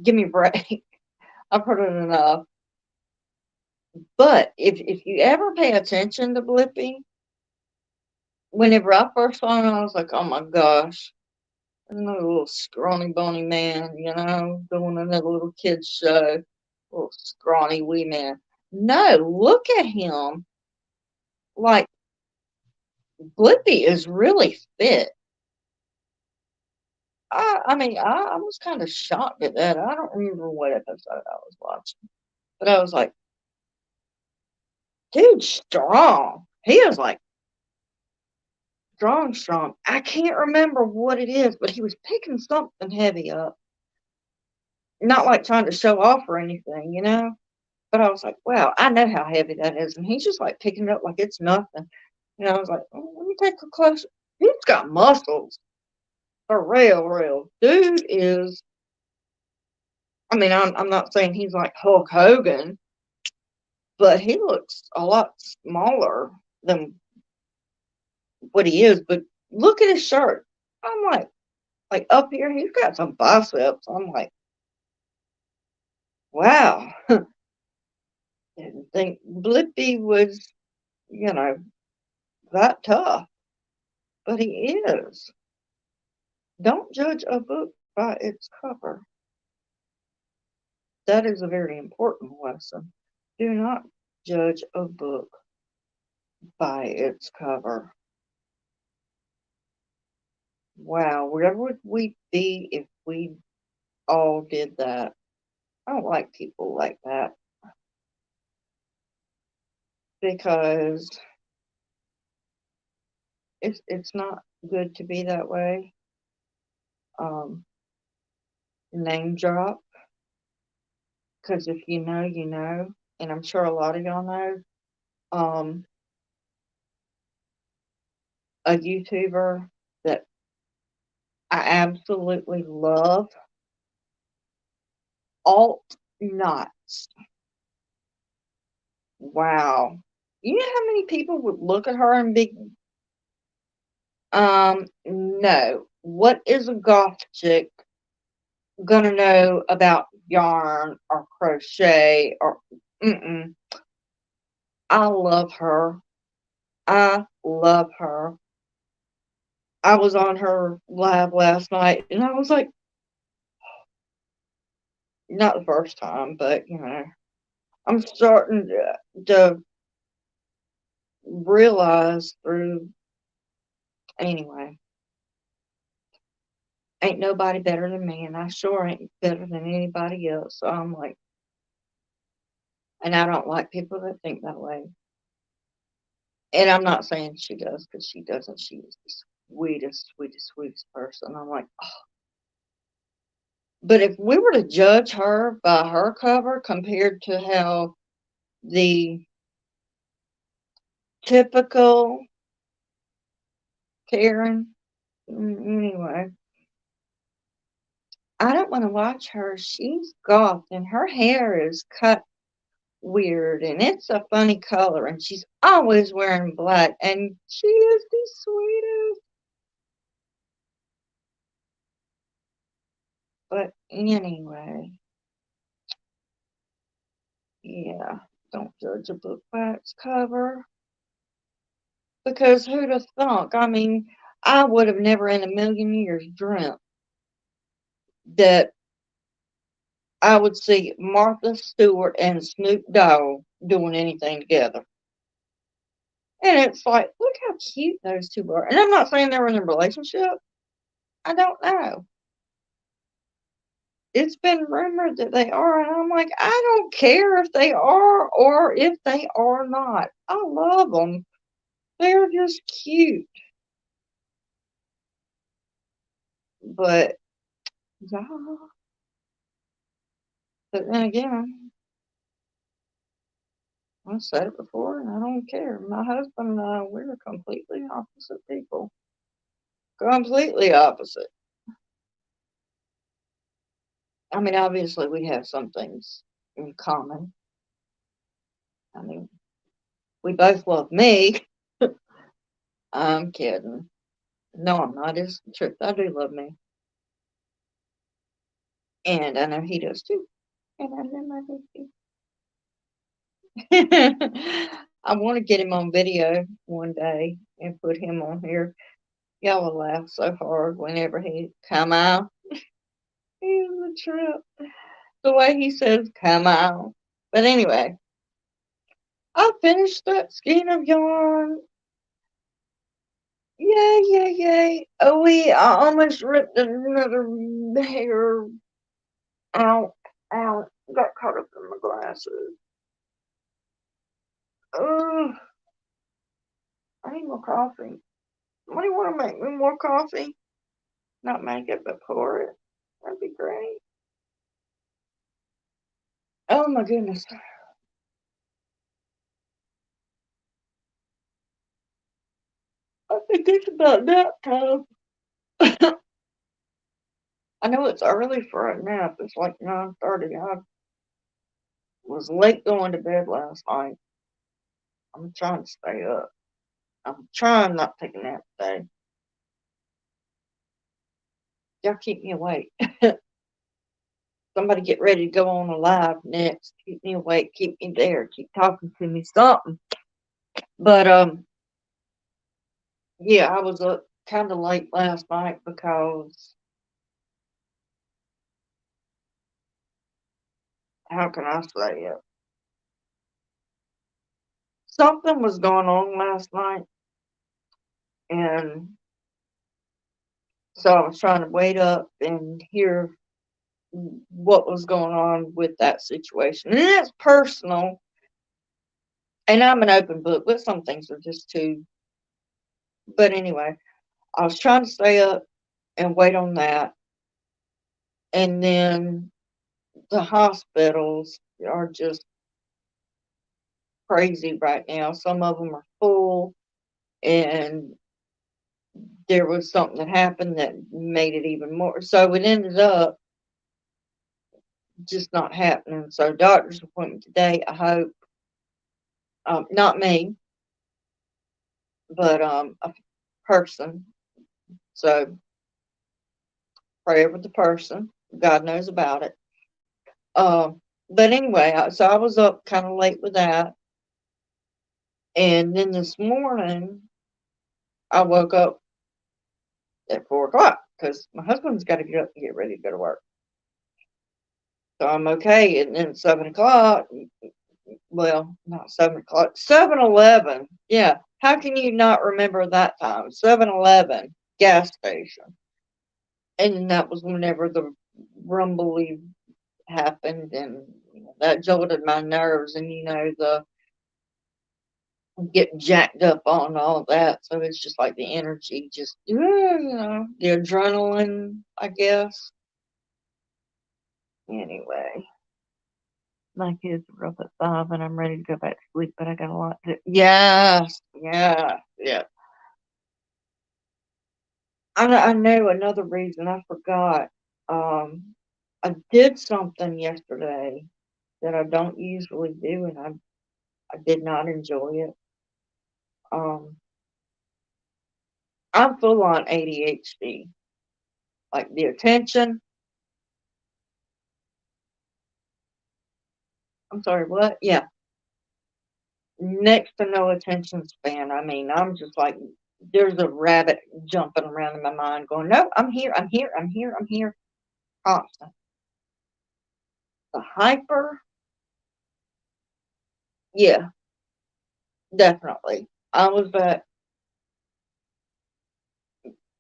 give me a break. I've heard it enough. But if you ever pay attention to Blippi, whenever I first saw him, I was like, oh my gosh, another little scrawny, bony man, doing another little kid's show, little scrawny wee man. No, look at him. Like, Blippi is really fit. I mean, I was kind of shocked at that. I don't remember what episode I was watching, but I was like, dude, strong. He is like strong, strong. I can't remember what it is, but he was picking something heavy up. Not like trying to show off or anything. But I was like, wow, I know how heavy that is. And he's just like picking it up like it's nothing. I was like, oh, let me take a close. He's got muscles. For real, real. Dude is, I mean, I'm not saying he's like Hulk Hogan, but he looks a lot smaller than what he is. But look at his shirt. I'm like up here, he's got some biceps. I'm like, wow. Didn't think Blippi was, that tough, but he is. Don't judge a book by its cover. That is a very important lesson. Do not judge a book by its cover. Wow, where would we be if we all did that? I don't like people like that because it's not good to be that way. Um, Name drop, because if you know, you know, and I'm sure a lot of y'all know. Um, a YouTuber that I absolutely love, Alt Knots. Wow. You know how many people would look at her and be, no. What is a goth chick gonna know about yarn or crochet or, mm-mm. I love her. I love her. I was on her live last night and I was like, not the first time, but I'm starting to realize through, anyway, ain't nobody better than me, and I sure ain't better than anybody else. So I'm like, and I don't like people that think that way. And I'm not saying she does, because she doesn't. She is the sweetest person. I'm like, oh. But if we were to judge her by her cover compared to how the typical Karen, anyway, I don't want to watch her. She's goth, and her hair is cut weird, and it's a funny color, and she's always wearing black, and she is the sweetest. But anyway, yeah, don't judge a book by its cover, because who'd have thunk? I mean, I would have never in a million years dreamt that I would see Martha Stewart and Snoop Dogg doing anything together. And it's like, look how cute those two are. And I'm not saying they're in a relationship. I don't know. It's been rumored that they are, and I'm like, I don't care if they are or if they are not. I love them. They're just cute. But yeah, but then again, I've said it before, and I don't care. My husband and I, we're completely opposite people. Completely opposite. I mean, obviously, we have some things in common. I mean, we both love me. I'm kidding. No, I'm not. It's the truth. I do love me. And I know he does too. And I know my husband. I want to get him on video one day and put him on here. Y'all will laugh so hard whenever he come out. He's a trip. The way he says come out. But anyway, I finished that skein of yarn. Yay, yay, yay. Oh, I almost ripped another hair out. Out. Got caught up in my glasses. Ugh. I need more coffee. What do you want to make me more coffee? Not make it, but pour it. That'd be great. Oh my goodness. I think it's about nap time. I know it's early for a nap. It's like 9:30. I was late going to bed last night. I'm trying to stay up. I'm trying not to take a nap today. Y'all keep me awake. Somebody get ready to go on a live next. Keep me awake. Keep me there. Keep talking to me. Something. But yeah, I was up kind of late last night because how can I say it? Something was going on last night, and so I was trying to wait up and hear what was going on with that situation. And it's personal, and I'm an open book, but some things are just too. But anyway, I was trying to stay up and wait on that. And then the hospitals are just crazy right now. Some of them are full, and there was something that happened that made it even more. So it ended up just not happening. So doctor's appointment today. I hope, not me, but a person. So pray over the person. God knows about it. But anyway, so I was up kind of late with that, and then this morning I woke up at 4 o'clock because my husband's got to get up and get ready to go to work. So I'm okay, and then 7 o'clock. Well, not 7 o'clock. 7-Eleven. Yeah. How can you not remember that time? 7-Eleven gas station. And that was whenever the rumbly happened, and that jolted my nerves, and the get jacked up on all that. So it's just like the energy, just the adrenaline, I guess. Anyway, my kids are up at 5, and I'm ready to go back to sleep, but I got a lot to. Yes, yeah, yeah. I know another reason I forgot. I did something yesterday that I don't usually do, and I did not enjoy it. Um, I'm full on ADHD, like the attention. I'm sorry, what? Yeah, next to no attention span. I mean, I'm just like there's a rabbit jumping around in my mind, going, "No, I'm here, I'm here, I'm here, I'm here," constant. The hyper, yeah, definitely. I was that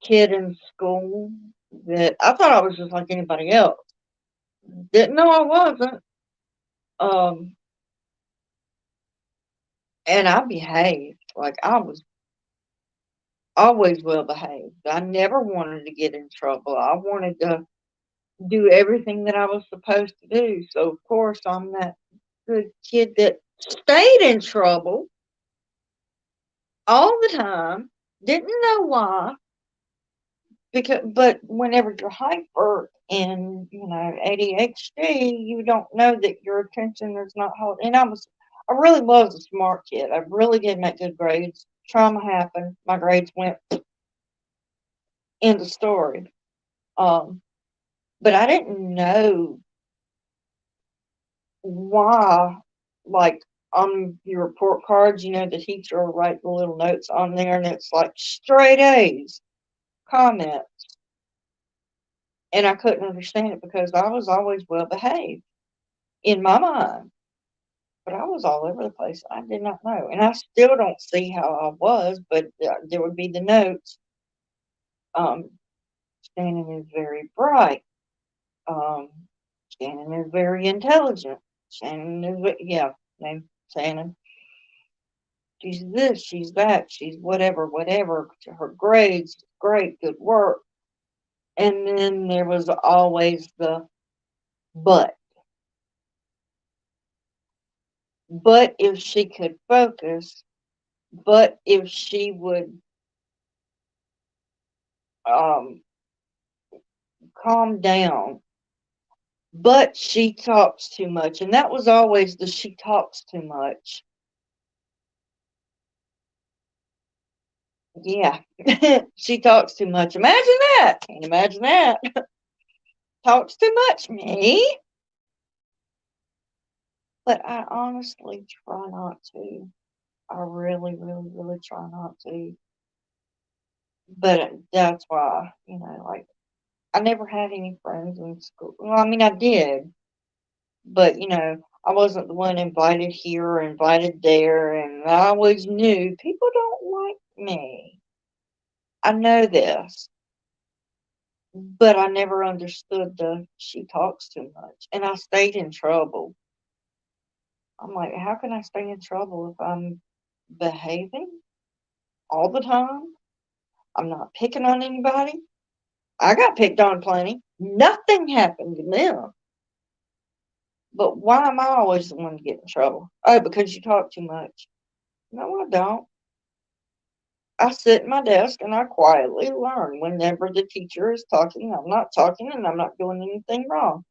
kid in school that I thought I was just like anybody else. Didn't know I wasn't. Um, and I behaved like I was always well behaved. I never wanted to get in trouble. I wanted to do everything that I was supposed to do. So of course I'm that good kid that stayed in trouble all the time. Didn't know why. But whenever you're hyper and ADHD, you don't know that your attention is not holding. And I really was a smart kid. I really did make good grades. Trauma happened. My grades went in the story. Um, but I didn't know why. Like on your report cards, the teacher will write the little notes on there, and it's like straight A's, comment. And I couldn't understand it because I was always well behaved in my mind, but I was all over the place. I did not know, and I still don't see how I was. But there would be the notes. Um, Shannon is very bright. Um, Shannon is very intelligent. Shannon is name Shannon. She's this, she's that, she's whatever, whatever. Her grades, great, good work. And then there was always the but. But if she could focus, but if she would um, calm down, but she talks too much. And that was always the she talks too much. Yeah, she talks too much. Imagine that. Can't imagine that. Talks too much, me. But I honestly try not to. I really, really, really try not to. But that's why, like, I never had any friends in school. Well, I mean, I did, But, I wasn't the one invited here or invited there, and I always knew people don't like me. I know this, but I never understood the she talks too much, and I stayed in trouble. I'm like, how can I stay in trouble if I'm behaving all the time? I'm not picking on anybody. I got picked on plenty. Nothing happened to them. But why am I always the one to get in trouble? Oh, because you talk too much. No, I don't. I sit at my desk and I quietly learn whenever the teacher is talking. I'm not talking and I'm not doing anything wrong.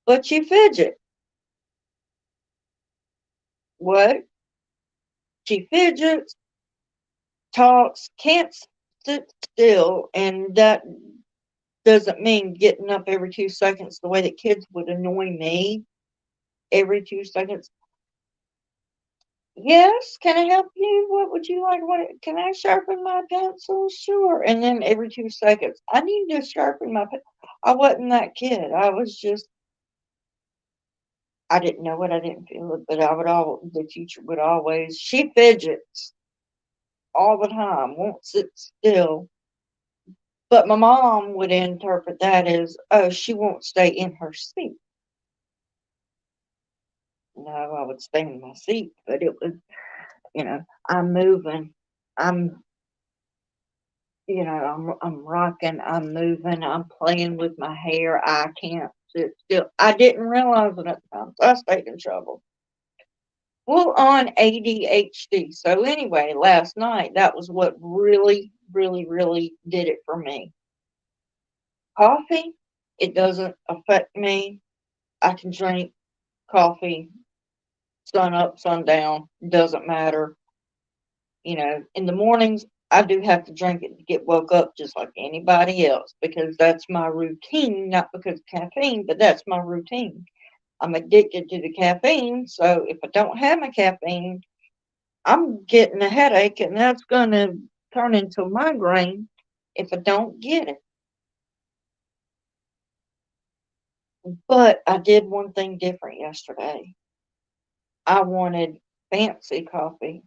But you fidget. What? She fidgets, talks, can't sit still, and that doesn't mean getting up every 2 seconds the way that kids would annoy me every 2 seconds. Yes, can I help you? What would you like? What can I sharpen my pencil? Sure. And then every 2 seconds, I need to sharpen my pencil. I wasn't that kid. I was just I didn't know it, I didn't feel it, but the teacher would always she fidgets all the time, won't sit still. But my mom would interpret that as, oh, she won't stay in her seat. No, I would stay in my seat, but it was, I'm moving. I'm, I'm rocking, I'm moving, I'm playing with my hair. I can't sit still. I didn't realize it at the time, so I stayed in trouble. Well, on ADHD. So anyway, last night, that was what really, really, really did it for me. Coffee, it doesn't affect me. I can drink coffee sun up, sun down, doesn't matter. In the mornings, I do have to drink it to get woke up just like anybody else because that's my routine, not because of caffeine, but that's my routine. I'm addicted to the caffeine, so if I don't have my caffeine, I'm getting a headache, and that's going to turn into a migraine if I don't get it. But I did one thing different yesterday. I wanted fancy coffee.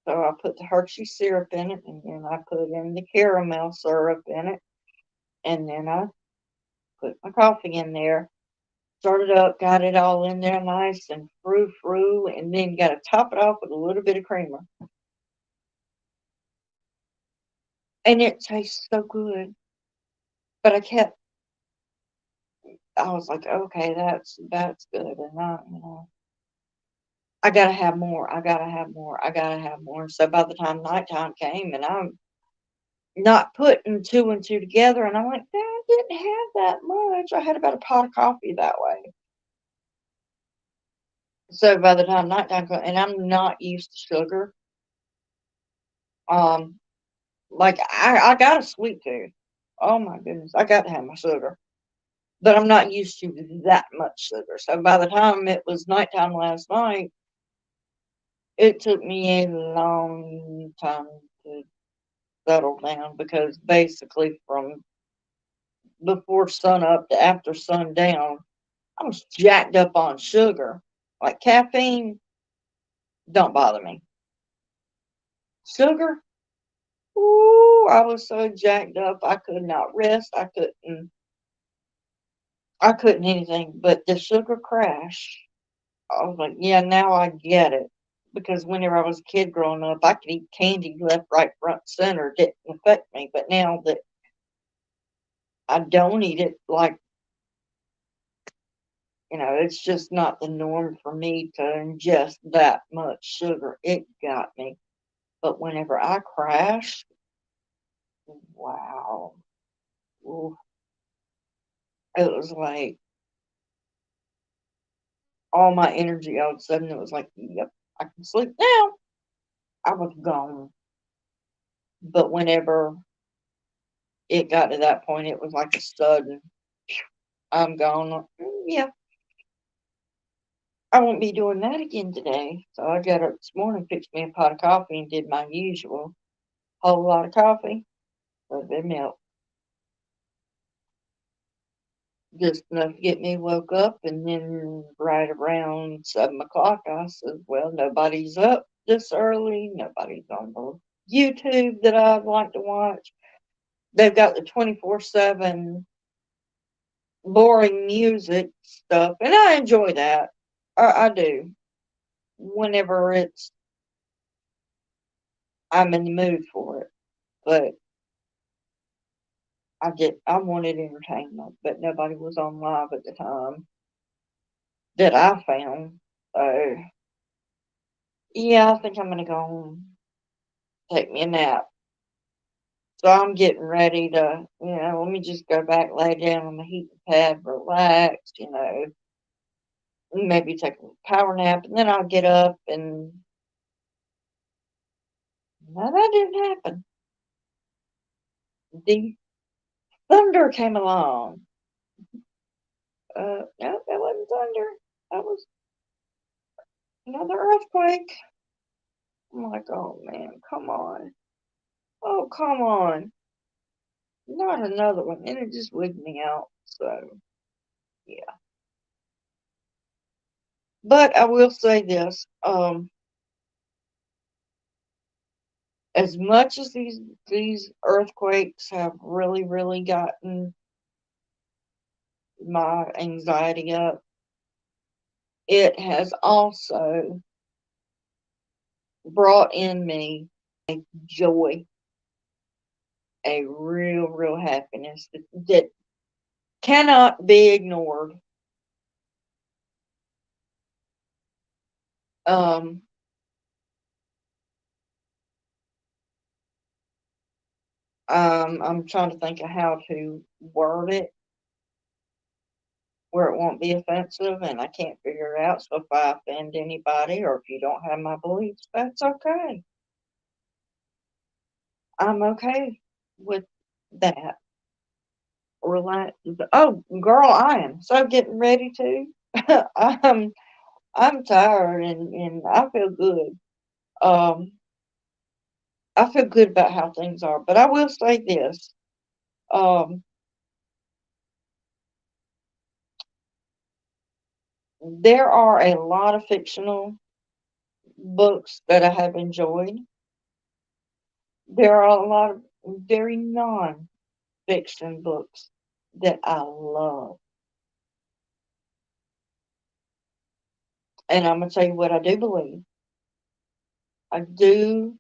So I put the Hershey syrup in it, and then I put in the caramel syrup in it, and then I put my coffee in there. Started up, got it all in there nice and frou, and then got to top it off with a little bit of creamer. And it tastes so good. But I was like, okay, that's good. And I gotta have more. I gotta have more. I gotta have more. So by the time nighttime came, and I'm not putting two and two together, and I'm like, I didn't have that much. I had about a pot of coffee that way. So by the time nighttime comes, and I'm not used to sugar. Um, like I got a sweet tooth. Oh my goodness, I got to have my sugar. But I'm not used to that much sugar. So by the time it was nighttime last night, it took me a long time to settle down because basically from before sun up to after sundown, I was jacked up on sugar. Like caffeine, don't bother me. Sugar, ooh, I was so jacked up I could not rest. I couldn't anything. But the sugar crash, I was like, yeah, now I get it. Because whenever I was a kid growing up, I could eat candy left, right, front, center. It didn't affect me. But now that I don't eat it, like, it's just not the norm for me to ingest that much sugar. It got me. But whenever I crashed, wow. Ooh, it was like all my energy all of a sudden, it was like, yep, I can sleep now. I was gone. But whenever it got to that point, it was like a sudden, I'm gone. Yeah, I won't be doing that again today. So I got up this morning, fixed me a pot of coffee, and did my usual whole lot of coffee, a little bit of milk. just enough to get me woke up. And then right around 7 o'clock, I said, well, nobody's up this early. Nobody's on the YouTube that I'd like to watch. They've got the 24/7 boring music stuff, and I enjoy that. I do. Whenever I'm in the mood for it. But I wanted entertainment, but nobody was on live at the time that I found. So yeah, I think I'm gonna go home, take me a nap. So I'm getting ready to, let me just go back, lay down on the heating pad, relax, maybe take a power nap, and then I'll get up, and no, that didn't happen. The thunder came along. No, that wasn't thunder. That was another earthquake. I'm like, oh man, come on. Oh, come on. Not another one. And it just wigged me out. So, yeah. But I will say this. As much as these earthquakes have really, really gotten my anxiety up, it has also brought in me joy, a real, real happiness that cannot be ignored. Um, I'm trying to think of how to word it where it won't be offensive, and I can't figure it out. So if I offend anybody or if you don't have my beliefs, that's okay. I'm okay with that. Relax. Oh, girl, I am so getting ready to. I'm I'm tired and I feel good. Um, I feel good about how things are, but I will say this. Um, there are a lot of fictional books that I have enjoyed. There are a lot of very non-fiction books that I love. And I'm gonna tell you what I do believe. I do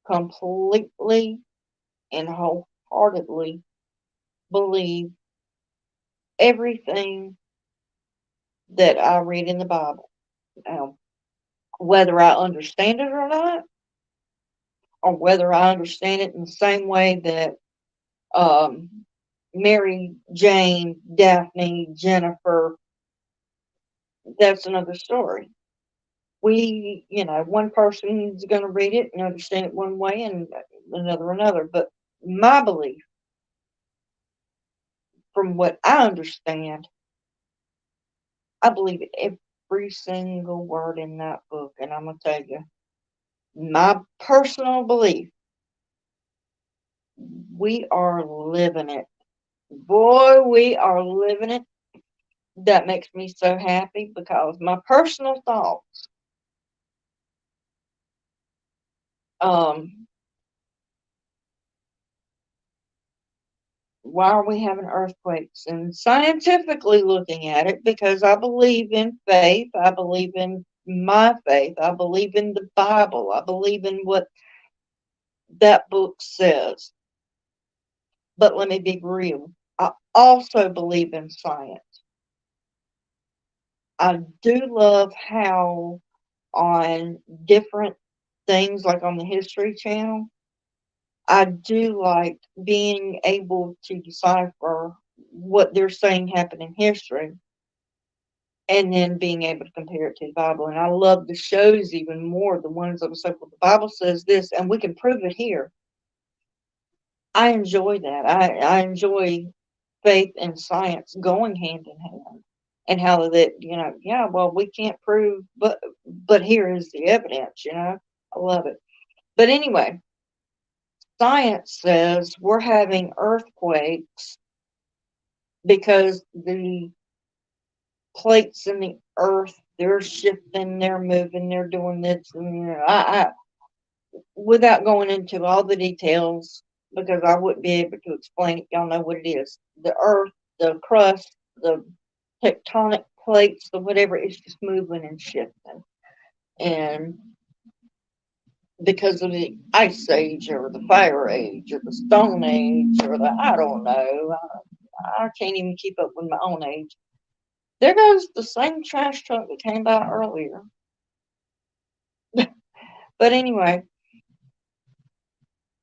completely and wholeheartedly believe everything that I read in the Bible. Now, whether I understand it or not, or whether I understand it in the same way that um, Mary, Jane, Daphne, Jennifer, that's another story. One person is going to read it and understand it one way and another. But my belief, from what I understand, I believe every single word in that book. And I'm going to tell you, my personal belief, we are living it. Boy, we are living it. That makes me so happy because my personal thought, um, why are we having earthquakes? And scientifically looking at it, because I believe in faith, I believe in my faith, I believe in the Bible, I believe in what that book says. But let me be real. I also believe in science. I do love how on different things like on the History Channel, I do like being able to decipher what they're saying happened in history and then being able to compare it to the Bible. And I love the shows even more, the ones that will say, well, the Bible says this, and we can prove it here. I enjoy that. I enjoy faith and science going hand in hand. And how that, yeah, well, we can't prove, but here is the evidence. I love it. But anyway, science says we're having earthquakes because the plates in the earth, they're shifting, they're moving, they're doing this, and without going into all the details, because I wouldn't be able to explain it. Y'all know what it is. The earth, the crust, the tectonic plates, the whatever, it's just moving and shifting. And because of the ice age or the fire age or the stone age or the, I don't know, I can't even keep up with my own age. There goes the same trash truck that came by earlier. But anyway,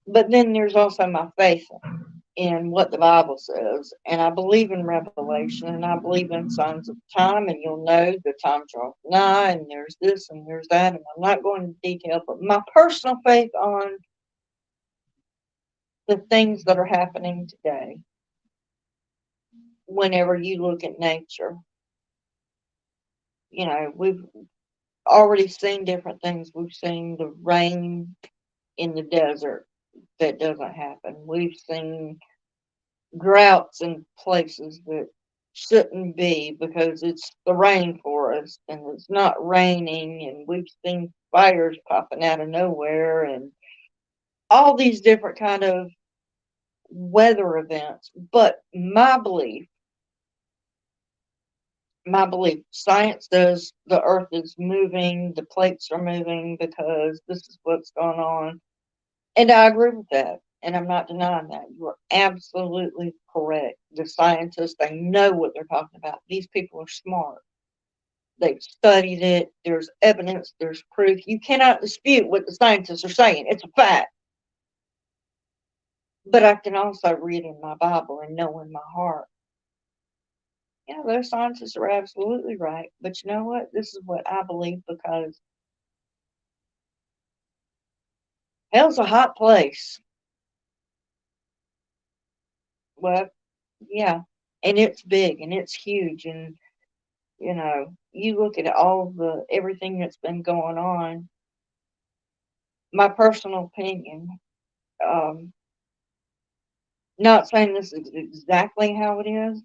but then there's also my faith in what the Bible says, and I believe in Revelation, and I believe in signs of time, and you'll know the time draweth nigh, and there's this and there's that, and I'm not going into detail, but my personal faith on the things that are happening today, whenever you look at nature, we've already seen different things. We've seen the rain in the desert that doesn't happen. We've seen droughts in places that shouldn't be because it's the rainforest and it's not raining, and we've seen fires popping out of nowhere and all these different kind of weather events. But my belief, science does, the earth is moving, the plates are moving because this is what's going on. And I agree with that. And I'm not denying that. You are absolutely correct. The scientists, they know what they're talking about. These people are smart. They've studied it. There's evidence. There's proof. You cannot dispute what the scientists are saying. It's a fact. But I can also read in my Bible and know in my heart, those scientists are absolutely right. But you know what? This is what I believe, because hell's a hot place. Well, yeah. And it's big and it's huge. And, you look at everything that's been going on. My personal opinion, um, not saying this is exactly how it is,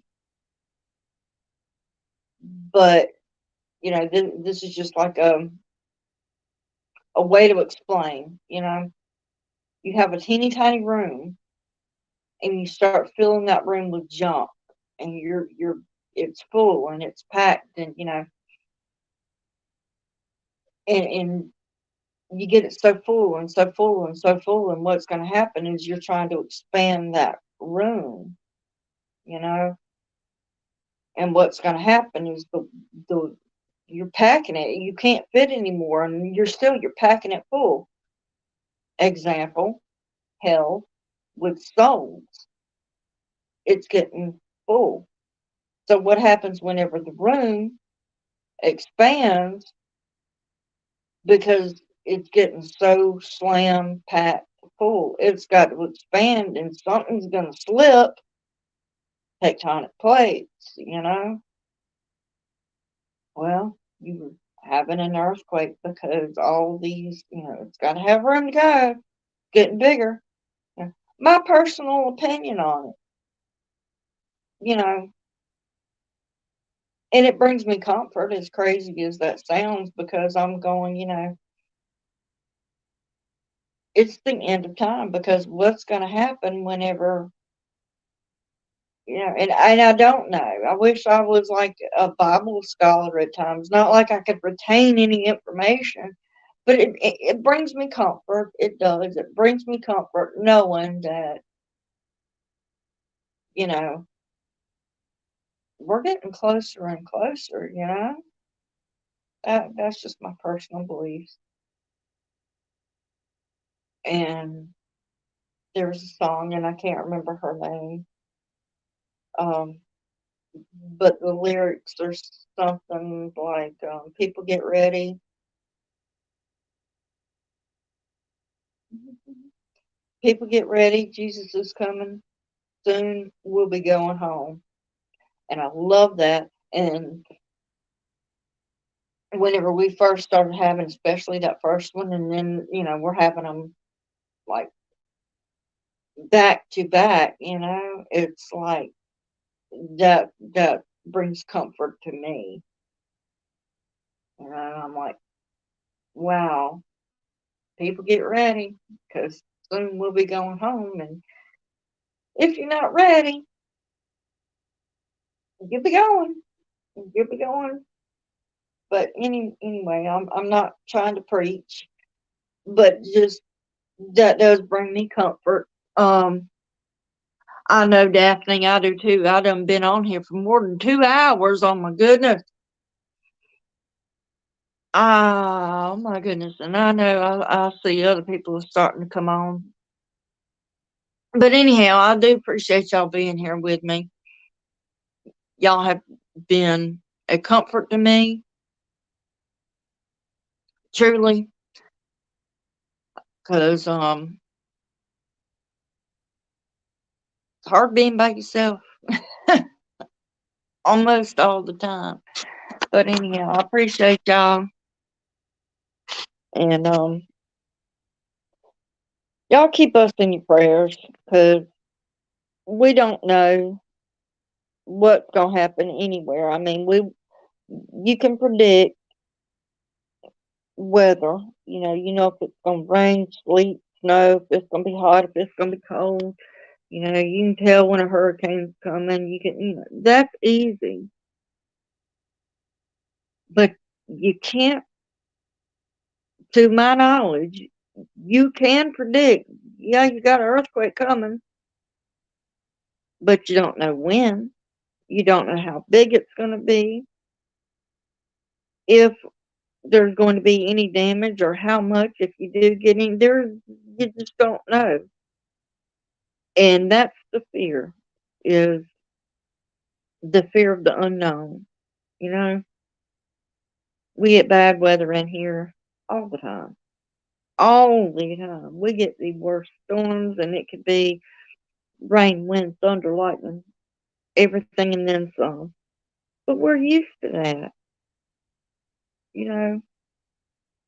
but, this is just like a way to explain. You have a teeny tiny room and you start filling that room with junk, and it's full and it's packed, and and you get it so full and so full and so full, and what's going to happen is you're trying to expand that room, you know and what's going to happen is the you're packing it, you can't fit anymore, and you're packing it full. Example, hell with souls, it's getting full. So what happens whenever the room expands, because it's getting so slam packed full, it's got to expand, and something's going to slip, tectonic plates, well, you're having an earthquake because all these, it's got to have room to go, getting bigger. My personal opinion on it, you know, and it brings me comfort, as crazy as that sounds, because I'm going, it's the end of time, because what's going to happen whenever, and I don't know. I wish I was like a Bible scholar at times, not like I could retain any information, but it brings me comfort. It does. It brings me comfort knowing that, you know, we're getting closer and closer. That's just my personal beliefs. And there's a song, and I can't remember her name. Um, but the lyrics are something like, people get ready. People get ready. Jesus is coming soon. We'll be going home. And I love that. And whenever we first started having, especially that first one, and then, we're having them like back to back, it's like, that brings comfort to me. And I'm like, wow, people get ready because soon we'll be going home. And if you're not ready, you'll be going. You'll be going. But anyway, I'm not trying to preach, but just that does bring me comfort. I know, Daphne, I do too. I done been on here for more than 2 hours. Oh my goodness. Oh my goodness. And I know I see other people are starting to come on. But anyhow, I do appreciate y'all being here with me. Y'all have been a comfort to me, truly, because it's hard being by yourself almost all the time. But anyhow, I appreciate y'all. And y'all keep us in your prayers because we don't know what's gonna happen anywhere. I mean, you can predict weather. You know if it's gonna rain, sleet, snow, if it's gonna be hot, if it's gonna be cold. You can tell when a hurricane's coming. That's easy. But you can't, to my knowledge, you can predict. Yeah, you got an earthquake coming, but you don't know when. You don't know how big it's going to be, if there's going to be any damage, or how much, if you do get any. You just don't know. And that's the fear, is the fear of the unknown. You know, we get bad weather in here all the time. All the time. We get the worst storms, and it could be rain, wind, thunder, lightning, everything and then some. But we're used to that, you know,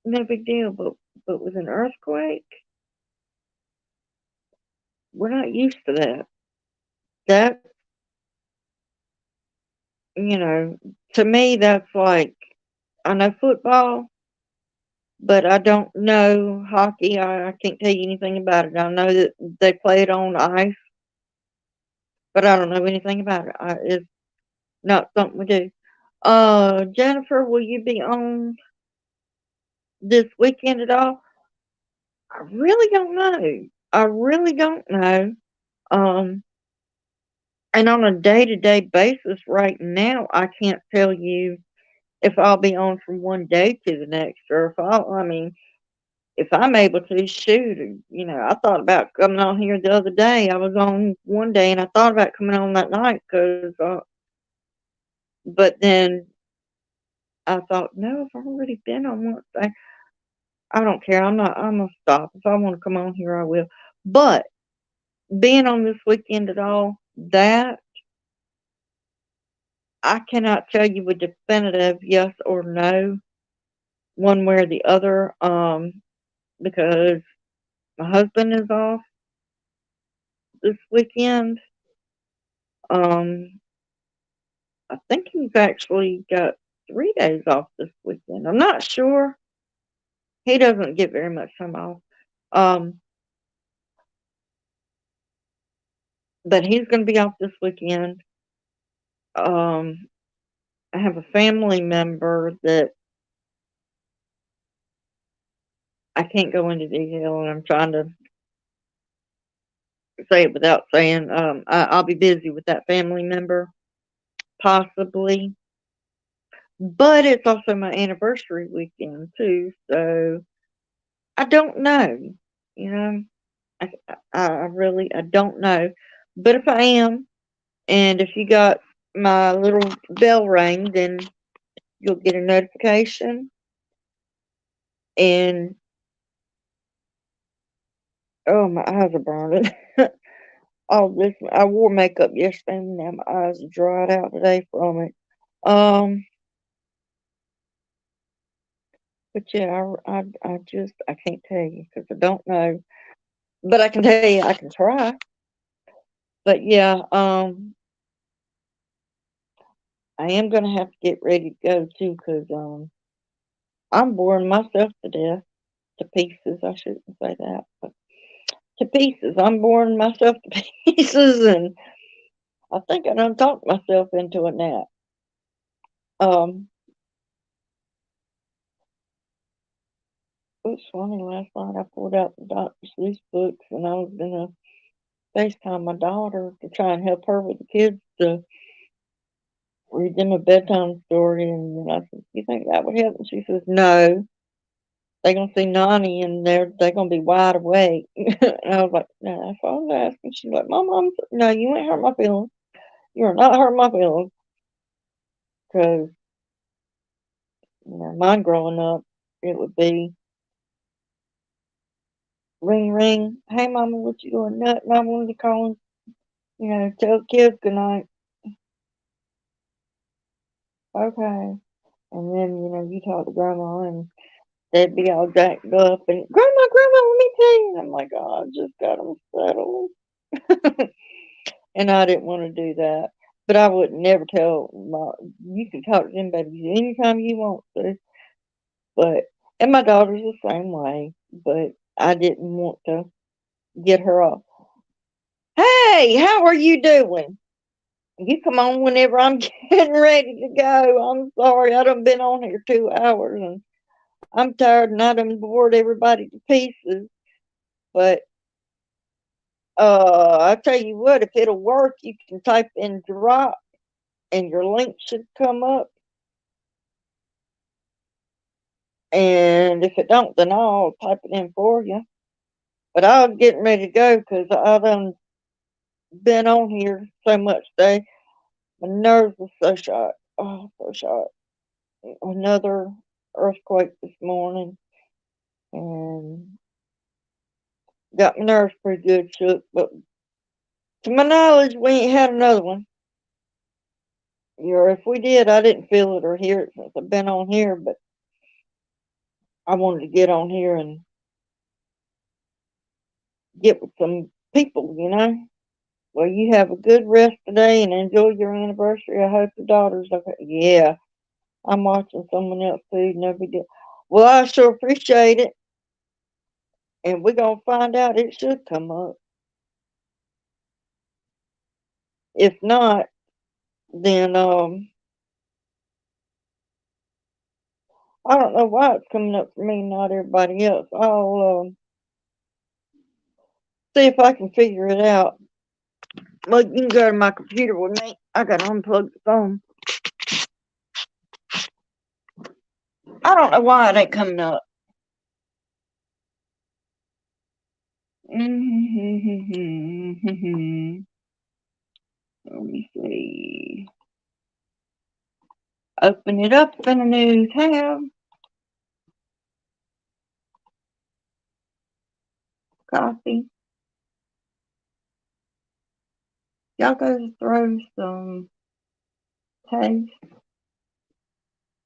no big deal. But with an earthquake, we're not used to that. That, you know, to me, that's like, I know football, but I don't know hockey. I can't tell you anything about it. I know that they play it on ice, but I don't know anything about it. It's not something we do. Jennifer, will you be on this weekend at all? I really don't know. I really don't know. Um, and on a day-to-day basis right now, I can't tell you if I'll be on from one day to the next, or I mean, if I'm able to, shoot. I thought about coming on here the other day. I was on one day and I thought about coming on that night but then I thought, no, I've already been on once. I don't care. I'm gonna stop. If I want to come on here, I will. But being on this weekend at all, that I cannot tell you a definitive yes or no, one way or the other, because my husband is off this weekend. Um, I think he's actually got 3 days off this weekend. I'm not sure. He doesn't get very much time off. Um, but he's going to be off this weekend. Um, I have a family member that I can't go into detail, and I'm trying to say it without saying. I'll be busy with that family member, possibly. But it's also my anniversary weekend too, so I don't know. You know, I really, I don't know. But if I am, and if you got my little bell ring, then you'll get a notification. And oh, my eyes are burning. All this, I wore makeup yesterday, and now my eyes are dried out today from it. Um, but yeah, I just, I can't tell you because I don't know. But I can tell you I can try. But yeah, I am gonna have to get ready to go too, cause I'm boring myself to death, to pieces. I shouldn't say that, but to pieces. I'm boring myself to pieces, and I think I done talked myself into a nap. Um, it was funny last night. I pulled out the Dr. Seuss books, and I was gonna FaceTime my daughter to try and help her with the kids to read them a bedtime story. And then I said, "You think that would help?" And she says, "No, they're gonna see Nani, and they're gonna be wide awake." And I was like, "No, that's all I was asking." She's like, "Mom, no, you ain't hurt my feelings. You're not hurt my feelings." Because mine growing up, it would be ring ring. Hey, Mama, what you doing? Nothing. I wanted to call and tell the kids good night. Okay. And then you talk to Grandma, and they'd be all jacked up and Grandma, let me tell you. And I'm like, oh, I just got them settled. And I didn't want to do that. But I would never tell you can talk to them babies anytime you want to. But, and my daughter's the same way, but I didn't want to get her off. Hey, how are you doing? You come on whenever I'm getting ready to go. I'm sorry, I done been on here 2 hours and I'm tired and I done bored everybody to pieces. But I tell you what, if it'll work, you can type in drop and your link should come up. And if it don't, then I'll type it in for you. But I was getting ready to go because I done been on here so much today. My nerves were so shot. Oh, so shot. Another earthquake this morning and got my nerves pretty good shook. But to my knowledge, we ain't had another one. Or if we did, I didn't feel it or hear it since I've been on here. But I wanted to get on here and get with some people. Well, you have a good rest today and enjoy your anniversary. I hope your daughter's okay. Yeah, I'm watching someone else too. No big deal. Well, I sure appreciate it. And we're going to find out. It should come up. If not, then I don't know why it's coming up for me, not everybody else. I'll see if I can figure it out. Well, you can go to my computer with me. I got to unplug the phone. I don't know why it ain't coming up. Let me see. Open it up in a new tab. Copy. Y'all go throw some taste.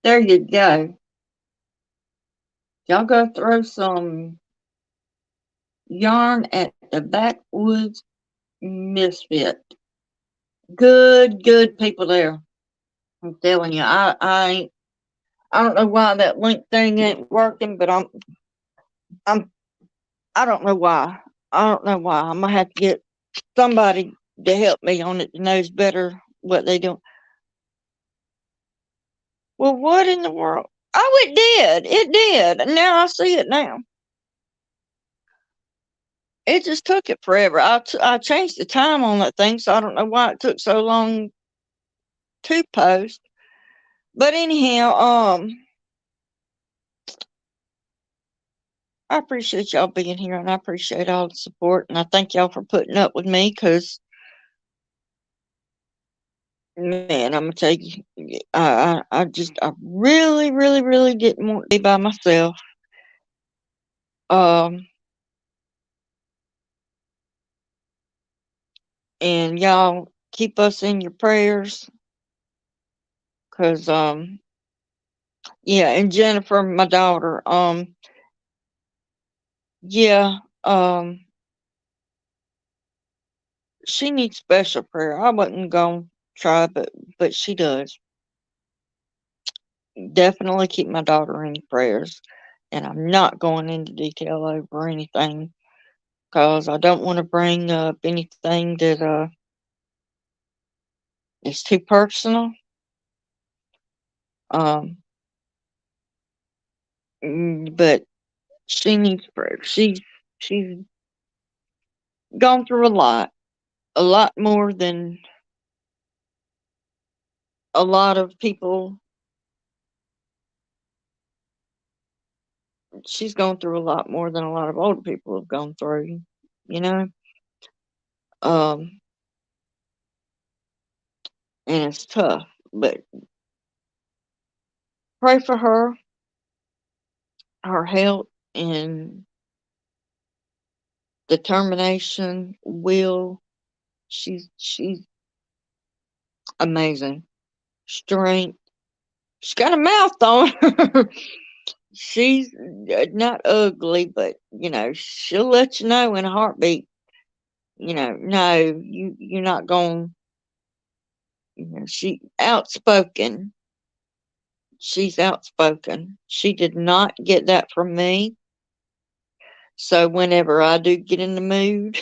There you go. Y'all go throw some yarn at the Backwoods Misfit. Good people there. I'm telling you, I don't know why that link thing ain't working, but I don't know why. I don't know why. I'm gonna have to get somebody to help me on it that knows better what they do. Well, what in the world? Oh, it did. It did. Now I see it now. It just took it forever. I changed the time on that thing, so I don't know why it took so long to post. But anyhow, I appreciate y'all being here, and I appreciate all the support, and I thank y'all for putting up with me, because, man, I'm gonna tell you, I really, really, really didn't want to be by myself. Um, and y'all keep us in your prayers, because, yeah, and Jennifer, my daughter, yeah, she needs special prayer. I wasn't gonna try, but she does. definitely keep my daughter in your prayers. And I'm not going into detail over anything because I don't want to bring up anything that is too personal. Um, but she needs prayer. She's gone through a lot more than a lot of people. She's gone through a lot more than a lot of older people have gone through, you know. Um, and it's tough, but pray for her health, and determination, will. She's amazing. Strength. She's got a mouth on her. She's not ugly, but she'll let you know in a heartbeat. No, you're not going. She outspoken. She's outspoken. She did not get that from me. So whenever I do get in the mood,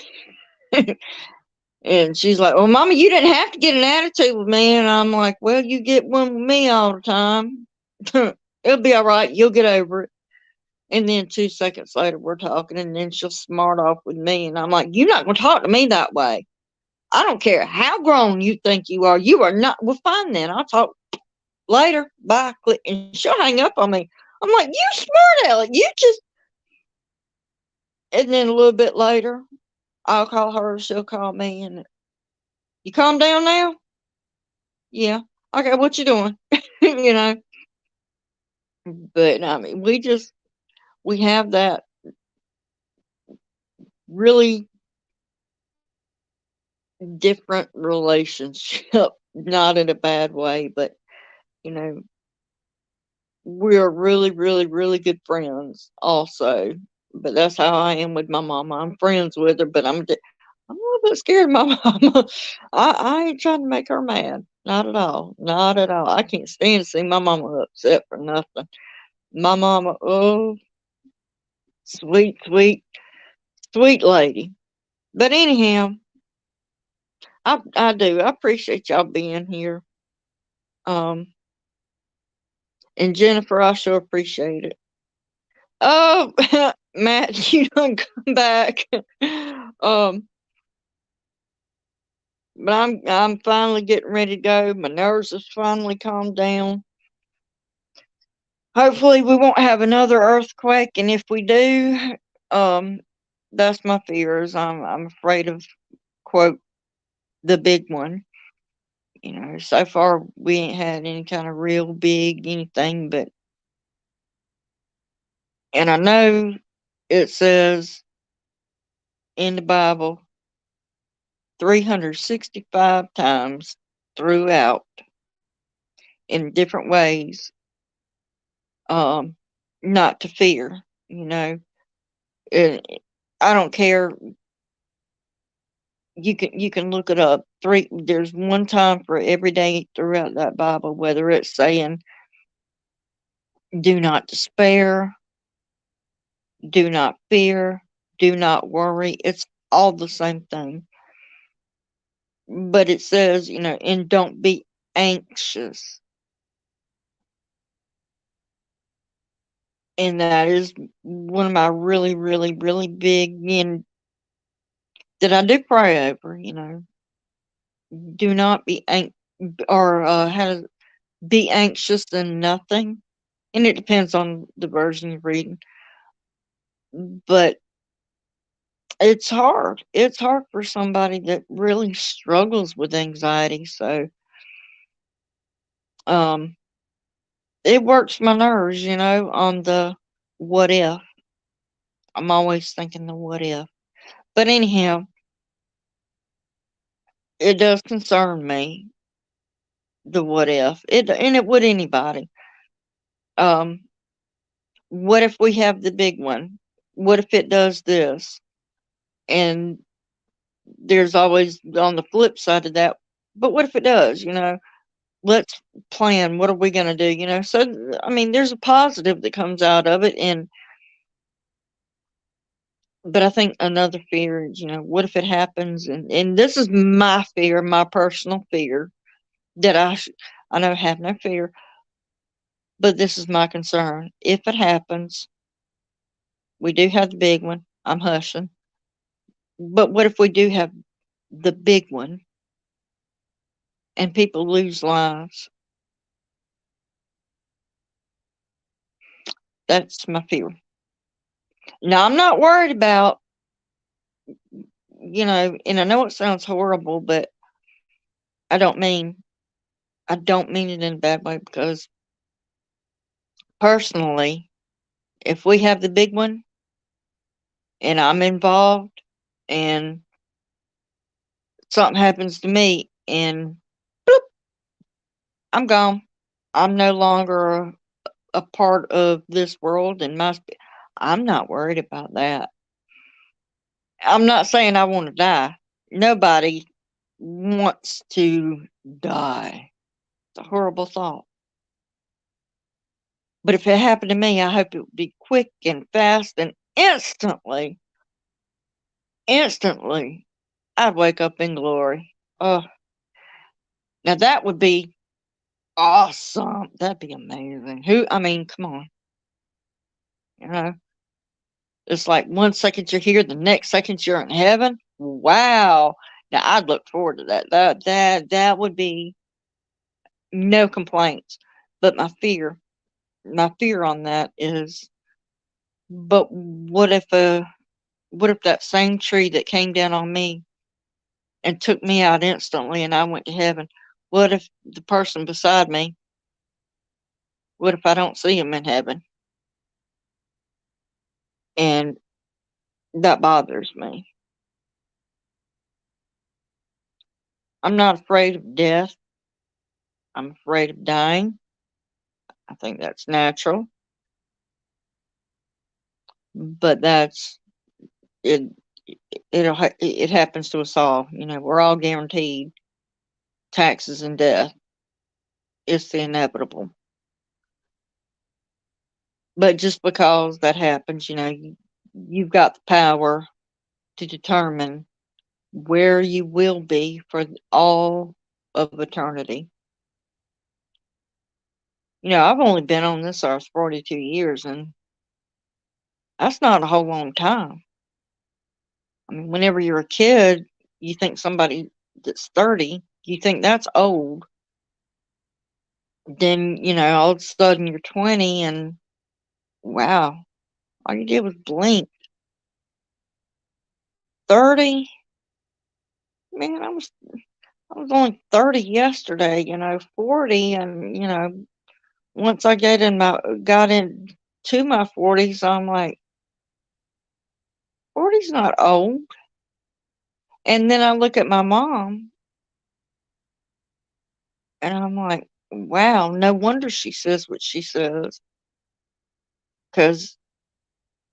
and she's like, "Well, Mama, you didn't have to get an attitude with me," and I'm like, "Well, you get one with me all the time. It'll be all right. You'll get over it." And then 2 seconds later, we're talking, and then she'll smart off with me, and I'm like, "You're not going to talk to me that way. I don't care how grown you think you are. You are not." "Well, fine then. I'll talk later. Bye." Click, and she'll hang up on me. I'm like, "You smart aleck. You just." And then a little bit later, I'll call her. She'll call me, and "You calm down now?" "Yeah." "Okay, what you doing?" you know. But I mean, we have that really different relationship, not in a bad way, but you know, we're really, really, really good friends also. But that's how I am with my mama. I'm friends with her, but I'm a little bit scared of my mama. I ain't trying to make her mad. Not at all. Not at all. I can't stand to see my mama upset for nothing. My mama, oh, sweet, sweet, sweet lady. But anyhow, I do. I appreciate y'all being here. Um, and Jennifer, I sure appreciate it. Oh, Matt, you don't come back. Um, but I'm finally getting ready to go. My nerves have finally calmed down. Hopefully, we won't have another earthquake, and if we do, um, that's my fears. I'm afraid of, quote, the big one. So far we ain't had any kind of real big anything, but and I know it says in the Bible 365 times throughout in different ways, um, not to fear. You know, it, I don't care. You can look it up. There's one time for every day throughout that Bible, whether it's saying do not despair, do not fear, do not worry. It's all the same thing. But it says, and don't be anxious. And that is one of my really, really, really big, and that I do pray over, do not be or how to be anxious in nothing. And it depends on the version you're reading. But it's hard. It's hard for somebody that really struggles with anxiety. So, um, it works my nerves, on the what if. I'm always thinking the what if. But anyhow, it does concern me, the what if. And it would anybody. Um, what if we have the big one? What if it does this? And there's always on the flip side of that, but what if it does, let's plan. What are we going to do? So, I mean, there's a positive that comes out of it. But I think another fear is, what if it happens? And this is my fear, my personal fear that I know I have no fear, but this is my concern. If it happens, we do have the big one. I'm hushing. But what if we do have the big one and people lose lives? That's my fear. Now, I'm not worried about, and I know it sounds horrible, but I don't mean it in a bad way, because personally, if we have the big one and I'm involved and something happens to me and bloop, I'm gone. I'm no longer a part of this world, and I'm not worried about that. I'm not saying I want to die. Nobody wants to die. It's a horrible thought. But if it happened to me, I hope it would be quick and fast and instantly, I'd wake up in glory. Oh, now that would be awesome. That'd be amazing. I mean, come on. You know, it's like 1 second you're here, the next second you're in heaven. Wow. Now I'd look forward to that. That would be no complaints. But my fear on that is, but what if that same tree that came down on me and took me out instantly and I went to heaven? What if the person beside me, what if I don't see him in heaven? And that bothers me. I'm not afraid of death. I'm afraid of dying. I think that's natural. But it. It happens to us all. We're all guaranteed taxes and death. It's the inevitable. But just because that happens, you've got the power to determine where you will be for all of eternity. I've only been on this earth 42 years, and that's not a whole long time. I mean, whenever you're a kid, you think somebody that's 30, you think that's old. Then, all of a sudden you're 20 and wow, all you did was blink. 30? Man, I was only 30 yesterday, 40, and once I got into my 40s, I'm like, 40's not old. And then I look at my mom and I'm like, wow, no wonder she says what she says. Because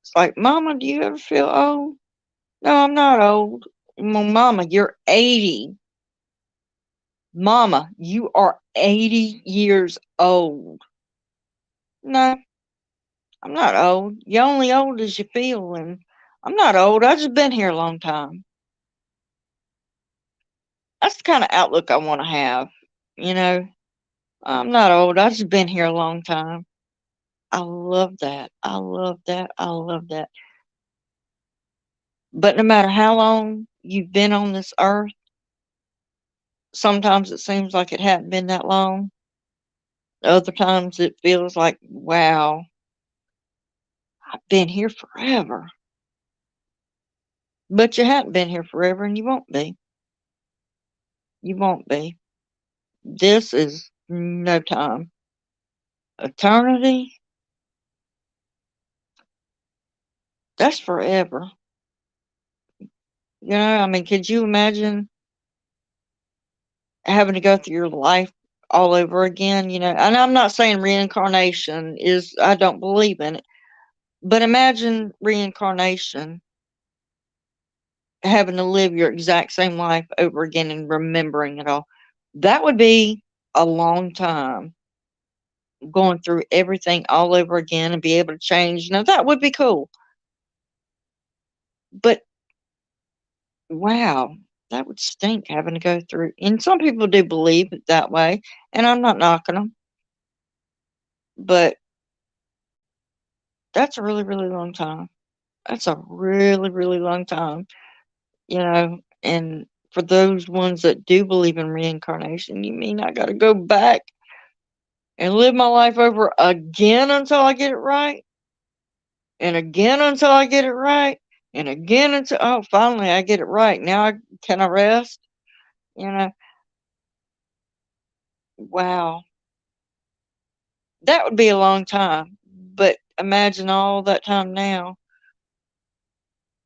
it's like, Mama, do you ever feel old? No, I'm not old. Well, Mama, you're 80. Mama, you are 80 years old. No, I'm not old. You're only old as you feel, and I'm not old. I've just been here a long time. That's the kind of outlook I want to have. You know, I'm not old. I've just been here a long time. I love that. I love that. I love that. But no matter how long you've been on this earth, sometimes it seems like it hadn't been that long. Other times it feels like, wow, I've been here forever. But you haven't been here forever, and you won't be. You won't be. This is no time. Eternity, that's forever. I mean, could you imagine having to go through your life all over again? And I'm not saying reincarnation is, I don't believe in it, but imagine reincarnation, having to live your exact same life over again and remembering it all. That would be a long time going through everything all over again and be able to change. Now that would be cool. But wow, that would stink having to go through. And some people do believe it that way, and I'm not knocking them. But that's a really, really long time. That's a really, really long time, you know. And for those ones that do believe in reincarnation, you mean I got to go back and live my life over again until I get it right? And again until I get it right? And again until, oh, finally I get it right. Now can I rest? You know, wow. That would be a long time. But imagine all that time now,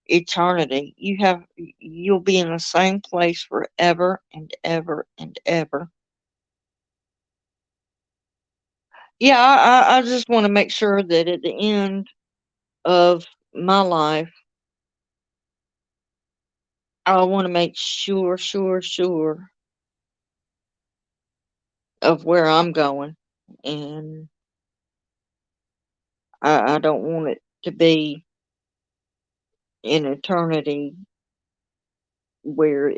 eternity. You'll be in the same place forever and ever and ever. Yeah, I just want to make sure that at the end of my life, I want to make sure of where I'm going. And I don't want it to be an eternity where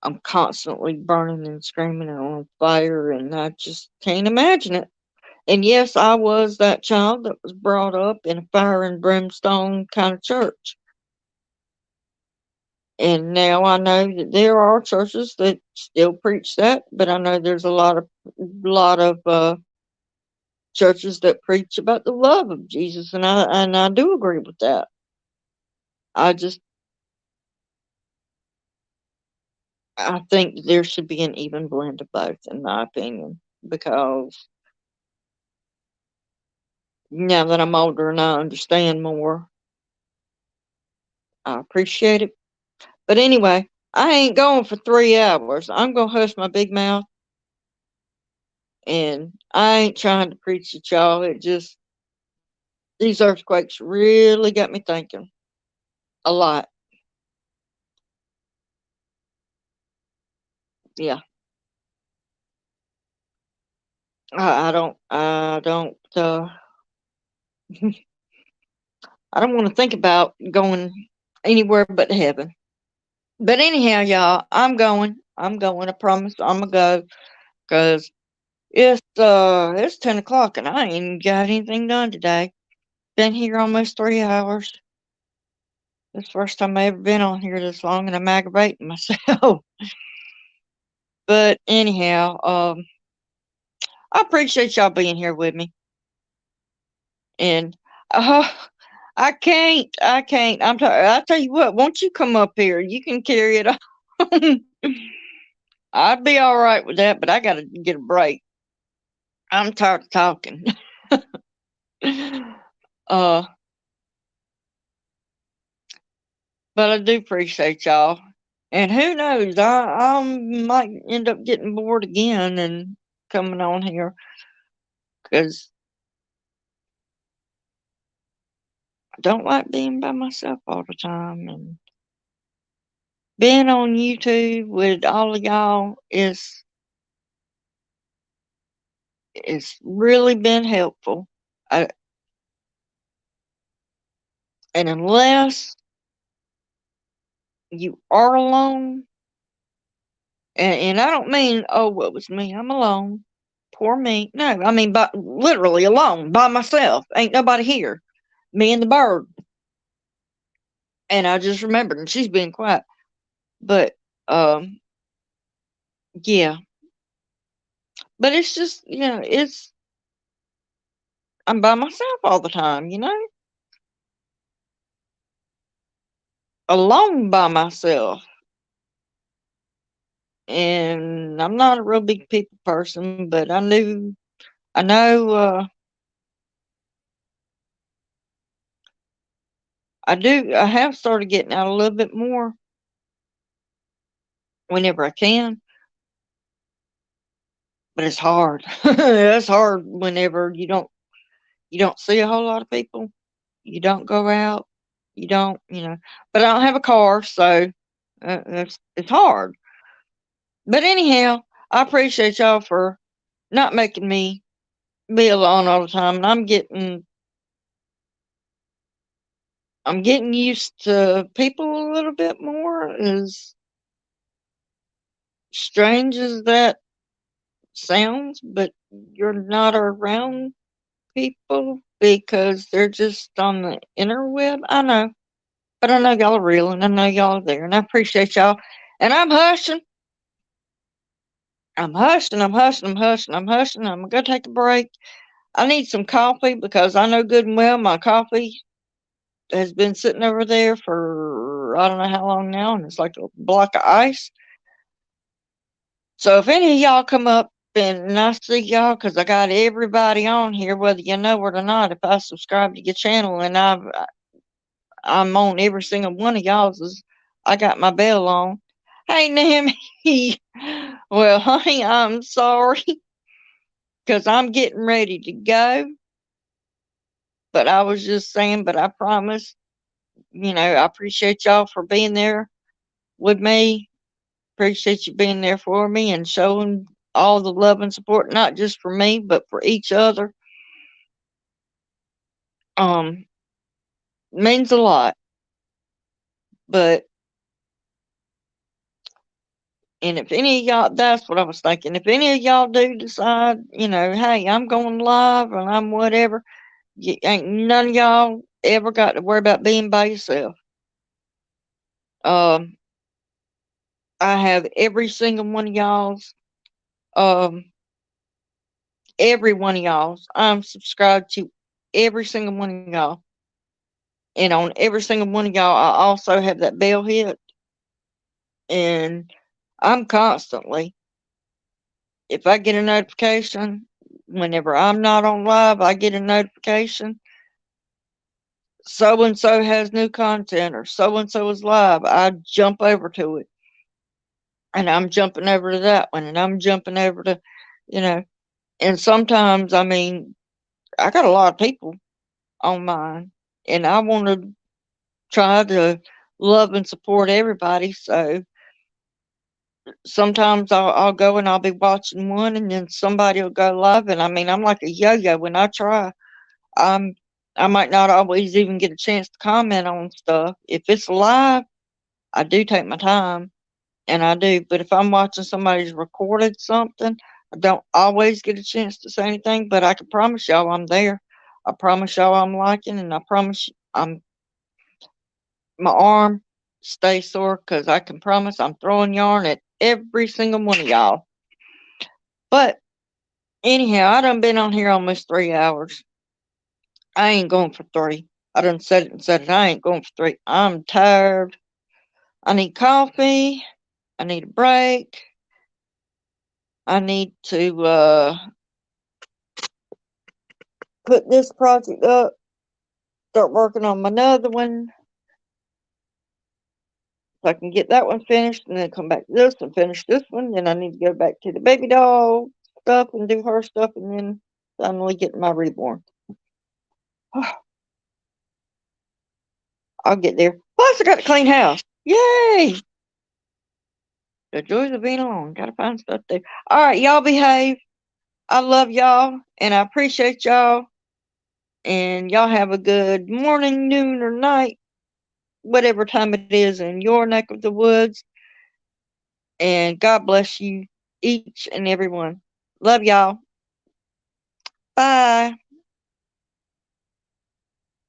I'm constantly burning and screaming and on fire, and I just can't imagine it. And yes, I was that child that was brought up in a fire and brimstone kind of church. And now I know that there are churches that still preach that, but I know there's a lot of churches that preach about the love of Jesus, and I do agree with that. I just I think there should be an even blend of both, in my opinion, because now that I'm older and I understand more, I appreciate it. But anyway, I ain't going for 3 hours. I'm gonna hush my big mouth, and I ain't trying to preach at y'all. It just these earthquakes really got me thinking a lot. Yeah, I don't want to think about going anywhere but to heaven. But anyhow, y'all, I'm going. I'm going. I promise. I'm gonna go because it's 10 o'clock and I ain't got anything done today. Been here almost 3 hours. It's the first time I ever been on here this long, and I'm aggravating myself. But anyhow, I appreciate y'all being here with me. And uh, I can't. I tell you what, won't you come up here? You can carry it on. I'd be all right with that, but I gotta get a break. I'm tired of talking. uh, but I do appreciate y'all. And who knows, I might end up getting bored again and coming on here because I don't like being by myself all the time. And being on YouTube with all of y'all is really been helpful. I, and unless you are alone, and I don't mean, oh, what was me? I'm alone. Poor me. No, I mean, literally alone by myself. Ain't nobody here. Me and the bird. And I just remembered, and she's being quiet. But um, yeah. But it's just, I'm by myself all the time, alone by myself. And I'm not a real big people person, but I know, I have started getting out a little bit more whenever I can, but it's hard. It's hard whenever you don't see a whole lot of people. You don't go out. You don't, but I don't have a car, so it's hard. But anyhow, I appreciate y'all for not making me be alone all the time. And I'm getting used to people a little bit more, as strange as that sounds, but you're not around people because they're just on the interweb. I know, but I know y'all are real, and I know y'all are there, and I appreciate y'all. And I'm hushing. I'm hushing. I'm hushing. I'm hushing. I'm hushing. I'm gonna take a break. I need some coffee because I know good and well my coffee has been sitting over there for I don't know how long now, and it's like a block of ice. So if any of y'all come up and I see y'all, because I got everybody on here, whether you know it or not, if I subscribe to your channel and I'm on every single one of y'all's, I got my bell on. Hey, Naomi. Well, honey, I'm sorry because I'm getting ready to go. But I was just saying, but I promise, I appreciate y'all for being there with me. Appreciate you being there for me and showing all the love and support, not just for me, but for each other. Um, Means a lot. But, and if any of y'all, that's what I was thinking. If any of y'all do decide, hey, I'm going live and I'm whatever, ain't none of y'all ever got to worry about being by yourself. Um, I have every single one of y'all's, every one of y'all's. I'm subscribed to every single one of y'all. And on every single one of y'all, I also have that bell hit. And I'm constantly, if I get a notification, whenever I'm not on live, I get a notification. So and so has new content, or so and so is live. I jump over to it. And I'm jumping over to that one. And I'm jumping over to, and sometimes, I got a lot of people on mine. And I want to try to love and support everybody. So sometimes I'll go and I'll be watching one, and then somebody will go live. And I'm like a yo-yo when I try. I might not always even get a chance to comment on stuff. If it's live, I do take my time, and I do. But if I'm watching somebody's recorded something, I don't always get a chance to say anything. But I can promise y'all I'm there. I promise y'all I'm liking, and I promise my arm stays sore because I can promise I'm throwing yarn at every single one of y'all. But anyhow, I done been on here almost 3 hours. I ain't going for 3. I done said it and said it. I ain't going for 3. I'm tired. I need coffee. I need a break. I need to put this project up, start working on my another one, so I can get that one finished, and then come back to this and finish this one. Then I need to go back to the baby doll stuff and do her stuff, and then finally get my reborn. I'll get there. Plus, I got to clean house. Yay! The joys of being alone. Gotta find stuff to do. All right, y'all behave. I love y'all, and I appreciate y'all. And y'all have a good morning, noon, or night, whatever time it is in your neck of the woods. And God bless you, each and every one. Love y'all. Bye.